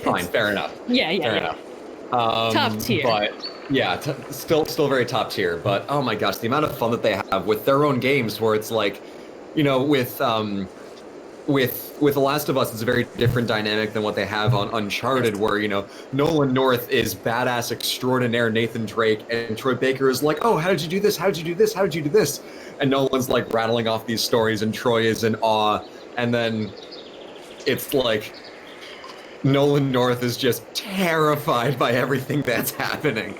Fine, fair enough. Yeah. Fair enough. Top tier. But, yeah, still very top tier. But, oh my gosh, the amount of fun that they have with their own games where it's like, you know, with with The Last of Us, it's a very different dynamic than what they have on Uncharted, where, you know, Nolan North is badass extraordinaire Nathan Drake, and Troy Baker is like, oh, how did you do this? How did you do this? How did you do this? And Nolan's like rattling off these stories, and Troy is in awe. And then it's like Nolan North is just terrified by everything that's happening.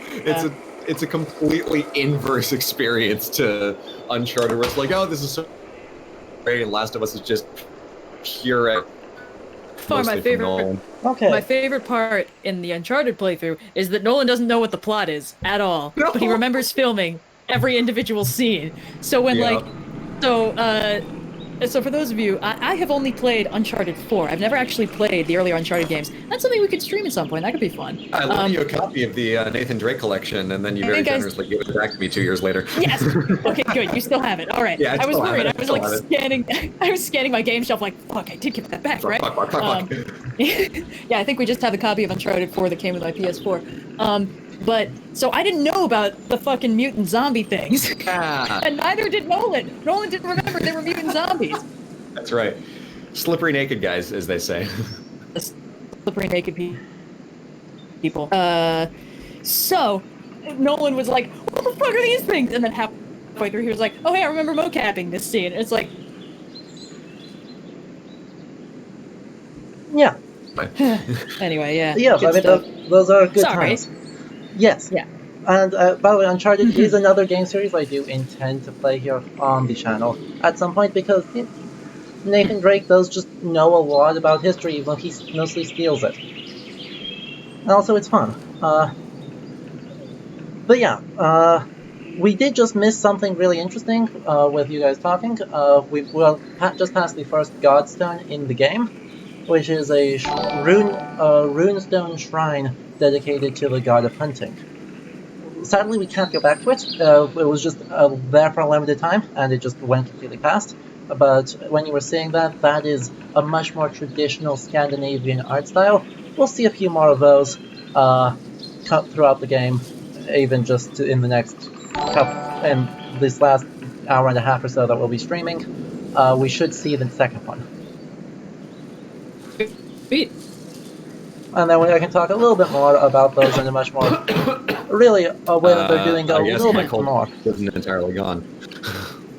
It's a completely inverse experience to Uncharted, where it's like, oh, this is so great, and Last of Us is just pure. Far my favorite. Okay. My favorite part in the Uncharted playthrough is that Nolan doesn't know what the plot is at all, No. but he remembers filming every individual scene. So when so for those of you, I have only played Uncharted 4. I've never actually played the earlier Uncharted games. That's something we could stream at some point. That could be fun. I lent you a copy of the Nathan Drake collection, and then you very generously gave it back to me 2 years later. Yes. Okay, good. You still have it. All right. Yeah, I was worried. I was like scanning. I was scanning my game shelf. Like, fuck, I did give that back, right? Fuck. Yeah, I think we just have the copy of Uncharted 4 that came with my PS4. But so I didn't know about the fucking mutant zombie things, and neither did Nolan. Nolan didn't remember there were mutant zombies. That's right. Slippery naked guys, as they say. Slippery naked people. So Nolan was like, what the fuck are these things? And then halfway through he was like, oh hey, I remember mocapping this scene. And it's like, yeah. Anyway, yeah. Yeah, I mean, those are good times. Yes. Yeah. And by the way, Uncharted is another game series I do intend to play here on the channel at some point, because Nathan Drake does just know a lot about history, even though he mostly steals it. And also, it's fun. But yeah, we did just miss something really interesting with you guys talking. We just passed the first Godstone in the game, which is a runestone shrine dedicated to the god of hunting. Sadly, we can't go back to it. It was just there for a limited time, and it just went completely past. But when you were saying that, that is a much more traditional Scandinavian art style. We'll see a few more of those cut throughout the game, even just in the next in this last hour and a half or so that we'll be streaming. We should see the second one. Sweet. And then I can talk a little bit more about those in a much more, really, a way that they're doing a little bit more. Isn't entirely gone.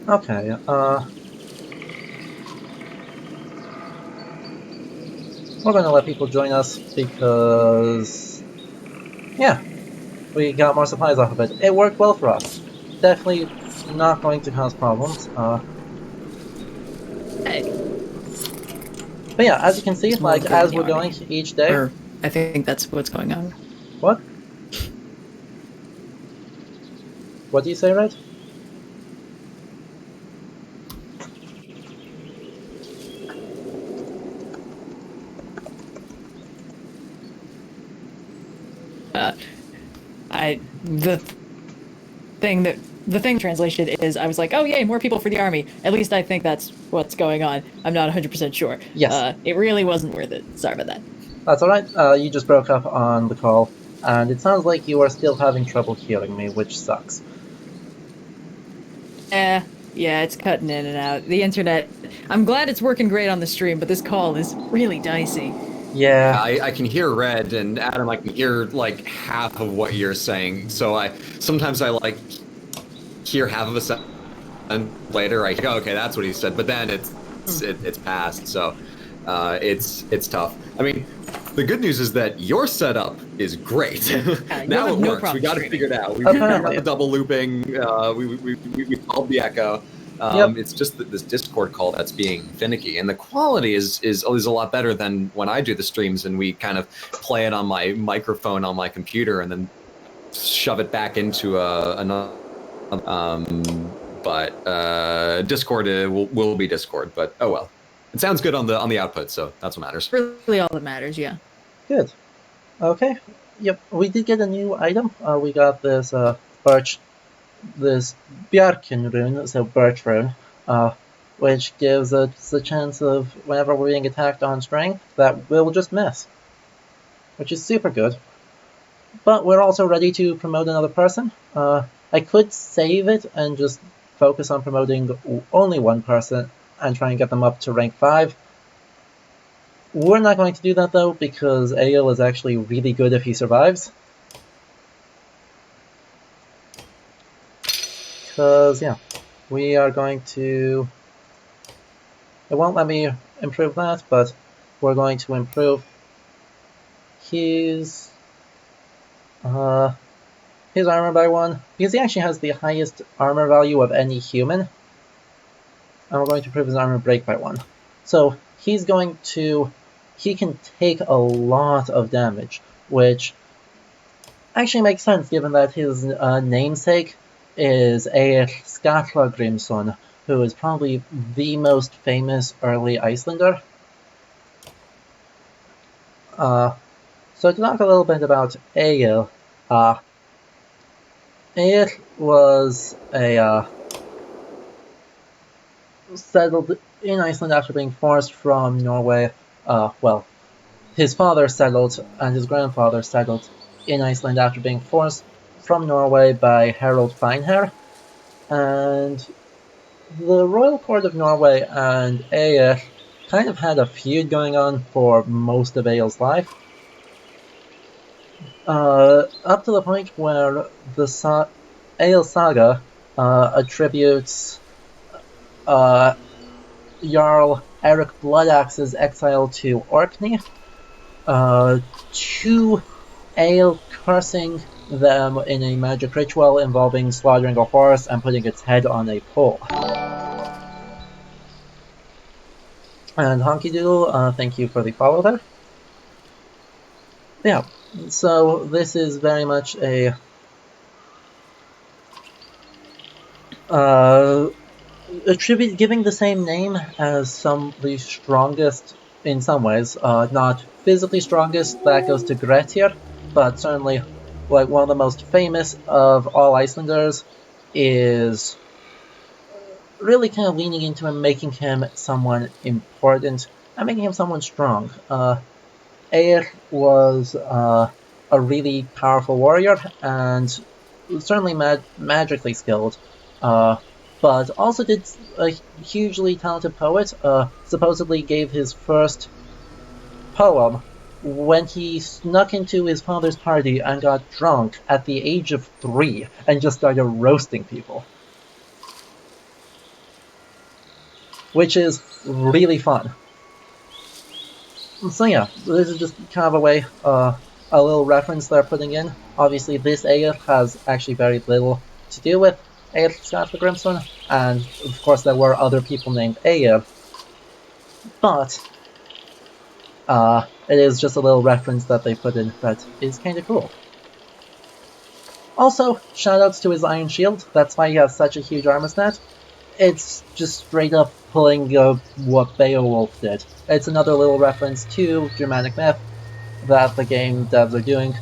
Okay, we're going to let people join us because, yeah, we got more supplies off of it. It worked well for us. Definitely not going to cause problems. Hey. But yeah, as you can see, like, as we're going each day... I think that's what's going on. What? What do you say, Red? The thing translation is, I was like, oh yay, more people for the army. At least I think that's what's going on. I'm not 100% sure. Yes. It really wasn't worth it. Sorry about that. That's alright. You just broke up on the call, and it sounds like you are still having trouble hearing me, which sucks. Yeah, it's cutting in and out. The internet, I'm glad it's working great on the stream, but this call is really dicey. Yeah. I can hear Red, and Adam, I can hear like half of what you're saying. So sometimes I like hear half of a sentence, and later I go, okay, that's what he said. But then it's past, so it's tough. I mean, the good news is that your setup is great. Now it works. We got it figured out. We got the double looping. We solved the echo. It's just that this Discord call that's being finicky, and the quality is always a lot better than when I do the streams and we kind of play it on my microphone on my computer and then shove it back into another. But Discord will be Discord. But oh well, it sounds good on the output, so that's what matters. Really, all that matters, yeah. Good. Okay. Yep. We did get a new item. We got this this Bjarken rune, so birch rune, which gives us a chance of whenever we're being attacked on strength that we'll just miss, which is super good. But we're also ready to promote another person. I could save it and just focus on promoting only one person and try and get them up to rank 5, We're not going to do that though, because Egil is actually really good if he survives. Because, yeah, we are going to... It won't let me improve that, but we're going to improve his armor by 1, because he actually has the highest armor value of any human. And we're going to improve his armor break by 1. So he's going to... He can take a lot of damage, which actually makes sense given that his namesake is Eir Skallagrimsson, who is probably the most famous early Icelander. So to talk a little bit about Egil, Egil was settled in Iceland after being forced from Norway. Well, his father settled and his grandfather settled in Iceland after being forced from Norway by Harald Finehair. And the royal court of Norway and Egil kind of had a feud going on for most of Egil's life. Up to the point where the Egil Saga attributes Jarl Eric Bloodaxe's exile to Orkney to Egil cursing them in a magic ritual involving slaughtering a horse and putting its head on a pole. And Honky Doodle, thank you for the follow there. Yeah, so this is very much a giving the same name as some of the strongest in some ways. Not physically strongest, that goes to Grettir, but certainly like one of the most famous of all Icelanders is really kind of leaning into him, making him someone important and making him someone strong. Eir was a really powerful warrior and certainly magically skilled, but also did a hugely talented poet. Supposedly gave his first poem when he snuck into his father's party and got drunk at the age of 3 and just started roasting people. Which is really fun. So yeah, this is just kind of a way, a little reference they're putting in. Obviously this Egil has actually very little to do with Egil Skallagrimsson, and of course there were other people named Egil, but it is just a little reference that they put in that is kind of cool. Also, shoutouts to his iron shield, that's why he has such a huge armor stat. It's just straight up pulling what Beowulf did. It's another little reference to Germanic myth that the game devs are doing.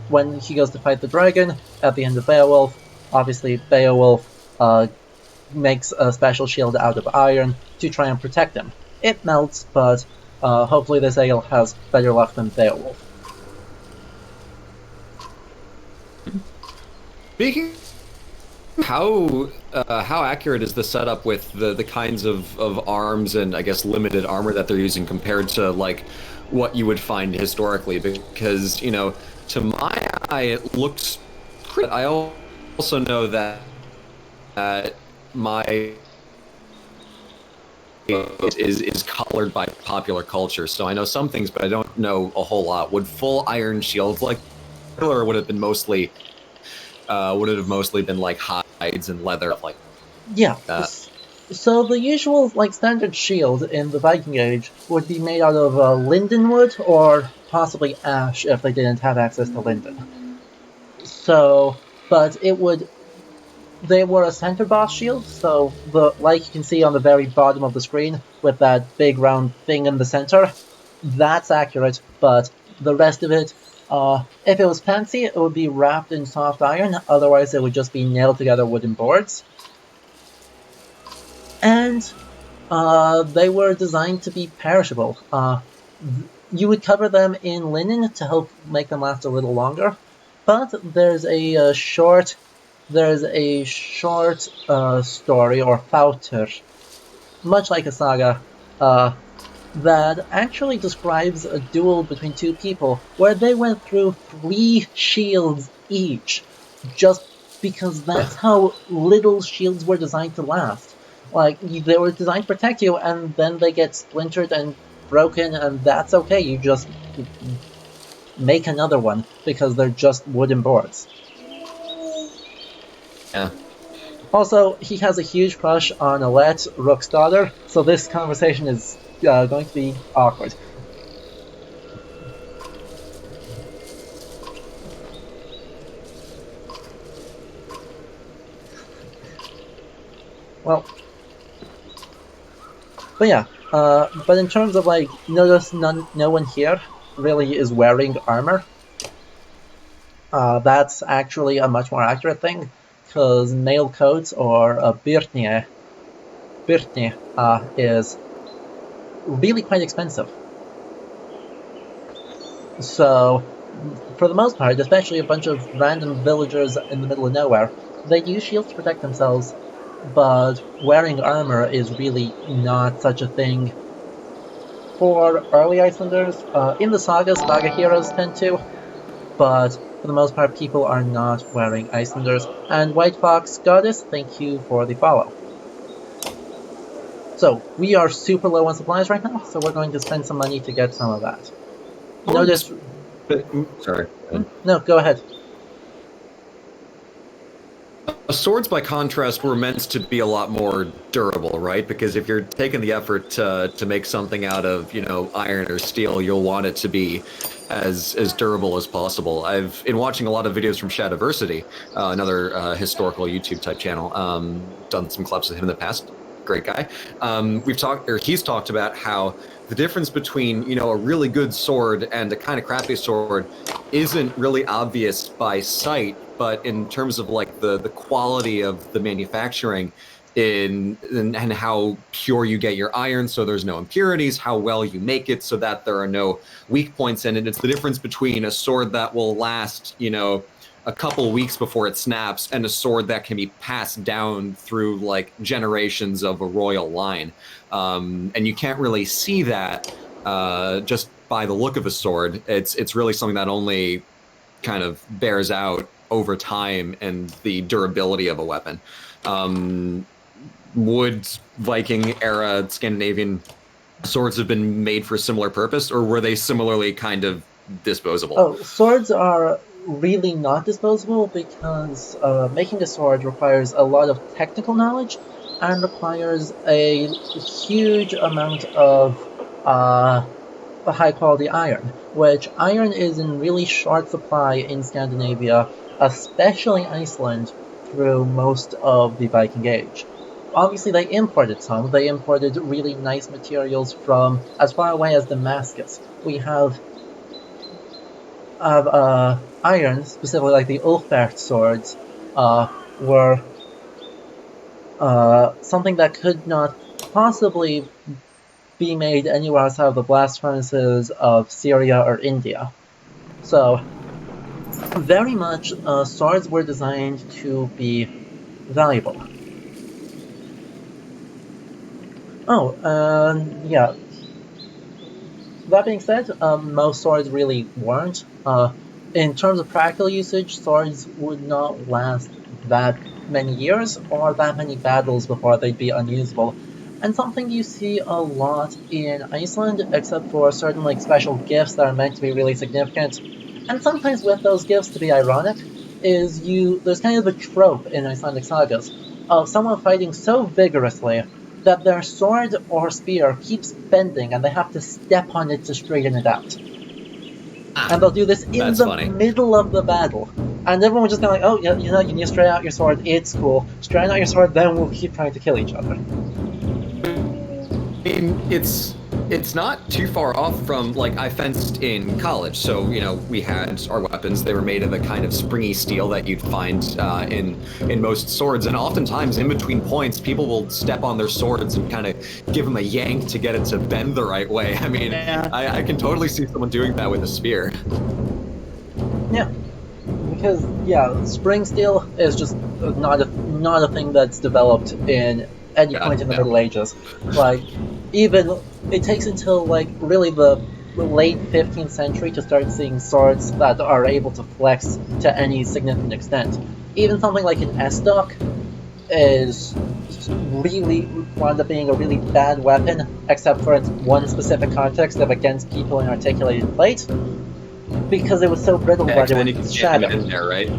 When he goes to fight the dragon at the end of Beowulf, obviously Beowulf makes a special shield out of iron to try and protect him. It melts, but hopefully this Egil has better luck than Beowulf. Speaking, how accurate is the setup with the kinds of arms and I guess limited armor that they're using compared to like what you would find historically? Because to my eye it looks pretty. I also know that my is colored by popular culture, so I know some things, but I don't know a whole lot. Would full iron shields like, or would it have been mostly? Would it have mostly been like hides and leather, like yeah, that? So the usual like standard shield in the Viking Age would be made out of lindenwood or possibly ash if they didn't have access to linden. So, but they were a center boss shield, so like you can see on the very bottom of the screen with that big round thing in the center, that's accurate, but the rest of it, if it was fancy, it would be wrapped in soft iron, otherwise it would just be nailed together wooden boards. And they were designed to be perishable. You would cover them in linen to help make them last a little longer, but there's a short story, or fauter, much like a saga, that actually describes a duel between two people where they went through 3 shields each, just because that's how little shields were designed to last. Like, they were designed to protect you, and then they get splintered and broken, and that's okay. You just make another one, because they're just wooden boards. Yeah. Also, he has a huge crush on Alette, Rook's daughter, so this conversation is going to be awkward. Well, but yeah, but in terms of, like, notice no one here really is wearing armor. That's actually a much more accurate thing, because mail coats, or byrtne, is really quite expensive. So, for the most part, especially a bunch of random villagers in the middle of nowhere, they use shields to protect themselves, but wearing armor is really not such a thing for early Icelanders. In the sagas, Saga heroes tend to, but for the most part, people are not wearing Icelanders. And White Fox Goddess, thank you for the follow. So, we are super low on supplies right now, so we're going to spend some money to get some of that. Notice... Sorry. No, go ahead. Swords, by contrast, were meant to be a lot more durable, right? Because if you're taking the effort to make something out of, iron or steel, you'll want it to be as durable as possible. I've been watching a lot of videos from Shadiversity, another historical YouTube type channel. Done some clips with him in the past. Great guy. He's talked about how the difference between, a really good sword and a kind of crappy sword isn't really obvious by sight, but in terms of like the quality of the manufacturing and how pure you get your iron, so there's no impurities, how well you make it so that there are no weak points in it. It's the difference between a sword that will last, a couple weeks before it snaps, and a sword that can be passed down through like generations of a royal line. And you can't really see that just by the look of a sword. It's really something that only kind of bears out over time and the durability of a weapon. Would Viking era Scandinavian swords have been made for a similar purpose, or were they similarly kind of disposable? Oh, swords are really not disposable, because making a sword requires a lot of technical knowledge and requires a huge amount of high quality iron, which iron is in really short supply in Scandinavia, especially Iceland, through most of the Viking Age. Obviously, they imported some. They imported really nice materials from as far away as Damascus. We have iron, specifically like the Ulfberht swords, were something that could not possibly be made anywhere outside of the blast furnaces of Syria or India. So, very much, swords were designed to be valuable. Yeah. That being said, most swords really weren't. In terms of practical usage, swords would not last that many years or that many battles before they'd be unusable. And something you see a lot in Iceland, except for certain like special gifts that are meant to be really significant, and sometimes with those gifts to be ironic, is there's kind of a trope in Icelandic sagas of someone fighting so vigorously that their sword or spear keeps bending and they have to step on it to straighten it out. And they'll do this in the middle of the battle. And everyone was just kind of like, oh, yeah, you need to straighten out your sword, it's cool. Straighten out your sword, then we'll keep trying to kill each other. I mean, it's not too far off from, like, I fenced in college, so, we had our weapons. They were made of a kind of springy steel that you'd find in most swords, and oftentimes, in between points, people will step on their swords and kind of give them a yank to get it to bend the right way. I mean, yeah. I can totally see someone doing that with a spear. Yeah. Because, spring steel is just not a thing that's developed in any point in the Middle Ages. Like, even it takes until like really the late 15th century to start seeing swords that are able to flex to any significant extent. Even something like an S-stock is really wound up being a really bad weapon, except for its one specific context of against people in articulated plate, because it was so brittle that it would shatter. In there, right?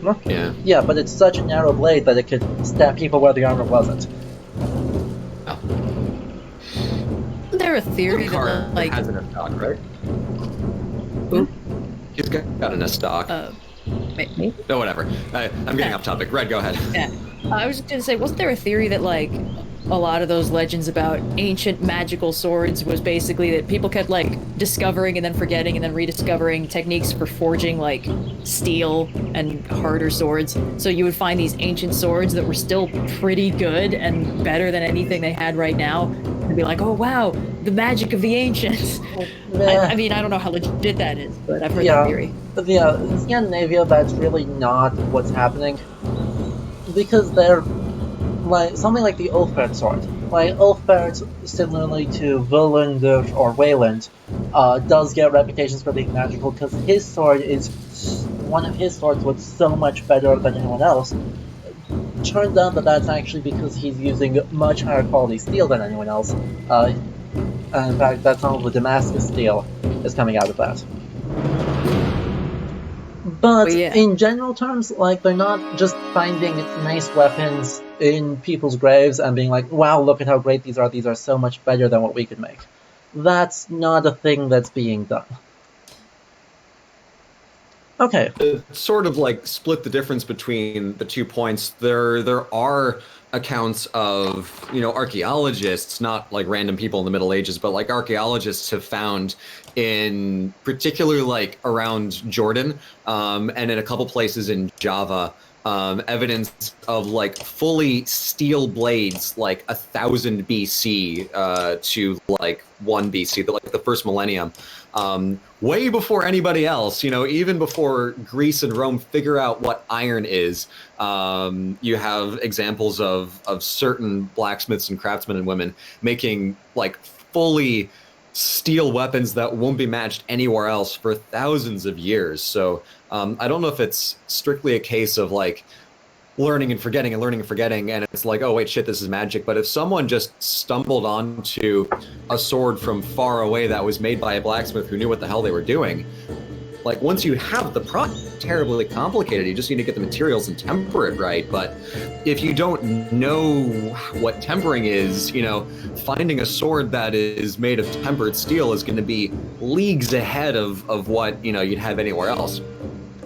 Huh? Yeah. Yeah, but it's such a narrow blade that it could stab people where the armor wasn't. Isn't there a theory that, like... has an S-stock, right? Who? He's got an S-stock. Maybe? No, whatever. I'm getting off topic. Red, go ahead. Yeah. I was just gonna say, wasn't there a theory that, like, a lot of those legends about ancient magical swords was basically that people kept, like, discovering and then forgetting and then rediscovering techniques for forging, like, steel and harder swords. So you would find these ancient swords that were still pretty good and better than anything they had right now. And be like, oh wow, the magic of the ancients. I mean, I don't know how legit that is, but I've heard that theory. Yeah, in Scandinavia, that's really not what's happening. Because they're like something like the Ulfberht sword. Like Ulfberht, similarly to Volund or Wayland, does get reputations for being magical because his sword is one of his swords was so much better than anyone else. Turns out that that's actually because he's using much higher quality steel than anyone else. And in fact, that's some of the Damascus steel is coming out of that. But in general terms, like, they're not just finding nice weapons in people's graves and being like, wow, look at how great these are so much better than what we could make. That's not a thing that's being done. Okay. Sort of like split the difference between the 2 points. There are accounts of, archaeologists, not like random people in the Middle Ages, but like archaeologists have found in particular like around Jordan, and in a couple places in Java, evidence of like fully steel blades like 1000 BC to like 1 BC, like the first millennium. Way before anybody else, even before Greece and Rome figure out what iron is, you have examples of certain blacksmiths and craftsmen and women making like fully steel weapons that won't be matched anywhere else for thousands of years. So I don't know if it's strictly a case of like learning and forgetting and it's like, oh wait, shit, this is magic. But if someone just stumbled onto a sword from far away that was made by a blacksmith who knew what the hell they were doing, like once you have the product, terribly complicated. You just need to get the materials and temper it right. But if you don't know what tempering is, finding a sword that is made of tempered steel is going to be leagues ahead of what you'd have anywhere else.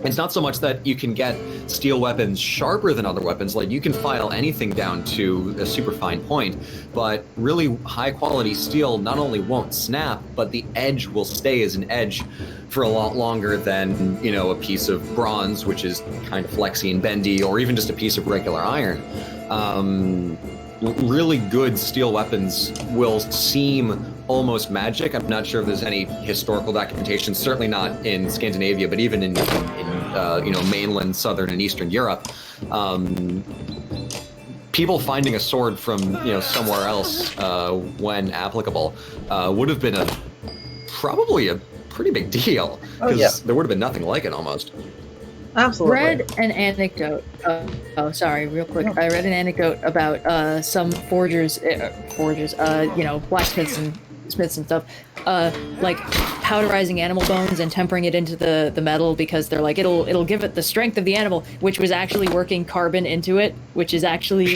It's not so much that you can get steel weapons sharper than other weapons, like you can file anything down to a super fine point, but really high quality steel not only won't snap, but the edge will stay as an edge for a lot longer than, a piece of bronze, which is kind of flexy and bendy, or even just a piece of regular iron. Really good steel weapons will seem almost magic. I'm not sure if there's any historical documentation, certainly not in Scandinavia, but even in mainland Southern and Eastern Europe. People finding a sword from, somewhere else when applicable would have been probably a pretty big deal, because there would have been nothing like it almost. Absolutely. Read an anecdote. Real quick. I read an anecdote about some forgers, blacksmiths and smiths and stuff, like powderizing animal bones and tempering it into the metal because they're like it'll give it the strength of the animal, which was actually working carbon into it, which is actually a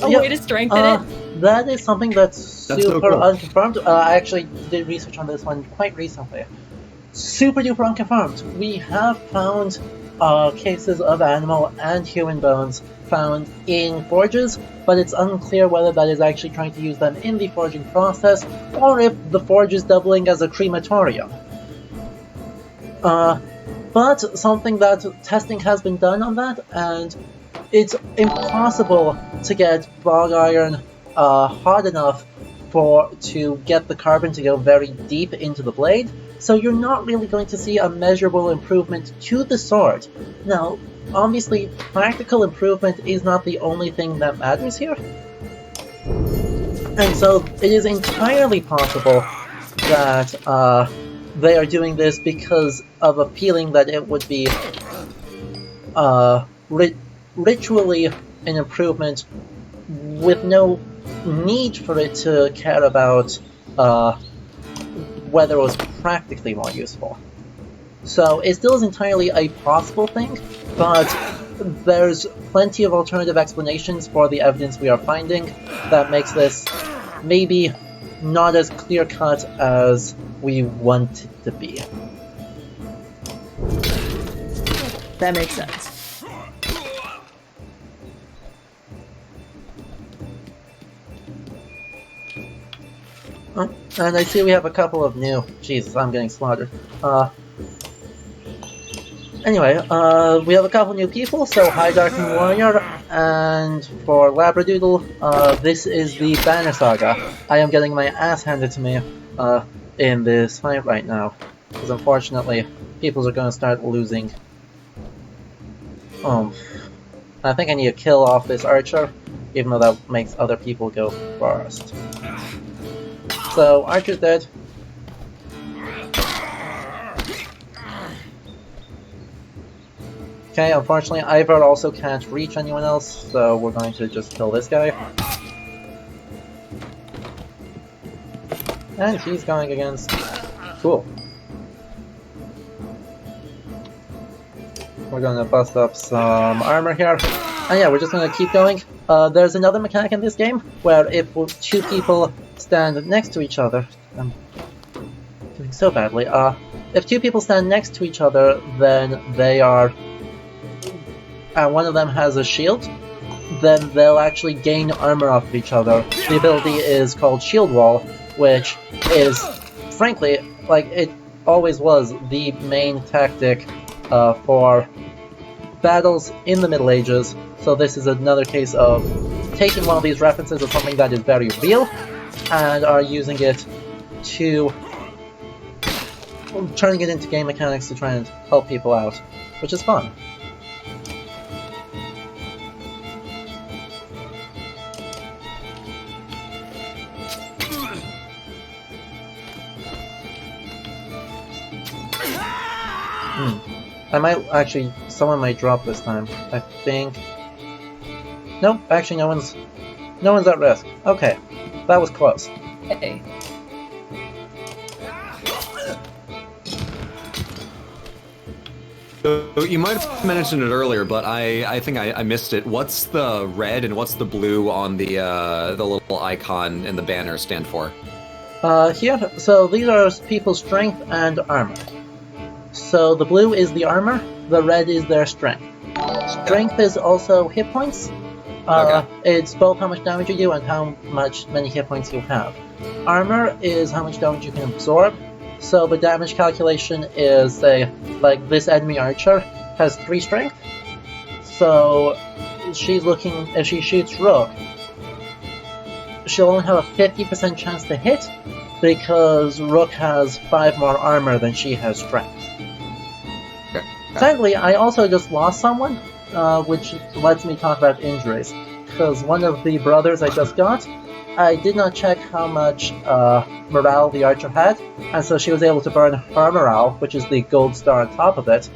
way to strengthen it. That is something that's super so cool. unconfirmed. I actually did research on this one quite recently. Super duper unconfirmed. We have found cases of animal and human bones found in forges, but it's unclear whether that is actually trying to use them in the forging process, or if the forge is doubling as a crematorium. But something that testing has been done on that, and it's impossible to get bog iron hard enough to get the carbon to go very deep into the blade, so you're not really going to see a measurable improvement to the sword. Now, obviously, practical improvement is not the only thing that matters here, And so it is entirely possible that they are doing this because of a feeling that it would be ritually an improvement with no need for it to care about whether it was practically more useful. So it still is entirely a possible thing, but there's plenty of alternative explanations for the evidence we are finding that makes this maybe not as clear-cut as we want it to be. That makes sense. And I see we have a couple of new... Jesus, I'm getting slaughtered. Anyway, we have a couple new people, so hi Darken Warrior, and for Labradoodle, this is the Banner Saga. I am getting my ass handed to me in this fight right now, because unfortunately, people are going to start losing. I think I need to kill off this archer, even though that makes other people go first. So, Archer's dead. Okay, unfortunately, Ivor also can't reach anyone else, so we're going to just kill this guy. And he's going against... Cool. We're gonna bust up some armor here. And yeah, we're just gonna keep going. There's another mechanic in this game, where if two people stand next to each other... I'm doing so badly. If two people stand next to each other, then they are... one of them has a shield, then they'll actually gain armor off of each other. The ability is called Shield Wall, which is, frankly, like it always was, the main tactic for battles in the Middle Ages. So this is another case of taking one of these references of something that is very real and are using it to... turning it into game mechanics to try and help people out, which is fun. I might actually... someone might drop this time. I think... Nope, actually no one's at risk. Okay, that was close. Hey. So you might have mentioned it earlier, but I think I missed it. What's the red and what's the blue on the little icon in the banner stand for? Here, so these are people's strength and armor. So the blue is the armor, the red is their strength. Strength is also hit points. It's both how much damage you do and how many hit points you have. Armor is how much damage you can absorb. So the damage calculation is, say, like this enemy archer has 3 strength. So she's looking, if she shoots Rook, she'll only have a 50% chance to hit because Rook has 5 more armor than she has strength. Sadly, I also just lost someone, which lets me talk about injuries, because one of the brothers I just got, I did not check how much morale the archer had, and so she was able to burn her morale, which is the gold star on top of it,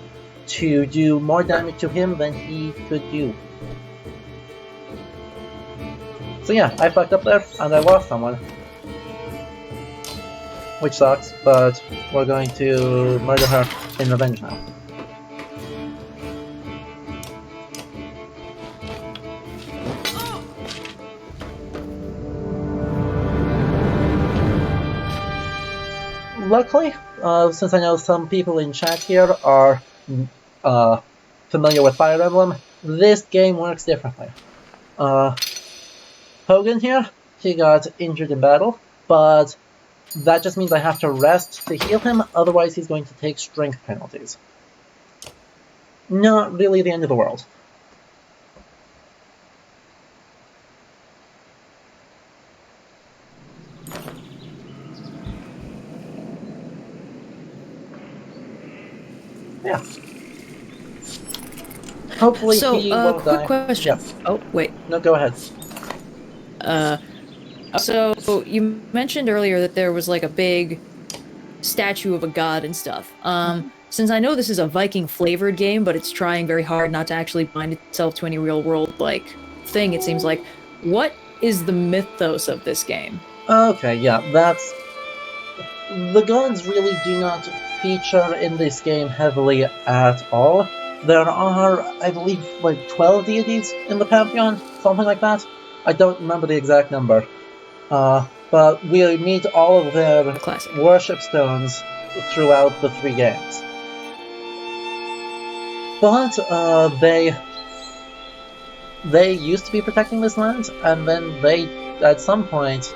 to do more damage to him than he could do. So yeah, I fucked up there, and I lost someone. Which sucks, but we're going to murder her in revenge now. Luckily, since I know some people in chat here are familiar with Fire Emblem, this game works differently. Hogan here, he got injured in battle, but that just means I have to rest to heal him, otherwise he's going to take strength penalties. Not really the end of the world. Yeah. Hopefully he won't die. Quick question. Yes. Oh, wait. No, go ahead. So you mentioned earlier that there was like a big statue of a god and stuff. Since I know this is a Viking flavored game, but it's trying very hard not to actually bind itself to any real world like thing, it seems like, what is the mythos of this game? Okay, yeah, that's... The gods really do not feature in this game heavily at all. There are, I believe, like 12 deities in the pantheon, something like that. I don't remember the exact number. But we meet all of their Classic. worship stones throughout the 3 games. But they used to be protecting this land, and then they, at some point,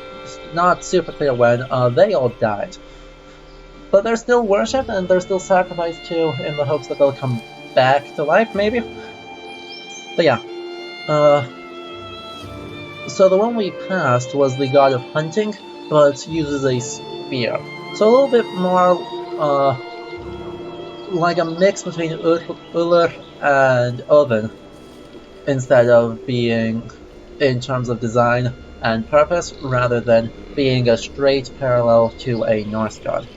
not super clear when, they all died. But they're still worshipped, and they're still sacrificed to, in the hopes that they'll come back to life, maybe? But yeah. So the one we passed was the god of hunting, but uses a spear. So a little bit more, like a mix between Ullr and Oven, instead of being, in terms of design and purpose, rather than being a straight parallel to a Norse god.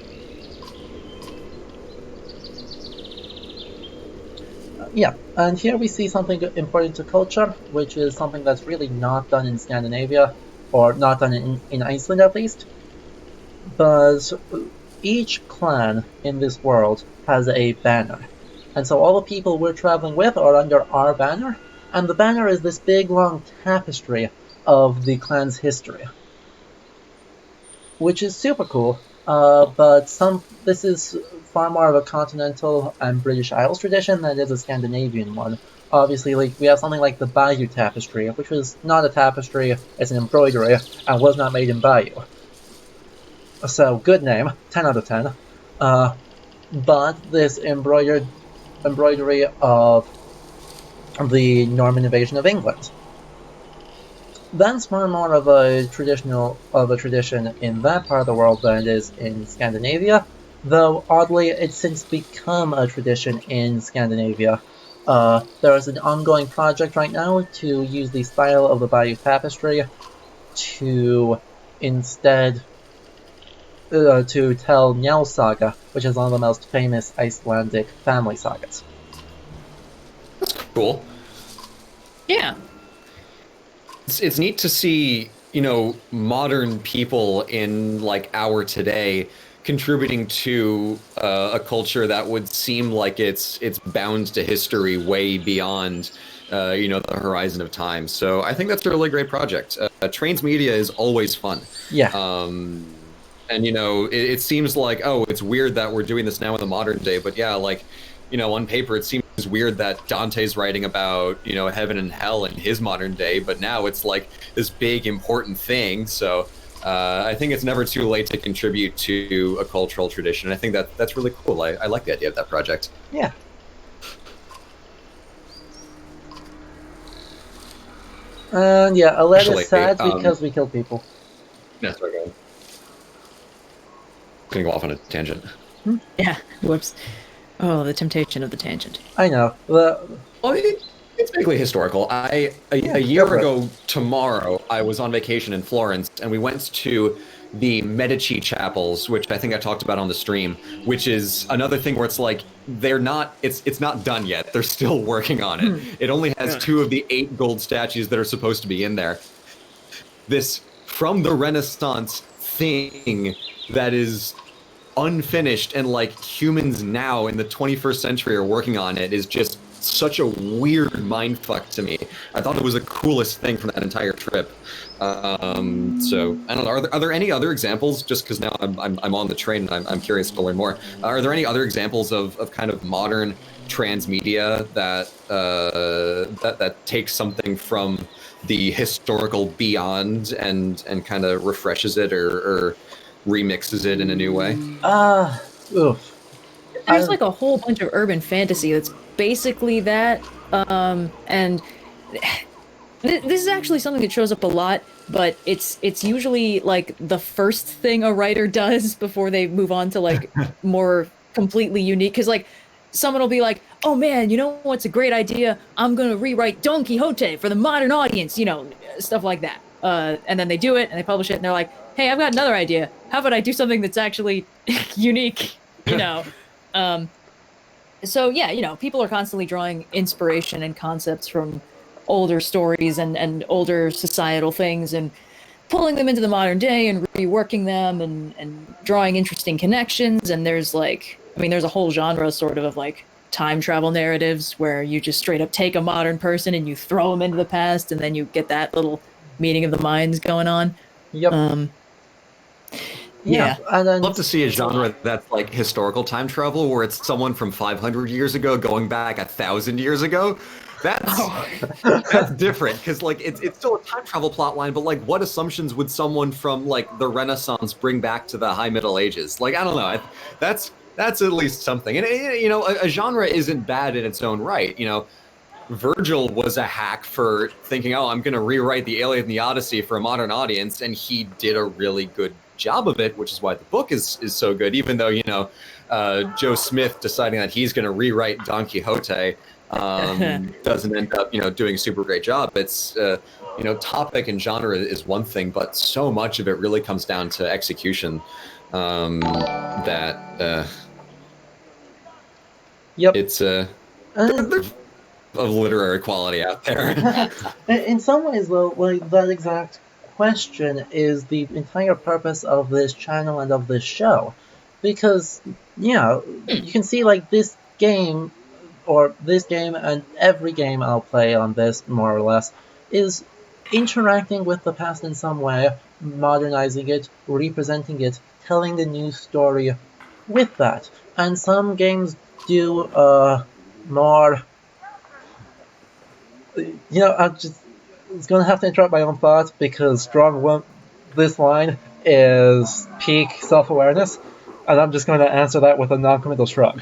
Yeah, and here we see something important to culture, which is something that's really not done in Scandinavia, or not done in Iceland at least. But each clan in this world has a banner. And so all the people we're traveling with are under our banner, and the banner is this big long tapestry of the clan's history. Which is super cool, but this is far more of a continental and British Isles tradition than it is a Scandinavian one. Obviously, like, we have something like the Bayou Tapestry, which was not a tapestry, it's an embroidery, and was not made in Bayou. So, good name, 10 out of 10. But this embroidery of the Norman invasion of England. That's far more of a tradition in that part of the world than it is in Scandinavia, though oddly it's since become a tradition in Scandinavia. There is an ongoing project right now to use the style of the Bayou Tapestry to instead to tell Njal Saga, which is one of the most famous Icelandic family sagas. That's cool. Yeah. It's neat to see, you know, modern people in like our today contributing to a culture that would seem like it's bound to history way beyond you know, the horizon of time. So I think that's a really great project. Transmedia is always fun. Yeah. And you know, it seems like, oh, it's weird that we're doing this now in the modern day, but yeah, like, you know, on paper it seems weird that Dante's writing about, you know, heaven and hell in his modern day, but now it's like this big important thing. So I think it's never too late to contribute to a cultural tradition. I think that's really cool. I like the idea of that project. Yeah. And yeah, Aled is sad because we killed people. Yeah, sorry, go ahead. Gonna go off on a tangent. Yeah, whoops. Oh, the temptation of the tangent. I know. Well, it's vaguely historical. A year ago tomorrow, I was on vacation in Florence, and we went to the Medici chapels, which I think I talked about on the stream, which is another thing where it's like, it's not done yet. They're still working on it. It only has 2 of the 8 gold statues that are supposed to be in there. This from the Renaissance thing that is unfinished, and like humans now in the 21st century are working on it, is just such a weird mindfuck to me. I thought it was the coolest thing from that entire trip. So I don't know. Are there any other examples? Just because now I'm on the train and I'm curious to learn more. Are there any other examples of kind of modern transmedia that that takes something from the historical beyond and kind of refreshes it or remixes it in a new way? There's like a whole bunch of urban fantasy that's basically that, and this is actually something that shows up a lot, but it's usually like the first thing a writer does before they move on to like more completely unique, because like someone will be like, oh man, you know what's a great idea? I'm gonna rewrite Don Quixote for the modern audience, you know, stuff like that. And then they do it and they publish it and they're like, hey, I've got another idea. How about I do something that's actually unique, you know? So yeah, you know, people are constantly drawing inspiration and concepts from older stories and older societal things and pulling them into the modern day and reworking them and drawing interesting connections. And there's like, I mean, there's a whole genre sort of like time travel narratives where you just straight up take a modern person and you throw them into the past and then you get that little meeting of the minds going on. Yep. Yeah. And then I'd love to see a genre that's like historical time travel, where it's someone from 500 years ago going back 1,000 years ago. That's different, because like it's still a time travel plot line, but like what assumptions would someone from like the Renaissance bring back to the High Middle Ages? Like I don't know. That's at least something. And you know, a genre isn't bad in its own right. You know, Virgil was a hack for thinking, oh, I'm going to rewrite the Iliad and the Odyssey for a modern audience, and he did a really good job of it, which is why the book is so good. Even though, you know, Joe Smith deciding that he's going to rewrite Don Quixote doesn't end up, you know, doing a super great job. It's you know, topic and genre is one thing, but so much of it really comes down to execution. Yep. It's of literary quality out there. In some ways, though, like that exact question is the entire purpose of this channel and of this show, because yeah, you can see like this game and every game I'll play on this more or less is interacting with the past in some way, modernizing it, representing it, telling a new story with that. And some games do more. You know, I was gonna have to interrupt my own thoughts because this line is peak self-awareness, and I'm just going to answer that with a non-committal shrug.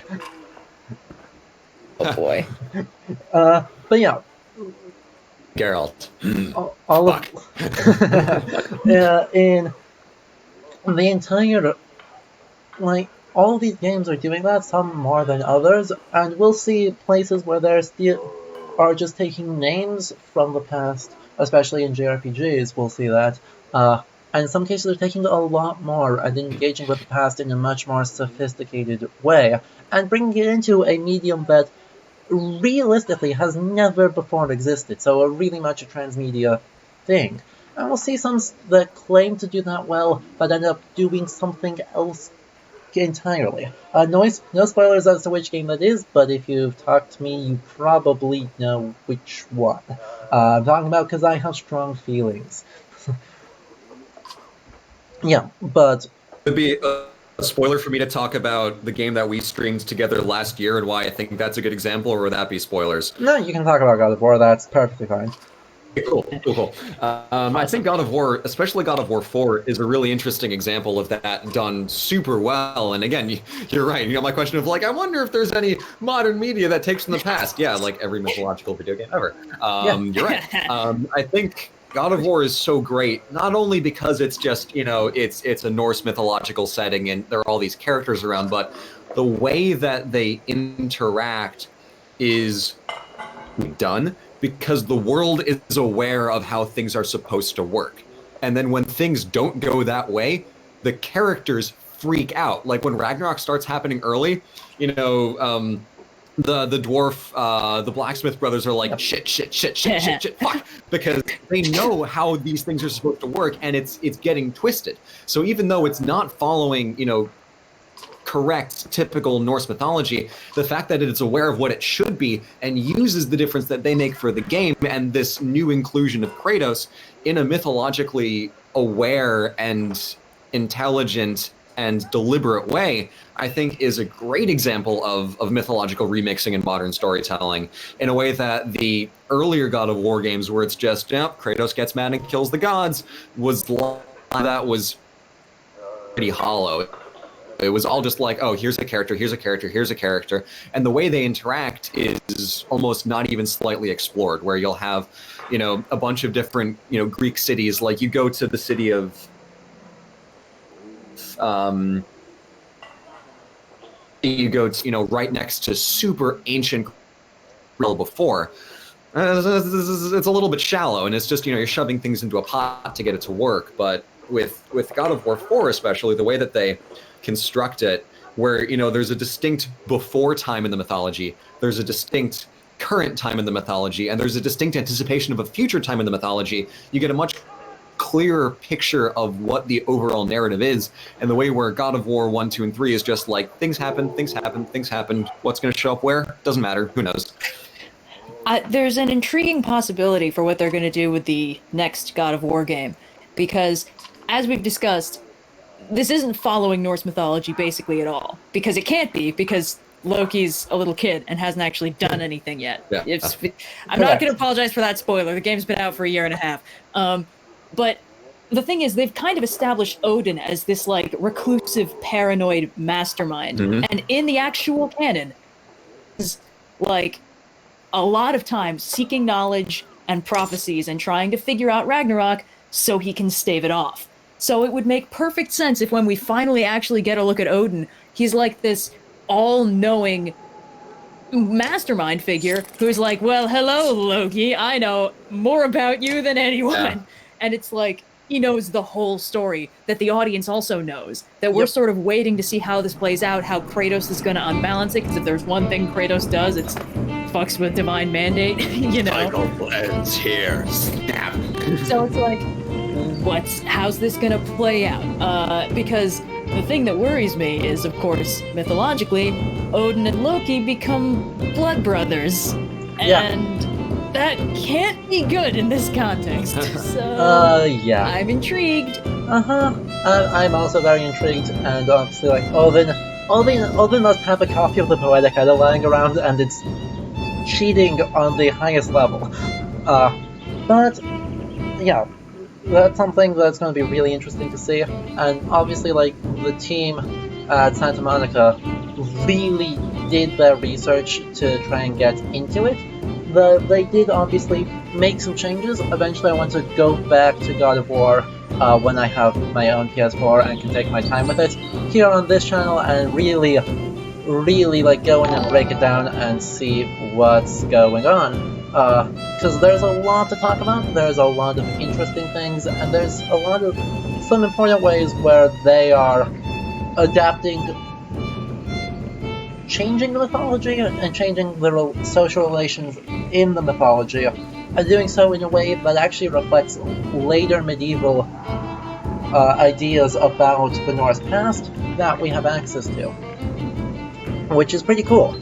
Oh boy. But yeah, Geralt. all of in the entire, like, all these games are doing that, some more than others, and we'll see places where they're still are just taking names from the past, especially in JRPGs, we'll see that. And in some cases, they're taking a lot more and engaging with the past in a much more sophisticated way, and bringing it into a medium that realistically has never before existed, so a really much a transmedia thing. And we'll see some that claim to do that well, but end up doing something else entirely. No spoilers as to which game that is, but if you've talked to me, you probably know which one. I'm talking about because I have strong feelings. Yeah, but It'd be a spoiler for me to talk about the game that we streamed together last year and why I think that's a good example, or would that be spoilers? no, you can talk about God of War. That's perfectly fine. Cool. I think God of War, especially God of War 4, is a really interesting example of that done super well. And again, you're right. You know, my question of like, I wonder if there's any modern media that takes from the past. Yeah, like every mythological video game ever. You're right. I think God of War is so great, not only because it's just, you know, it's a Norse mythological setting and there are all these characters around, but the way that they interact is done because the world is aware of how things are supposed to work. And then when things don't go that way, the characters freak out. Like when Ragnarok starts happening early, you know, the dwarf, the blacksmith brothers are like, shit, fuck, because they know how these things are supposed to work, and it's getting twisted. So even though it's not following, you know, correct typical Norse mythology, the fact that it's aware of what it should be and uses the difference that they make for the game and this new inclusion of Kratos in a mythologically aware and intelligent and deliberate way, I think is a great example of mythological remixing and modern storytelling in a way that the earlier God of War games, where it's just, yep, Kratos gets mad and kills the gods, that was pretty hollow. It was all just like, oh, here's a character, here's a character, here's a character. And the way they interact is almost not even slightly explored, where you'll have, you know, a bunch of different, you know, Greek cities. Like you go to the city of, you go to, you know, right next to super ancient before. it's a little bit shallow, and it's just, you're shoving things into a pot to get it to work. But with God of War 4 especially, the way that they construct it, where there's a distinct before time in the mythology, there's a distinct current time in the mythology, and there's a distinct anticipation of a future time in the mythology, you get a much clearer picture of what the overall narrative is. And the way where God of War 1, 2, and 3 is just like, things happen, what's going to show up where? Doesn't matter, who knows? There's an intriguing possibility for what they're going to do with the next God of War game, because, as we've discussed, this isn't following Norse mythology basically at all, because it can't be, because Loki's a little kid and hasn't actually done anything yet. Yeah. I'm not going to apologize for that spoiler. The game's been out for a year and a half. But the thing is, they've kind of established Odin as this, like, reclusive, paranoid mastermind. Mm-hmm. And in the actual canon, is, like, a lot of time seeking knowledge and prophecies and trying to figure out Ragnarok so he can stave it off. So it would make perfect sense if when we finally actually get a look at Odin, he's like this all-knowing mastermind figure who's like, well, hello, Loki, I know more about you than anyone. Yeah. And it's like, he knows the whole story that the audience also knows, that we're sort of waiting to see how this plays out, how Kratos is going to unbalance it, because if there's one thing Kratos does, it's fucks with divine mandate, Cycle blends here, snap. So it's like, how's this going to play out? Because the thing that worries me is, of course, mythologically, Odin and Loki become blood brothers. And that can't be good in this context. So, I'm intrigued. I'm also very intrigued, and obviously, like, Odin must have a copy of the Poetic Edda lying around, and it's cheating on the highest level. But, yeah, that's something that's going to be really interesting to see, and obviously, like, the team at Santa Monica really did their research to try and get into it. They did obviously make some changes. Eventually I want to go back to God of War when I have my own PS4 and can take my time with it here on this channel and really like go in and break it down and see what's going on. Because there's a lot to talk about, there's a lot of interesting things, and there's a lot of some important ways where they are adapting, changing the mythology and changing the social relations in the mythology, and doing so in a way that actually reflects later medieval ideas about the Norse past that we have access to, which is pretty cool.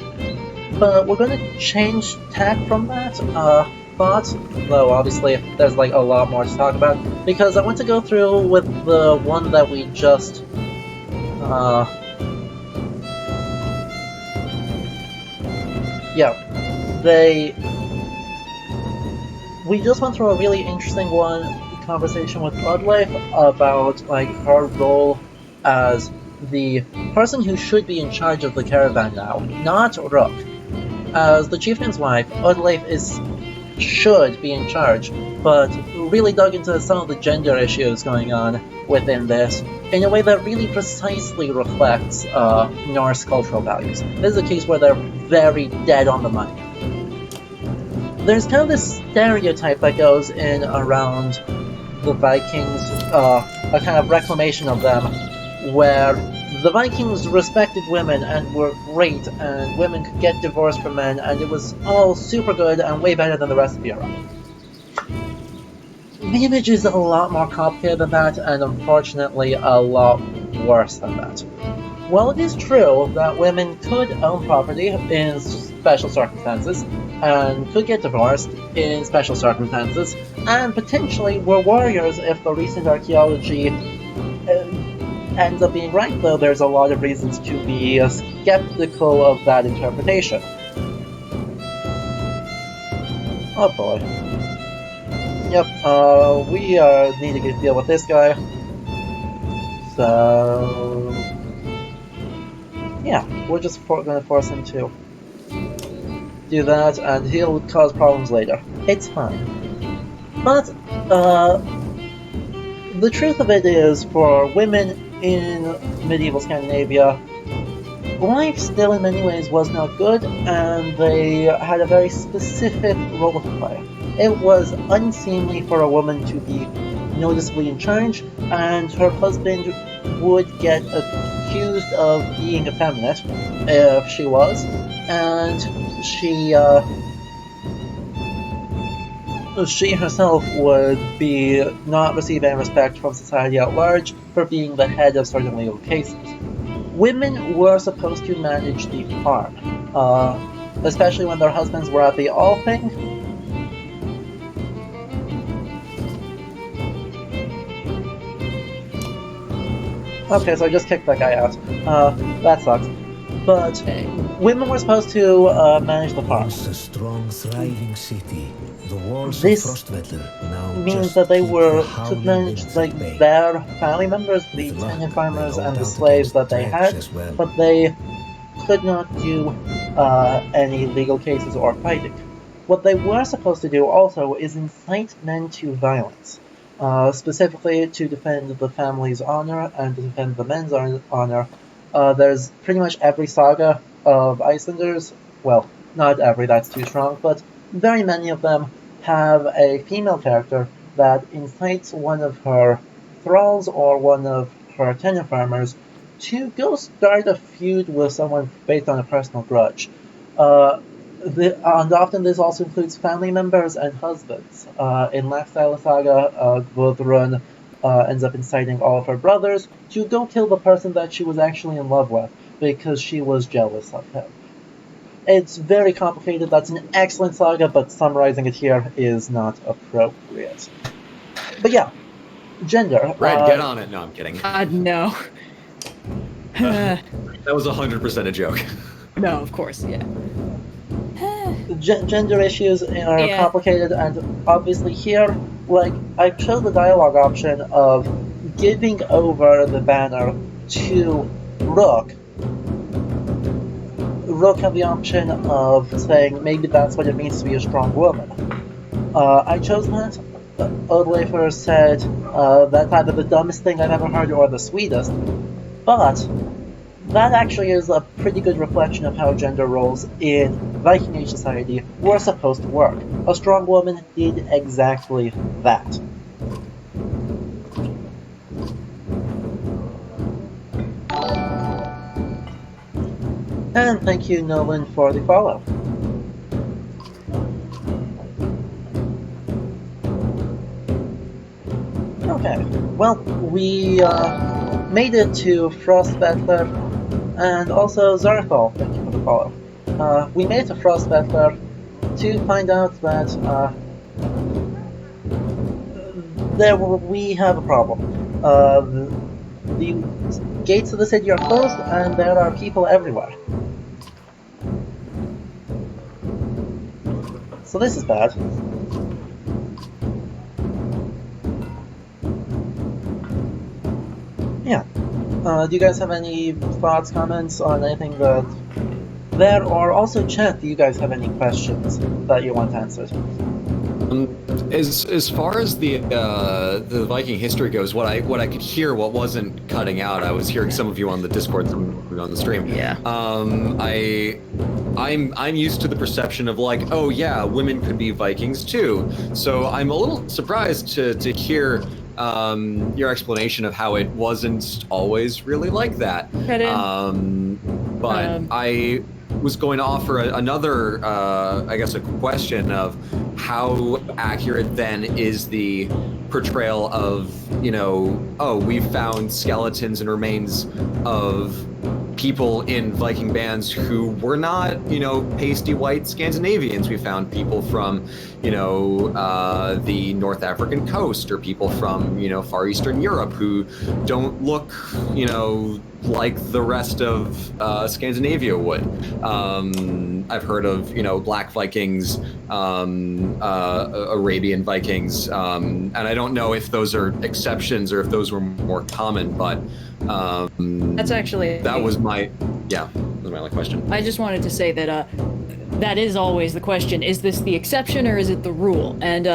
But we're going to change tack from that, though obviously there's like a lot more to talk about, because I want to go through with the one that we just we just went through a really interesting conversation with Oddlife about like her role as the person who should be in charge of the caravan now, not Rook. As the chieftain's wife, Oddlife should be in charge, but really dug into some of the gender issues going on within this in a way that really precisely reflects Norse cultural values. This is a case where they're very dead on the money. There's kind of this stereotype that goes in around the Vikings, a kind of reclamation of them, where the Vikings respected women and were great, and women could get divorced from men, and it was all super good and way better than the rest of Europe. The image is a lot more complicated than that, and unfortunately a lot worse than that. While it is true that women could own property in special circumstances, and could get divorced in special circumstances, and potentially were warriors if the recent archaeology ends up being right, though there's a lot of reasons to be skeptical of that interpretation. Oh boy. Yep, we need to deal with this guy. So yeah, we're just gonna force him to do that, and he'll cause problems later. It's fine. But the truth of it is, for women in medieval Scandinavia, life still in many ways was not good, and they had a very specific role to play. It was unseemly for a woman to be noticeably in charge, and her husband would get accused of being effeminate if she was, and she herself would be not receive any respect from society at large for being the head of certain legal cases. Women were supposed to manage the farm, especially when their husbands were at the all thing. Okay, so I just kicked that guy out. That sucks. But women were supposed to manage the farm. Once a strong, thriving city, the walls This of Frostweather now means just that they keep were the to howling manage winds like at bay. their family members, the With luck, tenant they farmers hold and the out slaves that against they dredge had, as well. but they could not do any legal cases or fighting. What they were supposed to do also is incite men to violence, specifically to defend the family's honor and to defend the men's honor. There's pretty much every saga of Icelanders, well, not every, that's too strong, but very many of them have a female character that incites one of her thralls or one of her tenant farmers to go start a feud with someone based on a personal grudge. And often this also includes family members and husbands. In Laxdale Saga, Gudrun ends up inciting all of her brothers to go kill the person that she was actually in love with because she was jealous of him. It's very complicated. That's an excellent saga, but summarizing it here is not appropriate. But yeah, gender. Red, get on it. No, I'm kidding. No. That was 100% a joke. No, of course, yeah. Gender issues are Yeah. complicated, and obviously here, like, I chose the dialogue option of giving over the banner to Rook. Rook had the option of saying maybe that's what it means to be a strong woman. I chose that. Oldwafer said that's either the dumbest thing I've ever heard or the sweetest, but that actually is a pretty good reflection of how gender roles in Viking Age society were supposed to work. A strong woman did exactly that. And thank you, Nolan, for the follow. Okay, well, we made it to Frostbattler, and also Zarthal, thank you for the follow. We made it to Frostbattler to find out that we have a problem. The gates of the city are closed, and there are people everywhere. So this is bad. Yeah. Do you guys have any thoughts, comments on anything that there, or also chat? Do you guys have any questions that you want answered? As far as the Viking history goes, what I could hear, what wasn't cutting out, I was hearing some of you on the Discord, some of you on the stream. Yeah. I'm used to the perception of like, oh yeah, women could be Vikings too. So I'm a little surprised to hear your explanation of how it wasn't always really like that. But I was going to offer another, I guess, a question of how accurate then is the portrayal of, you know, oh, we found skeletons and remains of people in Viking bands who were not, you know, pasty white Scandinavians. We found people from, you know, the North African coast, or people from, you know, Far Eastern Europe who don't look, you know, like the rest of Scandinavia would. I've heard of, you know, Black Vikings, Arabian Vikings, and I don't know if those are exceptions or if those were more common, but that's actually that was my only question. I just wanted to say that that is always the question: is this the exception or is it the rule? And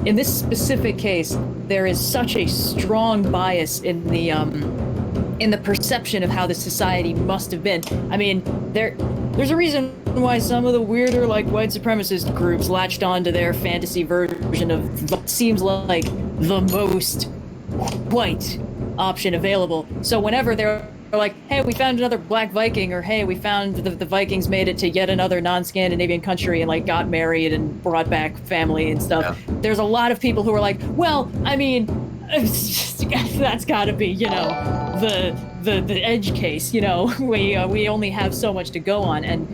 in this specific case, there is such a strong bias in the in the perception of how the society must have been. I mean, there's a reason why some of the weirder, like, white supremacist groups latched onto their fantasy version of what seems like the most white option available. So whenever they're like, hey, we found another black Viking, or hey, we found the Vikings made it to yet another non-Scandinavian country and like got married and brought back family and stuff. Yeah. There's a lot of people who are like, well, I mean, that's got to be, you know, the edge case. You know, we only have so much to go on, and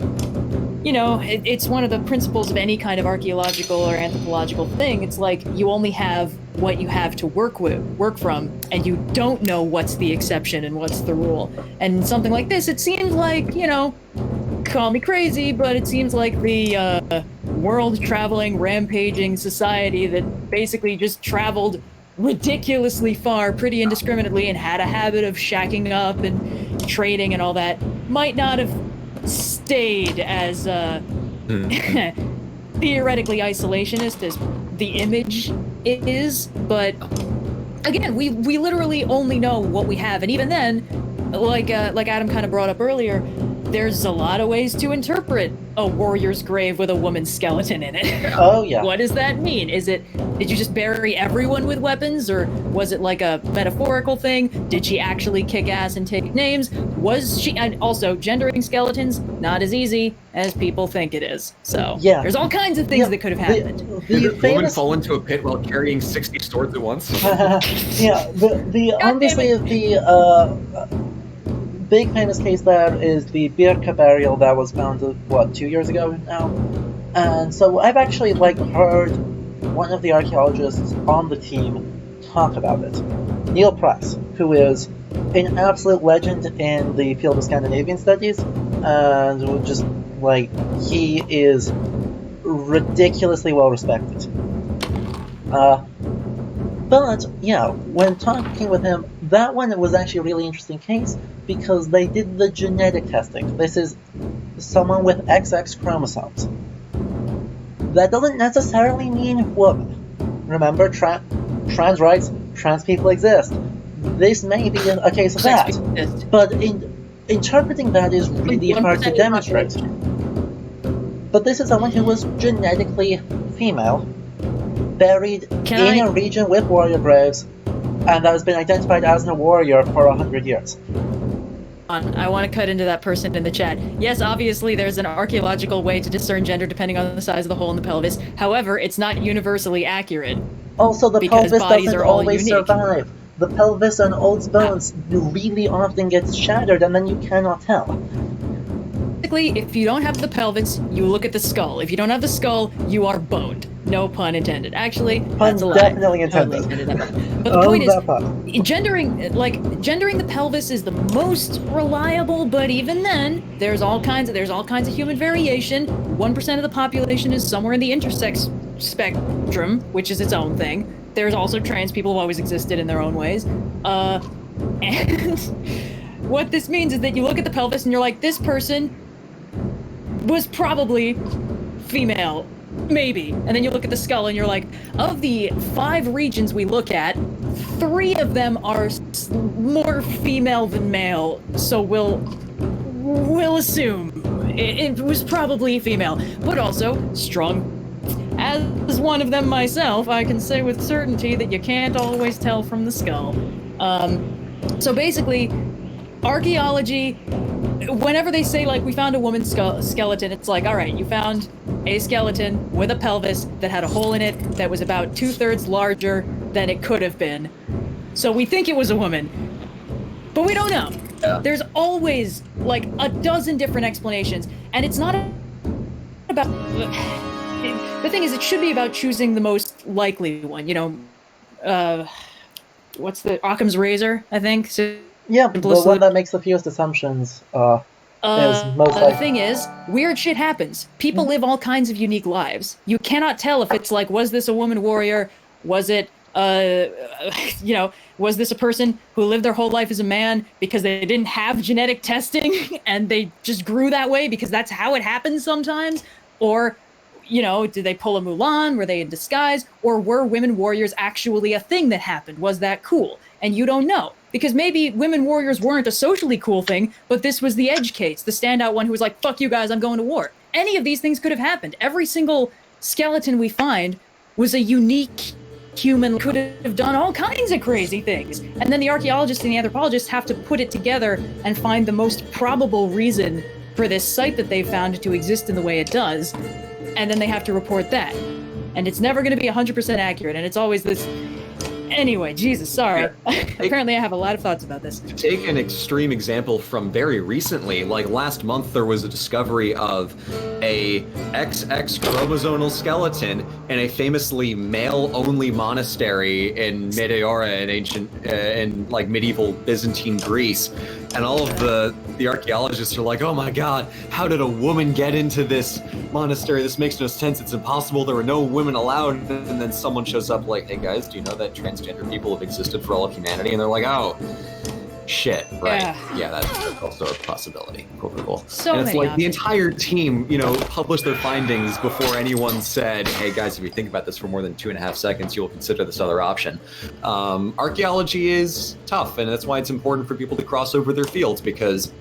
you know, it's one of the principles of any kind of archaeological or anthropological thing. It's like you only have what you have to work from, and you don't know what's the exception and what's the rule. And something like this, it seems like, you know, call me crazy, but it seems like the world-traveling, rampaging society that basically just traveled ridiculously far pretty indiscriminately and had a habit of shacking up and trading and all that might not have stayed as theoretically isolationist as the image is, but again, we literally only know what we have, and even then, like Adam kind of brought up earlier, there's a lot of ways to interpret a warrior's grave with a woman's skeleton in it. Oh, yeah. What does that mean? Did you just bury everyone with weapons, or was it like a metaphorical thing? Did she actually kick ass and take names? And also, gendering skeletons, not as easy as people think it is. So, yeah. There's all kinds of things that could have happened. Did a woman fall into a pit while carrying 60 swords at once? Yeah, obviously the big famous case there is the Birka burial that was found, 2 years ago now? And so I've actually, heard one of the archaeologists on the team talk about it. Neil Price, who is an absolute legend in the field of Scandinavian studies, and just, he is ridiculously well respected. But, yeah, when talking with him, that one was actually a really interesting case because they did the genetic testing. This is someone with XX chromosomes. That doesn't necessarily mean woman. Remember, trans rights, trans people exist. This may be a case of that. But interpreting that is really hard to demonstrate. But this is someone who was genetically female, buried in a region with warrior graves, and that has been identified as a warrior for 100 years. I want to cut into that person in the chat. Yes, obviously there's an archaeological way to discern gender depending on the size of the hole in the pelvis. However, it's not universally accurate. Also, the pelvis doesn't always survive. The pelvis and old bones really often get shattered, and then you cannot tell. If you don't have the pelvis, you look at the skull. If you don't have the skull, you are boned. No pun intended. Actually, that's a lie. Definitely intended. But the point is, gendering the pelvis is the most reliable. But even then, there's all kinds of human variation. 1% of the population is somewhere in the intersex spectrum, which is its own thing. There's also trans people who always existed in their own ways. And what this means is that you look at the pelvis and you're like, this person was probably female, maybe. And then you look at the skull and you're like, of the 5 regions we look at, 3 of them are more female than male, so we'll assume it was probably female, but also strong. As one of them myself, I can say with certainty that you can't always tell from the skull. So basically, archaeology, whenever they say, we found a woman's skeleton, it's like, all right, you found a skeleton with a pelvis that had a hole in it that was about 2/3 larger than it could have been. So we think it was a woman, but we don't know. Yeah. There's always, a dozen different explanations, and it's not about... The thing is, it should be about choosing the most likely one, what's the... Occam's razor, I think? So, yeah, the one that makes the fewest assumptions is most likely. The thing is, weird shit happens. People live all kinds of unique lives. You cannot tell if it's was this a woman warrior? Was it, was this a person who lived their whole life as a man because they didn't have genetic testing and they just grew that way because that's how it happens sometimes? Or, did they pull a Mulan? Were they in disguise? Or were women warriors actually a thing that happened? Was that cool? and you don't know. Because maybe women warriors weren't a socially cool thing, but this was the edge case, the standout one who was like, fuck you guys, I'm going to war. Any of these things could have happened. Every single skeleton we find was a unique human, could have done all kinds of crazy things. And then the archaeologists and the anthropologists have to put it together and find the most probable reason for this site that they found to exist in the way it does. And then they have to report that. And it's never going to be 100% accurate, and it's always this... Anyway, Jesus, sorry. Yeah. Apparently I have a lot of thoughts about this. To take an extreme example from very recently, like last month there was a discovery of a XX chromosomal skeleton in a famously male-only monastery in Meteora in ancient, in like medieval Byzantine Greece. And all of the archaeologists are like, oh my god, how did a woman get into this monastery? This makes no sense, it's impossible, there were no women allowed. And then someone shows up like, hey guys, do you know that transgender people have existed for all of humanity? And they're like, oh, shit, right. Yeah, that's also a possibility. Cool. So and it's like options. The entire team, published their findings before anyone said, hey guys, if you think about this for more than 2.5 seconds, you'll consider this other option. Archaeology is tough, and that's why it's important for people to cross over their fields, because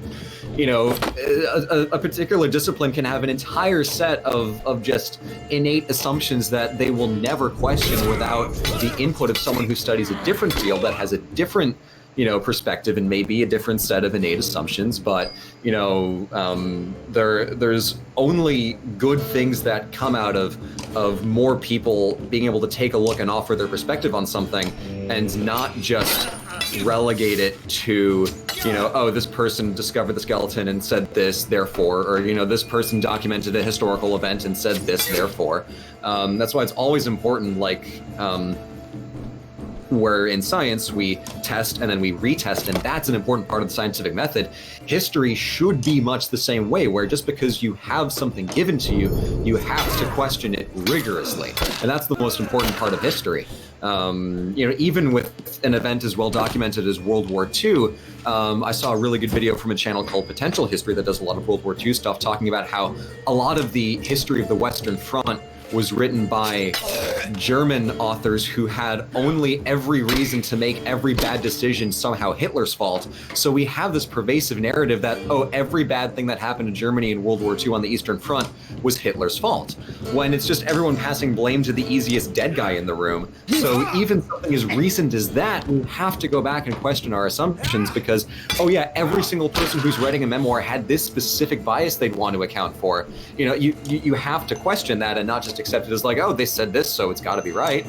a particular discipline can have an entire set of just innate assumptions that they will never question without the input of someone who studies a different field that has a different perspective and maybe a different set of innate assumptions, but there's only good things that come out of more people being able to take a look and offer their perspective on something, and not just relegate it to oh, this person discovered the skeleton and said this, therefore, or this person documented a historical event and said this, therefore. That's why it's always important, where in science we test and then we retest, and that's an important part of the scientific method. History should be much the same way, where just because you have something given to you, you have to question it rigorously, and that's the most important part of history. Even with an event as well documented as World War II, I saw a really good video from a channel called Potential History that does a lot of World War II stuff, talking about how a lot of the history of the Western Front was written by German authors who had only every reason to make every bad decision somehow Hitler's fault. So we have this pervasive narrative that, oh, every bad thing that happened in Germany in World War II on the Eastern Front was Hitler's fault, when it's just everyone passing blame to the easiest dead guy in the room. So even something as recent as that, we have to go back and question our assumptions, because, oh yeah, every single person who's writing a memoir had this specific bias they'd want to account for. You have to question that and not just accept it as like, oh, they said this, so it's got to be right.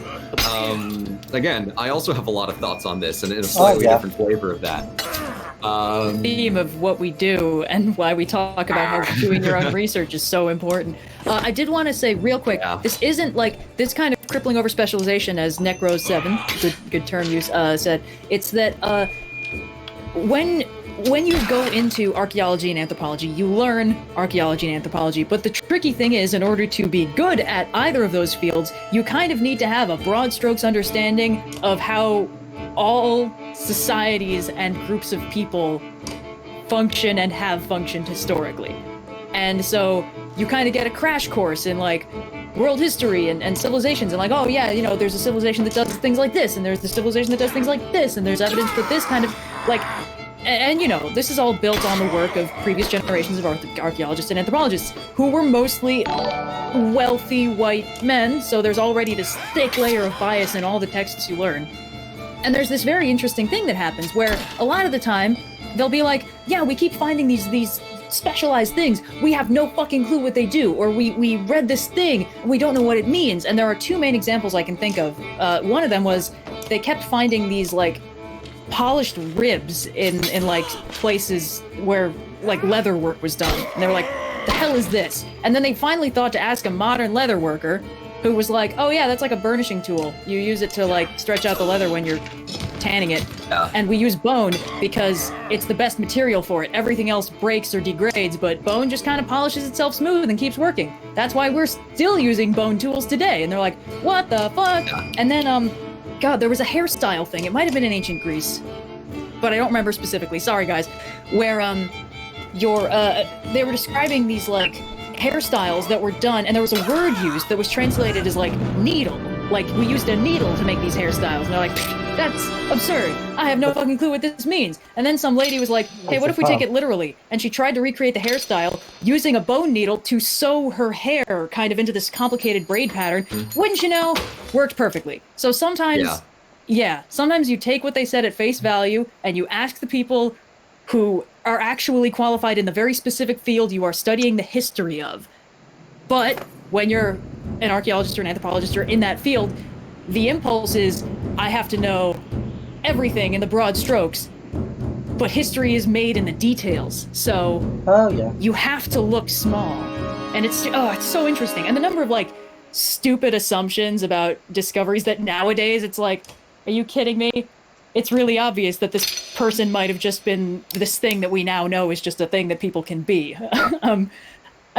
Again, I also have a lot of thoughts on this, and in a slightly different flavor of that. Theme of what we do and why we talk about how doing your own research is so important. I did want to say real quick, this isn't like this kind of crippling over specialization, as Necros7, good term use, said. It's that when you go into archaeology and anthropology, you learn archaeology and anthropology, but the tricky thing is, in order to be good at either of those fields, you kind of need to have a broad strokes understanding of how all societies and groups of people function and have functioned historically. And so you kind of get a crash course in like world history and civilizations, and like, oh yeah, there's a civilization that does things like this, and there's the civilization that does things like this, and there's evidence that this kind of like... And this is all built on the work of previous generations of archaeologists and anthropologists, who were mostly wealthy white men, so there's already this thick layer of bias in all the texts you learn. And there's this very interesting thing that happens, where a lot of the time, they'll be like, yeah, we keep finding these specialized things, we have no fucking clue what they do, or we read this thing, and we don't know what it means. And there are two main examples I can think of. One of them was, they kept finding these, like, polished ribs in like places where like leather work was done, and they were like, the hell is this? And then they finally thought to ask a modern leather worker, who was like, oh yeah, that's like a burnishing tool, you use it to like stretch out the leather when you're tanning it. And we use bone because it's the best material for it. Everything else breaks or degrades, but bone just kind of polishes itself smooth and keeps working. That's why we're still using bone tools today. And they're like, what the fuck? And then God, there was a hairstyle thing. It might have been in ancient Greece, but I don't remember specifically. Sorry, guys. Where they were describing these like hairstyles that were done, and there was a word used that was translated as like needle. Like, we used a needle to make these hairstyles. And they're like, that's absurd. I have no fucking clue what this means. And then some lady was like, hey, what if we take it literally? And she tried to recreate the hairstyle using a bone needle to sew her hair kind of into this complicated braid pattern. Wouldn't you know? Worked perfectly. So sometimes, sometimes you take what they said at face value and you ask the people who are actually qualified in the very specific field you are studying the history of. But when you're an archaeologist or an anthropologist or in that field, the impulse is, I have to know everything in the broad strokes, but history is made in the details. So you have to look small. And it's so interesting. And the number of like stupid assumptions about discoveries that nowadays it's like, are you kidding me? It's really obvious that this person might have just been this thing that we now know is just a thing that people can be. I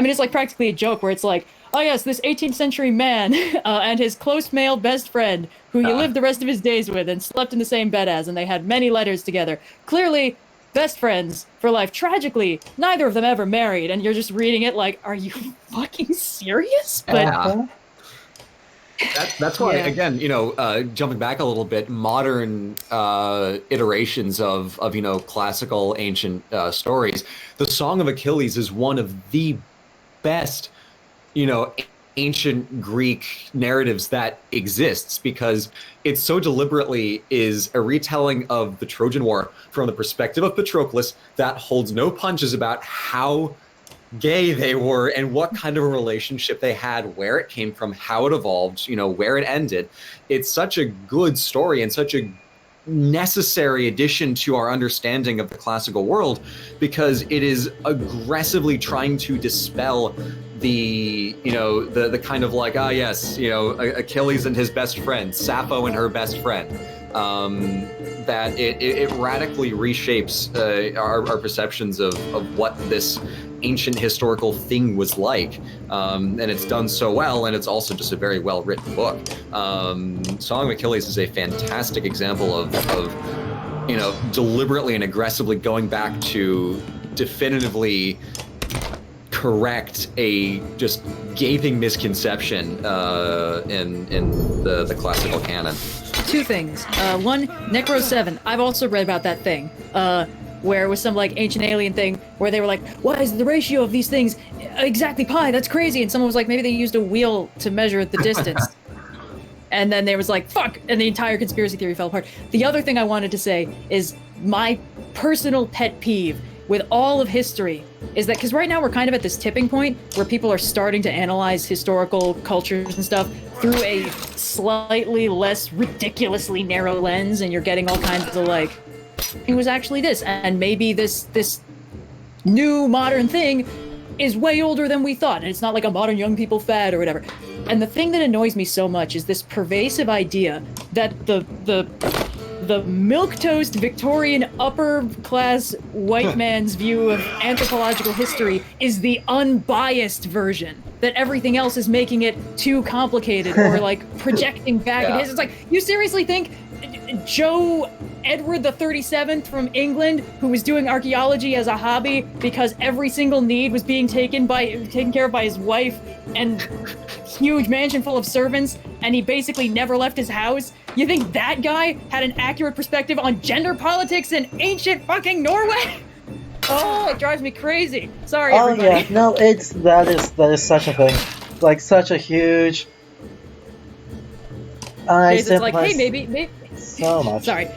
mean, it's like practically a joke where it's like, oh yes, this 18th century man and his close male best friend who he lived the rest of his days with and slept in the same bed as, and they had many letters together. Clearly, best friends for life. Tragically, neither of them ever married, and you're just reading it like, are you fucking serious? But that's why, again, jumping back a little bit, modern iterations of classical ancient stories. The Song of Achilles is one of the best, ancient Greek narratives that exists, because it so deliberately is a retelling of the Trojan War from the perspective of Patroclus that holds no punches about how gay they were and what kind of a relationship they had, where it came from, how it evolved, where it ended. It's such a good story and such a necessary addition to our understanding of the classical world, because it is aggressively trying to dispel the kind of like, Achilles and his best friend, Sappho and her best friend. That it radically reshapes our perceptions of what this ancient historical thing was like, and it's done so well, and it's also just a very well written book. Song of Achilles is a fantastic example of deliberately and aggressively going back to definitively correct a just gaping misconception in the classical canon. Two things. One, Necro 7. I've also read about that thing, where it was some like ancient alien thing where they were like, why is the ratio of these things exactly pi? That's crazy. And someone was like, maybe they used a wheel to measure the distance. And then there was like, fuck, and the entire conspiracy theory fell apart. The other thing I wanted to say is my personal pet peeve with all of history is that, because right now we're kind of at this tipping point where people are starting to analyze historical cultures and stuff through a slightly less ridiculously narrow lens, and you're getting all kinds of like, it was actually this, and maybe this new modern thing is way older than we thought, and it's not like a modern young people fad or whatever. And the thing that annoys me so much is this pervasive idea that the milquetoast Victorian upper class white man's view of anthropological history is the unbiased version, that everything else is making it too complicated or like projecting back. Yeah. It's like, you seriously think Joe Edward the 37th from England, who was doing archaeology as a hobby because every single need was being taken care of by his wife and huge mansion full of servants, and he basically never left his house? You think that guy had an accurate perspective on gender politics in ancient fucking Norway? Oh, it drives me crazy. Sorry, everybody. Oh yeah, no, that is such a thing, like such a huge. It's like, hey, maybe so much. Sorry.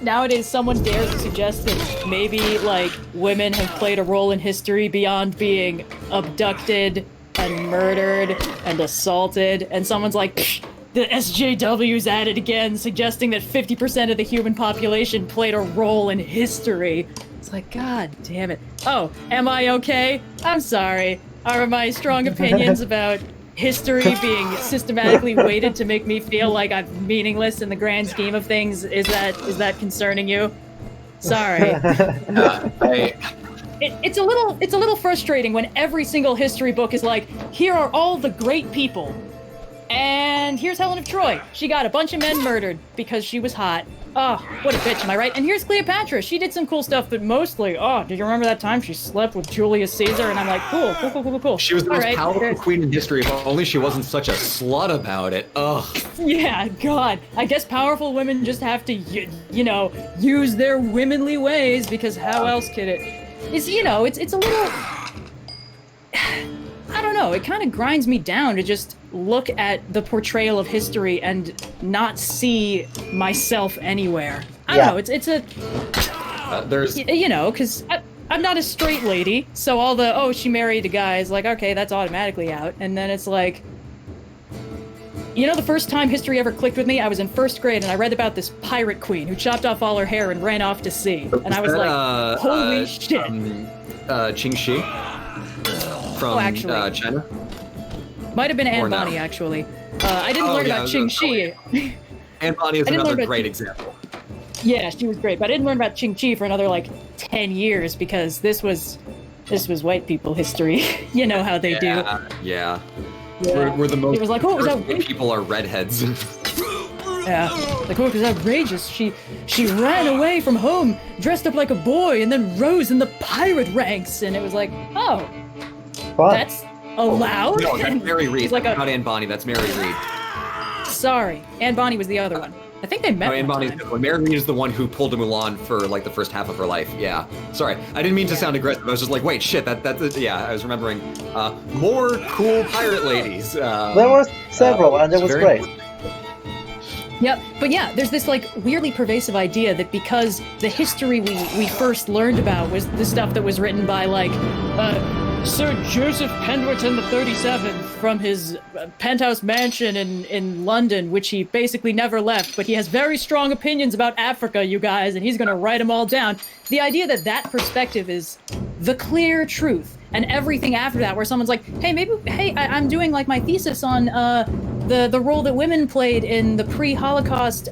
Nowadays, someone dares to suggest that maybe, like, women have played a role in history beyond being abducted and murdered and assaulted, and someone's like, the SJW's at it again, suggesting that 50% of the human population played a role in history. It's like, god damn it. Oh, am I okay? I'm sorry. Are my strong opinions about history being systematically weighted to make me feel like I'm meaningless in the grand scheme of things, is that concerning you? Sorry. It's a little frustrating when every single history book is like, here are all the great people, And here's Helen of Troy. She got a bunch of men murdered because she was hot. Oh, what a bitch, am I right? And here's Cleopatra. She did some cool stuff, but mostly, did you remember that time she slept with Julius Caesar? And I'm like, cool. She was the most powerful queen in history, if only she wasn't such a slut about it. Ugh. Yeah, God. I guess powerful women just have to, use their womanly ways, because how else could it? It's a little... I don't know, it kind of grinds me down to just look at the portrayal of history and not see myself anywhere. I don't know, it's a... there's... because I'm not a straight lady, so all the, she married a guy is like, okay, that's automatically out. And then it's like... the first time history ever clicked with me, I was in 1st grade and I read about this pirate queen who chopped off all her hair and ran off to sea. And I was like, holy shit. Qing Shi? From China? Might have been Anne Bonny, actually. I didn't learn about Qing Shi. Anne Bonny is another great example. Yeah, she was great, but I didn't learn about Qing Shi for another, 10 years, because this was white people history. You know how they do. Yeah. We're the most... It was like, was that white people are redheads. Yeah. Like, it was outrageous. She ran away from home, dressed up like a boy, and then rose in the pirate ranks, and it was like, that's allowed? No, that's Mary Read. Like not Anne Bonny, that's Mary Read. Sorry, Anne Bonny was the other one. I think they met. No, Anne Bonny's the one. Mary Read is the one who pulled a Mulan for the first half of her life. Yeah. Sorry, I didn't mean to sound aggressive. I was just like, wait, shit. Yeah, I was remembering more cool pirate ladies. There were several, and it was great. Yep, but yeah, there's this weirdly pervasive idea that because the history we first learned about was the stuff that was written by Sir Joseph Pendleton the 37th from his penthouse mansion in London, which he basically never left, but he has very strong opinions about Africa, you guys, and he's gonna write them all down. The idea that perspective is the clear truth, and everything after that, where someone's like, hey, I'm doing my thesis on the role that women played in the pre-Holocaust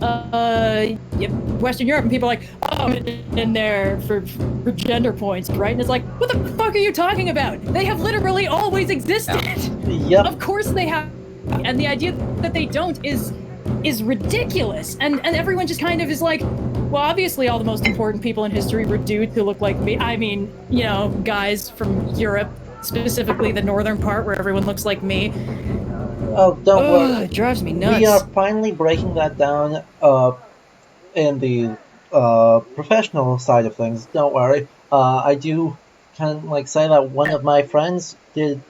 Western Europe, and people are like, in there for gender points, right? And it's like, what the fuck are you talking about? They have literally always existed. Yep. Of course they have, and the idea that they don't is ridiculous, and everyone just kind of is like, well, obviously all the most important people in history were dudes who look like me. I mean, guys from Europe, specifically the northern part where everyone looks like me. Oh, don't worry. It drives me nuts. We are finally breaking that down in the professional side of things. Don't worry. I do kind of say that one of my friends did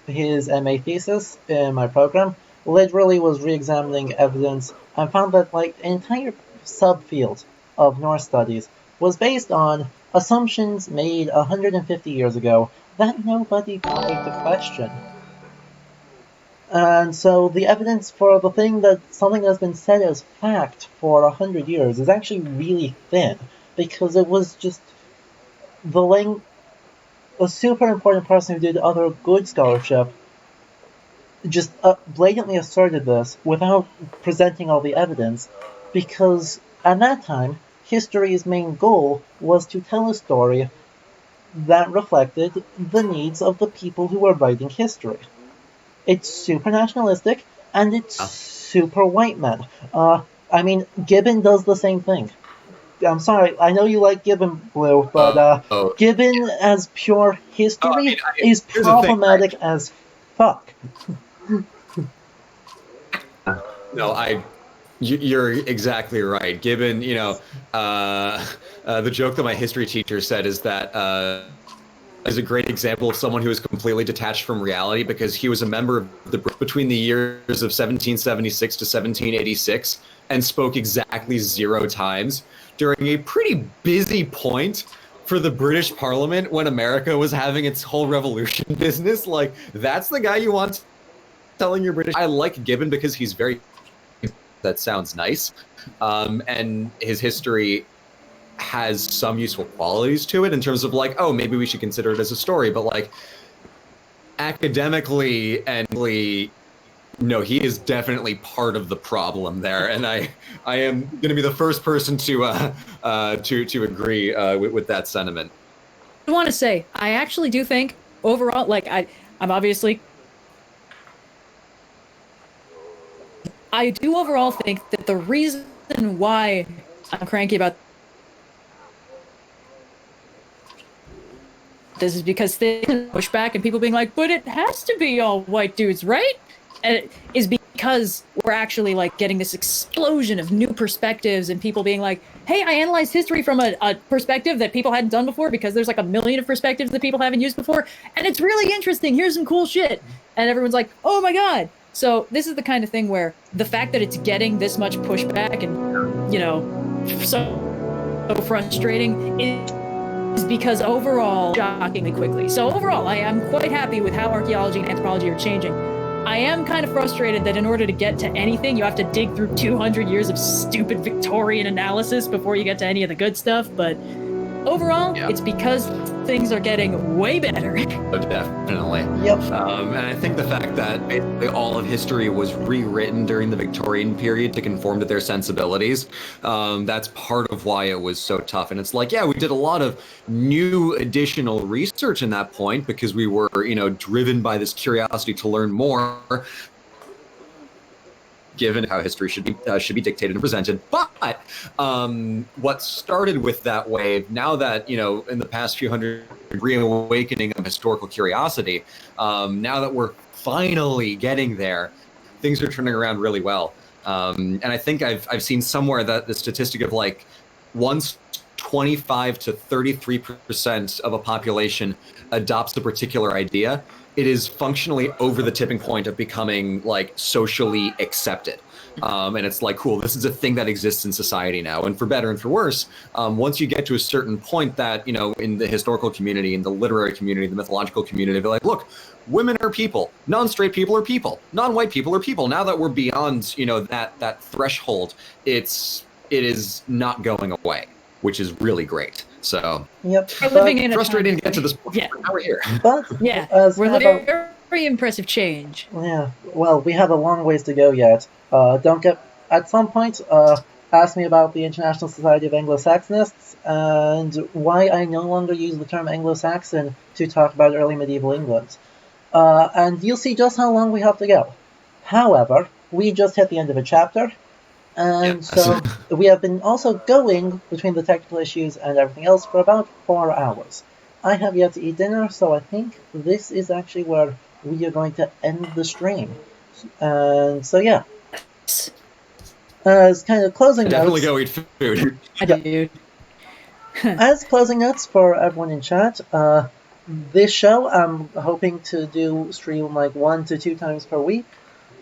his MA thesis in my program. Literally was re-examining evidence and found that an entire subfield of Norse studies was based on assumptions made 150 years ago that nobody bothered to question. And so the evidence for something that's been said as fact for 100 years is actually really thin, because it was just a super important person who did other good scholarship just blatantly asserted this without presenting all the evidence, because at that time, history's main goal was to tell a story that reflected the needs of the people who were writing history. It's super nationalistic, and it's super white men. I mean, Gibbon does the same thing. I'm sorry, I know you like Gibbon, Blue, but Gibbon as pure history is problematic as fuck. No, you're exactly right. Gibbon, the joke that my history teacher said is that is a great example of someone who is completely detached from reality, because he was a member of between the years of 1776 to 1786 and spoke exactly 0 times during a pretty busy point for the British Parliament when America was having its whole revolution business. That's the guy you want telling your British. I like Gibbon because he's very... That sounds nice. And his history has some useful qualities to it in terms of maybe we should consider it as a story, but academically and no, he is definitely part of the problem there, and I am going to be the first person to agree with that sentiment. I want to say, I actually do think overall, I'm obviously I do overall think that the reason why I'm cranky about this is because they push back and people being like, but it has to be all white dudes, right? And it is because we're actually like getting this explosion of new perspectives and people being like, hey, I analyzed history from a perspective that people hadn't done before because there's like a million of perspectives that people haven't used before. And it's really interesting. Here's some cool shit. And everyone's like, oh my God. So this is the kind of thing where the fact that it's getting this much pushback and, you know, so frustrating is because overall, shockingly quickly. So overall, I am quite happy with how archaeology and anthropology are changing. I am kind of frustrated that in order to get to anything, you have to dig through 200 years of stupid Victorian analysis before you get to any of the good stuff, but overall, it's because things are getting way better. Oh, definitely. Yep. And I think the fact that basically all of history was rewritten during the Victorian period to conform to their sensibilities, that's part of why it was so tough. And it's like, yeah, we did a lot of new additional research in that point because we were, you know, driven by this curiosity to learn more, given how history should be dictated and presented. But what started with that wave, now that, you know, in the past few hundred, reawakening of historical curiosity, now that we're finally getting there, things are turning around really well. And I think I've seen somewhere that the statistic of like once 25 to 33% of a population adopts a particular idea, it is functionally over the tipping point of becoming like socially accepted. And it's like, cool, this is a thing that exists in society now. And for better and for worse, once you get to a certain point that, you know, in the historical community, in the literary community, the mythological community, they're like, look, women are people, non-straight people are people, non-white people are people. Now that we're beyond, you know, that threshold, it is not going away, which is really great. So Yep. We're living in a frustrating time- to get to this point. Yeah. Now we're here. But Yeah, as we're we have living very impressive change. yeah, well, we have a long ways to go yet. At some point, ask me about the International Society of Anglo-Saxonists and why I no longer use the term Anglo-Saxon to talk about early medieval England. And you'll see just how long we have to go. However, we just hit the end of a chapter, and so we have been also going between the technical issues and everything else for about 4 hours. I have yet to eat dinner, so I think this is actually where we are going to end the stream. And so yeah, as kind of closing Definitely notes, go eat food. Dude. as closing notes for everyone in chat, this show I'm hoping to do stream like 1 to 2 times per week.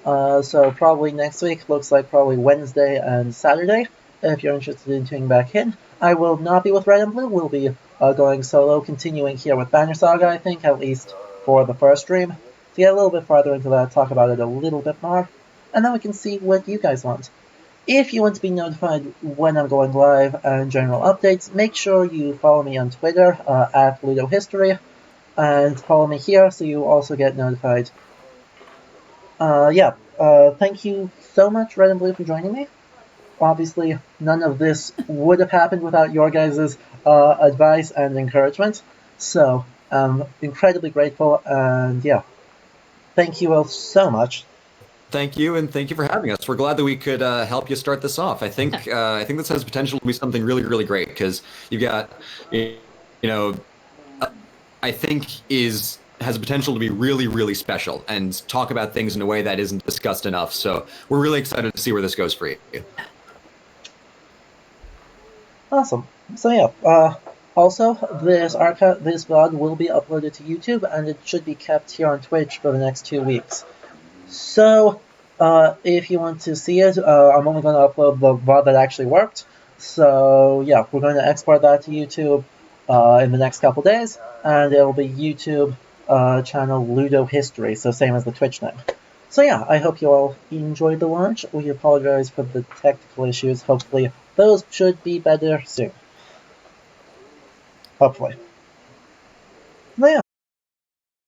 So probably next week, looks like probably Wednesday and Saturday, if you're interested in tuning back in. I will not be with Red and Blue, we'll be going solo, continuing here with Banner Saga, I think, at least for the first stream. To get a little bit farther into that, talk about it a little bit more, and then we can see what you guys want. If you want to be notified when I'm going live and general updates, make sure you follow me on Twitter, at Ludohistory, and follow me here so you also get notified. Thank you so much, Red and Blue, for joining me. Obviously, none of this would have happened without your guys' advice and encouragement. So, I'm incredibly grateful, and yeah, thank you all so much. Thank you, and thank you for having us. We're glad that we could help you start this off. I think this has potential to be something really, really great because you've got, you know, I think has the potential to be really, really special and talk about things in a way that isn't discussed enough. So we're really excited to see where this goes for you. Awesome. So yeah, also this VOD will be uploaded to YouTube, and it should be kept here on Twitch for the next 2 weeks. So, if you want to see it, I'm only going to upload the VOD that actually worked. So yeah, we're going to export that to YouTube in the next couple days, and it will be YouTube channel Ludohistory, so same as the Twitch name. So yeah, I hope you all enjoyed the launch. We apologize for the technical issues. Hopefully those should be better soon. Hopefully. But yeah.